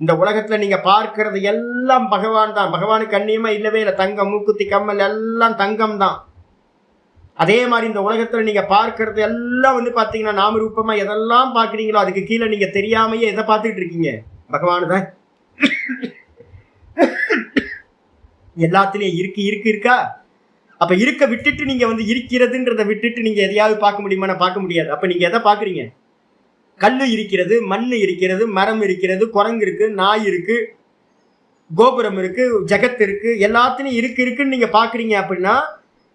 Speaker 1: இந்த உலகத்துல நீங்க பார்க்கறது எல்லாம் பகவான் தான். பகவானுக்கு கண்ணியமா இல்லவே இல்லை, தங்கம் மூக்குத்தி கம்மல் எல்லாம் தங்கம் தான். அதே மாதிரி இந்த உலகத்துல நீங்க பார்க்கறது எல்லாம் வந்து பாத்தீங்கன்னா நாம ரூபமா எதெல்லாம் பாக்குறீங்களோ அதுக்கு கீழே நீங்க தெரியாமையே எதை பார்த்துட்டு இருக்கீங்க, பகவானு தான். எல்லாத்துலயும் இருக்கா. அப்ப இருக்க விட்டுட்டு நீங்க வந்து இருக்கிறதுன்றத விட்டுட்டு நீங்க எதையாவது பார்க்க முடியுமா, பார்க்க முடியாது. அப்ப நீங்க எதை பாக்குறீங்க, கல்லு இருக்கிறது, மண்ணு இருக்கிறது, மரம் இருக்கிறது, குரங்கு இருக்கு, நாய் இருக்கு, கோபுரம் இருக்கு, ஜெகத் இருக்கு, எல்லாத்துலயும் இருக்குன்னு நீங்க பாக்குறீங்க. அப்படின்னா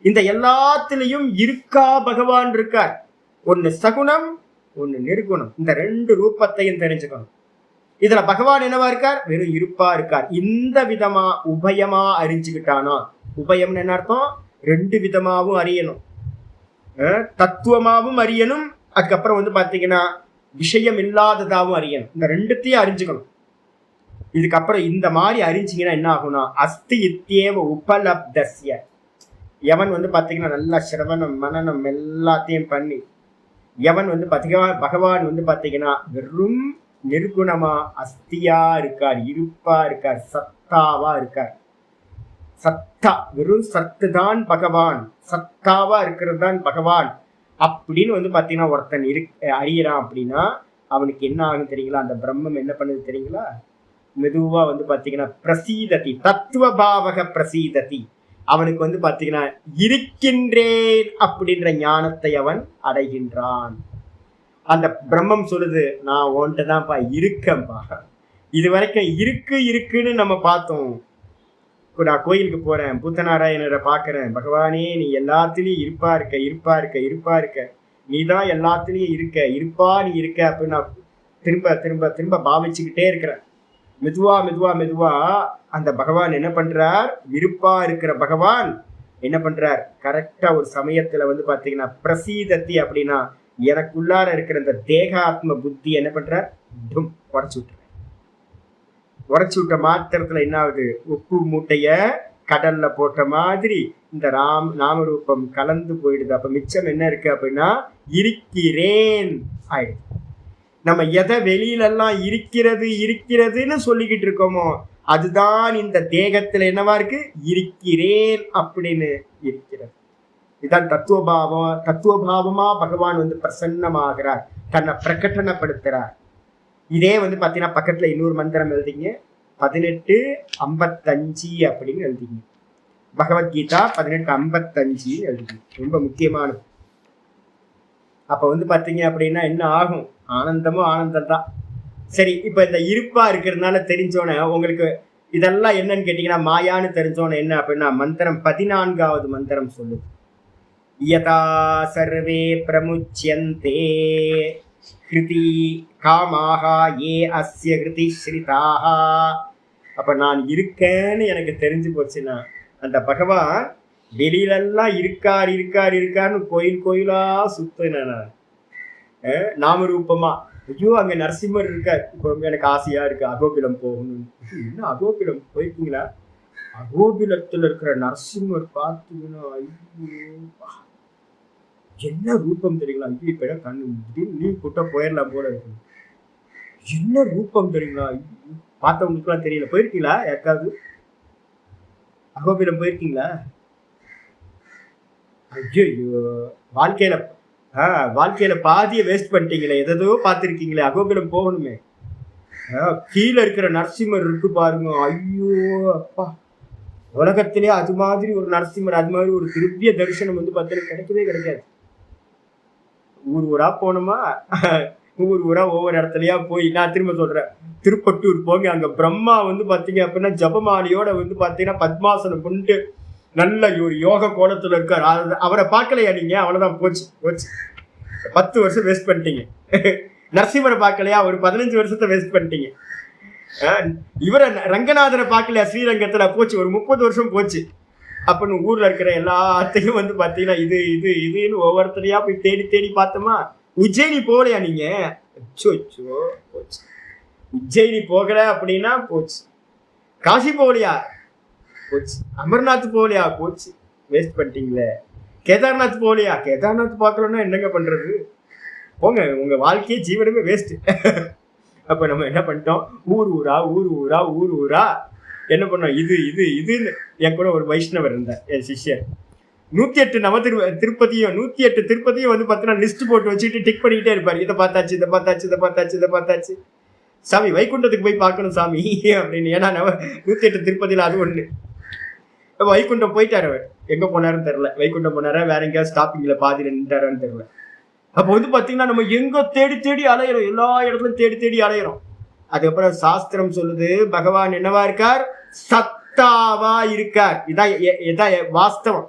Speaker 1: இந்த எல்லாத்திலையும் இருக்கா பகவான் இருக்கார். ஒன்னு சகுணம், ஒன்னு நிர்குணம். இந்த ரெண்டு ரூபத்தையும் தெரிஞ்சுக்கணும். இதுல பகவான் என்னவா இருக்கார், வெறும் இருப்பா இருக்கார். இந்த விதமா உபயமா அறிஞ்சுக்கிட்டானா, உபயம்னு என்ன அர்த்தம், ரெண்டு விதமாவும் அறியணும், தத்துவமாவும் அறியணும், அதுக்கப்புறம் வந்து பாத்தீங்கன்னா விஷயம் இல்லாததாவும் அறியணும். இந்த ரெண்டுத்தையும் அறிஞ்சுக்கணும். இதுக்கப்புறம் இந்த மாதிரி அறிஞ்சிங்கன்னா என்ன ஆகும்னா அஸ்தி இத்யேவ உபலப்தஸ்ய. எவன் வந்து பாத்தீங்கன்னா நல்லா சிரவணம் மனனம் எல்லாத்தையும் பண்ணி எவன் வந்து பாத்தீங்கன்னா பகவான் வந்து பாத்தீங்கன்னா வெறும் நிர்குணமா அஸ்தியா இருக்கார், இருப்பா இருக்கார், சத்தாவா இருக்கார். சத்தா, வெறும் சத்து தான் பகவான், சத்தாவா இருக்கிறது தான் பகவான் அப்படின்னு வந்து பாத்தீங்கன்னா ஒருத்தன் அறியறான். அப்படின்னா அவனுக்கு என்ன ஆகும் தெரியுங்களா, அந்த பிரம்மம் என்ன பண்ணுது தெரியுங்களா, மெதுவா வந்து பாத்தீங்கன்னா பிரசீததி, தத்துவபாவக பிரசீததி. அவனுக்கு வந்து பாத்தீங்கன்னா இருக்கின்றேன் அப்படின்ற ஞானத்தை அவன் அடைகின்றான். அந்த பிரம்மம் சொல்லுது, நான் உன்கிட்ட தான்ப்பா இருக்கேன்பா. இது வரைக்கும் இருக்குன்னு நம்ம பார்த்தோம். நான் கோயிலுக்கு போறேன், பூத்தநாராயணரை பாக்குறேன், பகவானே நீ எல்லாத்துலயும் இருப்பா இருக்க, நீ தான் எல்லாத்துலயும் இருப்பா நீ இருக்க அப்படின்னு நான் திரும்ப திரும்ப திரும்ப பாவிச்சுக்கிட்டே இருக்கிறேன். மெதுவா அந்த பகவான் என்ன பண்றார், இருப்பா இருக்கிற பகவான் என்ன பண்றார், கரெக்டா ஒரு சமயத்துல வந்து பாத்தீங்கன்னா பிரசீதத்தி அப்படின்னா எனக்குள்ளார இருக்கிற இந்த தேகாத்ம புத்தி என்ன பண்றார், உடைச்சு விட்ட மாத்திரத்துல என்ன ஆகுது, உப்பு மூட்டைய கடல்ல போட்ட மாதிரி இந்த நாமரூபம் கலந்து போயிடுது. அப்ப மிச்சம் என்ன இருக்கு அப்படின்னா இருக்கிறேன் ஆயிடுது. நம்ம எதை வெளியிலெல்லாம் இருக்கிறதுன்னு சொல்லிக்கிட்டு இருக்கோமோ அதுதான் இந்த தேகத்துல என்னவா இருக்கு, இருக்கிறேன் அப்படின்னு இருக்கிறது. இதுதான் தத்துவபாவமா பகவான் வந்து பிரசன்னமாகிறார், தன்னை பிரகடனப்படுத்துறார். இதே வந்து பாத்தீங்கன்னா பக்கத்துல இன்னொரு மந்திரம் எழுதிங்க, 18:55 அப்படின்னு எழுதிங்க. பகவத்கீதா 18:55 எழுதிங்க, ரொம்ப முக்கியமானது. அப்ப வந்து பாத்தீங்க அப்படின்னா என்ன ஆகும், ஆனந்தமும் ஆனந்தம் தான். சரி, இப்ப இந்த இருப்பா இருக்கிறதுனால தெரிஞ்சோன்னே உங்களுக்கு இதெல்லாம் என்னன்னு கேட்டீங்கன்னா மாயான்னு தெரிஞ்சோன்னு என்ன அப்படின்னா மந்திரம் 14வது மந்திரம் சொல்லுது. யதா சர்வே பிரமுச்யந்தே ஹிருதி காமாக ஏ அஸ்ய ஹிருதி ஸ்ரிதாக. அப்ப நான் இருக்கேன்னு எனக்கு தெரிஞ்சு போச்சுன்னா அந்த பகவான் வெளியிலெல்லாம் இருக்கார் இருக்கார் இருக்காருன்னு கோயில் கோயிலா சுத்தினேன் நான் நாமரூபமா. ஐயோ அங்க நரசிம்மர் இருக்கார், இப்போ எனக்கு ஆசையா இருக்கு அகோபிலம் போகணும். என்ன அகோபிலம் போயிருக்கீங்களா? அகோபிலத்துல இருக்கிற நரசிம்மர் பார்த்தீங்கன்னா ஐயோ என்ன ரூபம் தெரியுங்களா? ஐயோ இப்ப கண்ணு நீ கூட்ட போயிடலாம் போல இருக்கு. என்ன ரூபம் தெரியுங்களா? பார்த்தவங்களுக்கு எல்லாம் தெரியல. போயிருக்கீங்களா யாருக்காவது அகோபிலம் போயிருக்கீங்களா? ஐயோ வாழ்க்கையில பாதியை வேஸ்ட் பண்ணிட்டீங்களே. எதோ பார்த்துருக்கீங்களே, அகோபிலம் போகணுமே. கீழே இருக்கிற நரசிம்மர் இருக்கு பாருங்க. ஐயோ அப்பா, உலகத்திலே அது மாதிரி ஒரு நரசிம்மர், அது மாதிரி ஒரு திவ்ய தரிசனம் பார்த்தீங்கன்னா கிடைக்கவே கிடைக்காது. ஊர் ஊரா போனோமா, ஊர் ஊரா ஒவ்வொரு இடத்துலயா போய், நான் திரும்ப சொல்றேன், திருப்பட்டூர் போங்க, அங்க பிரம்மா பாத்தீங்க அப்படின்னா ஜபமாலியோட பாத்தீங்கன்னா பத்மாசனம் கொண்டு நல்ல ஒரு யோக கோலத்துல இருக்காரு. அவரை பார்க்கலையா நீங்க? அவ்வளவுதான், போச்சு போச்சு. 10 வருஷம் வேஸ்ட் பண்ணிட்டீங்க. நரசிம்மரை பார்க்கலையா? ஒரு 15 வருஷத்தை வேஸ்ட் பண்ணிட்டீங்க. இவரை ரங்கநாதரை பார்க்கலையா? ஸ்ரீரங்கத்துல போச்சு, ஒரு 30 வருஷம் போச்சு. அப்படின்னு ஊர்ல இருக்கிற எல்லாத்தையும் பாத்தீங்கன்னா இது இது இதுன்னு ஒவ்வொருத்தரையா போய் தேடி தேடி பார்த்தோமா. உஜ்ஜயினி போகலையா நீங்க? போச்சு. உஜ்ஜயினி போகல அப்படின்னா போச்சு. காசி போகலையா? போச்சு. அமர்நாத் போகலையா? போச்சு, வேஸ்ட் பண்ணிட்டீங்களே. கேதார்நாத் போகலையா? கேதார்நாத் பார்க்கலன்னா என்னங்க பண்றது? போங்க, உங்க வாழ்க்கையே ஜீவனமே வேஸ்ட். அப்ப நம்ம என்ன பண்ணிட்டோம்? ஊர் ஊரா ஊர் ஊரா ஊர் ஊரா என்ன பண்ணோம்? இது இது இதுன்னு. என் கூட ஒரு வைஷ்ணவர் இருந்தார், என் சிஷ்யர். 108 திருப்பதியும் 108 திருப்பதியும் பார்த்தீங்கன்னா லிஸ்ட் போட்டு வச்சுட்டு டிக் பண்ணிக்கிட்டே இருப்பாரு. இதை பார்த்தாச்சு, இதை பார்த்தாச்சு, இதை பார்த்தாச்சு, இதை பார்த்தாச்சு. சாமி வைகுண்டத்துக்கு போய் பார்க்கணும் சாமி அப்படின்னு. ஏன்னா 108 திருப்பதியில அது ஒண்ணு. வைகுண்டம் போயிட்டாரு அவர். எங்க போனாருன்னு தெரியல. வைகுண்டம் போனாரா, வேற எங்கேயாவது ஸ்டாப்பிங்ல பாதியில நின்றாரான்னு தெரியல. அப்போ பாத்தீங்கன்னா நம்ம எங்க தேடி தேடி அலையிறோம், எல்லா இடத்துலயும் தேடி தேடி அலையிறோம். அதுக்கப்புறம் சாஸ்திரம் சொல்லுது பகவான் என்னவா இருக்கார்? சத்தாவா இருக்கார். இதான் வாஸ்தவம்.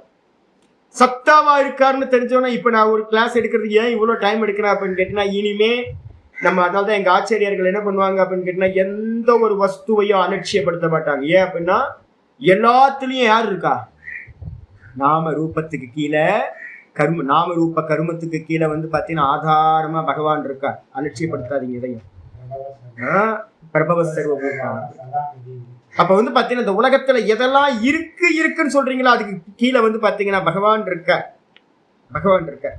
Speaker 1: சத்தாவா இருக்காருன்னு தெரிஞ்சோன்னா, இப்ப நான் ஒரு கிளாஸ் எடுக்கிறதுக்கு ஏன் இவ்வளவு டைம் எடுக்கிறேன் அப்படின்னு கேட்டீங்கன்னா, இனிமே நம்ம அதனால்தான் எங்க ஆச்சாரியர்கள் என்ன பண்ணுவாங்க அப்படின்னு கேட்டீங்கன்னா, எந்த ஒரு வஸ்துவையும் அலட்சியப்படுத்த மாட்டாங்க. ஏன் அப்படின்னா எல்லாத்துலயும் யார் இருக்கா? நாம ரூபத்துக்கு கீழே நாம ரூப கருமத்துக்கு கீழே பாத்தீங்கன்னா ஆதாரமா பகவான் இருக்கார். அலட்சியப்படுத்தாதீங்க இதையும். பிரபவ சர்வ அப்ப பாத்தீங்கன்னா இந்த உலகத்துல எதெல்லாம் இருக்குன்னு சொல்றீங்களா, அதுக்கு கீழே பாத்தீங்கன்னா பகவான் இருக்க.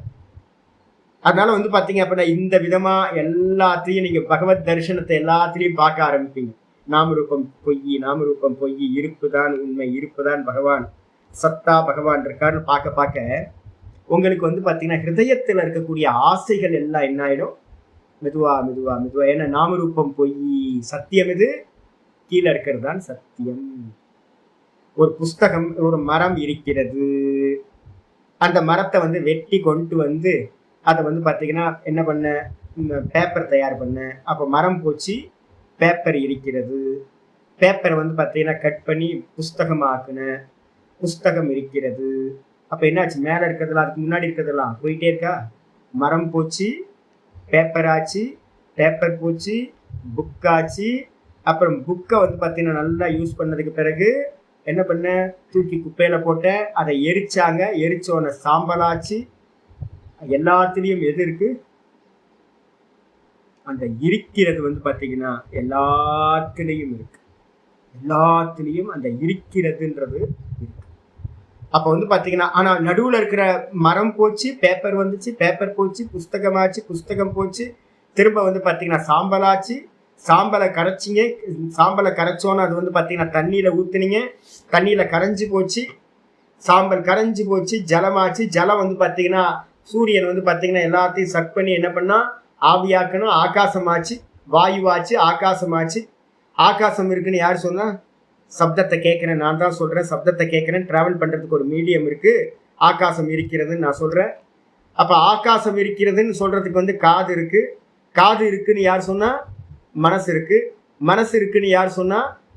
Speaker 1: அதனால பாத்தீங்க அப்படின்னா இந்த விதமா எல்லாத்தையும் நீங்க பகவத் தரிசனத்தை எல்லாத்திலையும் பார்க்க ஆரம்பிப்பீங்க. நாமரூபம் பொய், இருப்புதான் உண்மை, இருப்புதான் பகவான், சத்தா பகவான் இருக்காருன்னு பார்க்க உங்களுக்கு பாத்தீங்கன்னா ஹிருதயத்துல இருக்கக்கூடிய ஆசைகள் எல்லாம் என்ன ஆயிடும்? மெதுவா மெதுவா மெதுவா. ஏன்னா நாமரூபம் பொய், சத்தியம் இது கீழே இருக்கிறது தான் சத்தியம். ஒரு புஸ்தகம், ஒரு மரம் இருக்கிறது. அந்த மரத்தை வெட்டி கொண்டு அதை பாத்தீங்கன்னா என்ன பண்ண? பேப்பர் தயார் பண்ண. அப்ப மரம் போச்சு, பேப்பர் இருக்கிறது. பேப்பரை பாத்தீங்கன்னா கட் பண்ணி புஸ்தகமாக்குன. புஸ்தகம் இருக்கிறது. அப்ப என்னாச்சு? மேல இருக்கிறதுலாம் அதுக்கு முன்னாடி இருக்கிறதெல்லாம் போயிட்டே இருக்கா? மரம் போச்சு, பேப்பர் ஆச்சு, பேப்பர் போச்சு, புக் ஆச்சு. அப்புறம் புக்கை பாத்தீங்கன்னா நல்லா யூஸ் பண்ணதுக்கு பிறகு என்ன பண்ண? தூக்கி குப்பையில போட்ட. அதை எரிச்சாங்க. எரிச்சோன சாம்பலாச்சு. எல்லாத்துலயும் எது இருக்கு? அந்த இருக்கிறது பாத்தீங்கன்னா எல்லாத்துலயும் இருக்கு. எல்லாத்துலயும் அந்த இருக்கிறதுன்றது இருக்கு. அப்ப பாத்தீங்கன்னா ஆனா நடுவுல இருக்கிற மரம் போச்சு, பேப்பர் வந்துச்சு, பேப்பர் போச்சு, புஸ்தகமாச்சு, புஸ்தகம் போச்சு, திரும்ப பாத்தீங்கன்னா சாம்பலாச்சு. சாம்பலை கரைச்சிங்க. சாம்பலை கரைச்சோன்னு அது பாத்தீங்கன்னா தண்ணியில ஊத்துனீங்க. தண்ணியில கரைஞ்சு போச்சு. சாம்பல் கரைஞ்சு போச்சு, ஜலமாச்சு. ஜலம் பாத்தீங்கன்னா சூரியன் பாத்தீங்கன்னா எல்லாத்தையும் சக் பண்ணி என்ன பண்ணா? ஆவியாக்கணும். ஆகாசமாச்சு, வாயுவாச்சு, ஆகாசமாச்சு. ஆகாசம் இருக்குன்னு யார் சொன்னா? சப்தத்தை கேட்கிறேன், நான் தான் சொல்றேன். சப்தத்தை கேட்கிறேன். டிராவல் பண்றதுக்கு ஒரு மீடியம் இருக்கு. ஆகாசம் இருக்கிறதுன்னு நான் சொல்றேன். அப்ப ஆகாசம் இருக்கிறதுன்னு சொல்றதுக்கு காது இருக்கு. காது இருக்குன்னு யார் சொன்னா? மனசு இருக்கு. மனசு இருக்குன்னு யார் சொன்னா?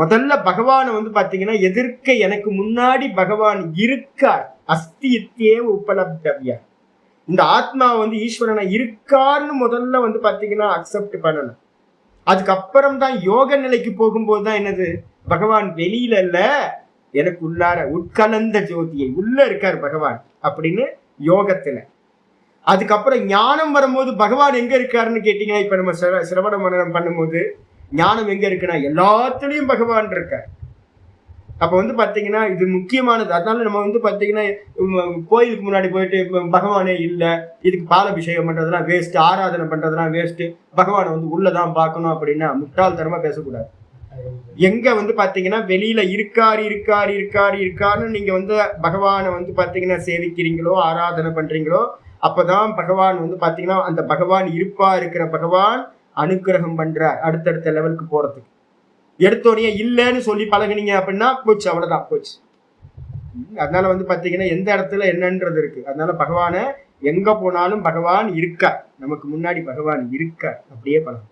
Speaker 1: முதல்ல பகவானை வந்து பாத்தீங்கன்னா எதிர்க்க எனக்கு முன்னாடி பகவான் இருக்கார். அஸ்தி இத்தியேவ உபலப்தவ்யா. இந்த ஆத்மா வந்து ஈஸ்வரனை இருக்காருன்னு முதல்ல வந்து பாத்தீங்கன்னா அக்செப்ட் பண்ணணும். அதுக்கப்புறம் தான் யோக நிலைக்கு போகும்போது தான் என்னது, பகவான் வெளியில இல்ல எனக்கு உள்ளார உட்கலந்த ஜோதியை உள்ள இருக்கார் பகவான் அப்படின்னு யோகத்துல. அதுக்கப்புறம் ஞானம் வரும்போது பகவான் எங்க இருக்காருன்னு கேட்டீங்கன்னா, இப்ப நம்ம சிரவண மனனம் பண்ணும்போது ஞானம் எங்க இருக்குன்னா எல்லாத்துலயும் பகவான் இருக்கார். அப்ப வந்து பாத்தீங்கன்னா இது முக்கியமானது. அதனால நம்ம வந்து பாத்தீங்கன்னா கோயிலுக்கு முன்னாடி போயிட்டு பகவானே இல்லை, இதுக்கு பாலாபிஷேகம் பண்றதுலாம் வேஸ்ட், ஆராதனை பண்றதுலாம் வேஸ்ட், பகவானை வந்து உள்ளதான் பார்க்கணும் அப்படின்னா முட்டாள்தனமா பேசக்கூடாது. எங்க வந்து பாத்தீங்கன்னா வெளியில இருக்காருன்னு நீங்க வந்து பகவானை வந்து பாத்தீங்கன்னா சேவிக்கிறீங்களோ ஆராதனை பண்றீங்களோ, அப்பதான் பகவான் வந்து பாத்தீங்கன்னா அந்த பகவான் இருக்கிற பகவான் அனுக்கிரகம் பண்ற அடுத்தடுத்த லெவலுக்கு போறதுக்கு. எடுத்தோடனே இல்லைன்னு சொல்லி பழகினீங்க அப்படின்னா போச்சு, அவ்வளவுதான் போச்சு. அதனால வந்து பாத்தீங்கன்னா எந்த இடத்துல என்னன்றது இருக்கு. அதனால பகவானை எங்க போனாலும் பகவான் இருக்கார், நமக்கு முன்னாடி பகவான் இருக்கார், அப்படியே பழகும்.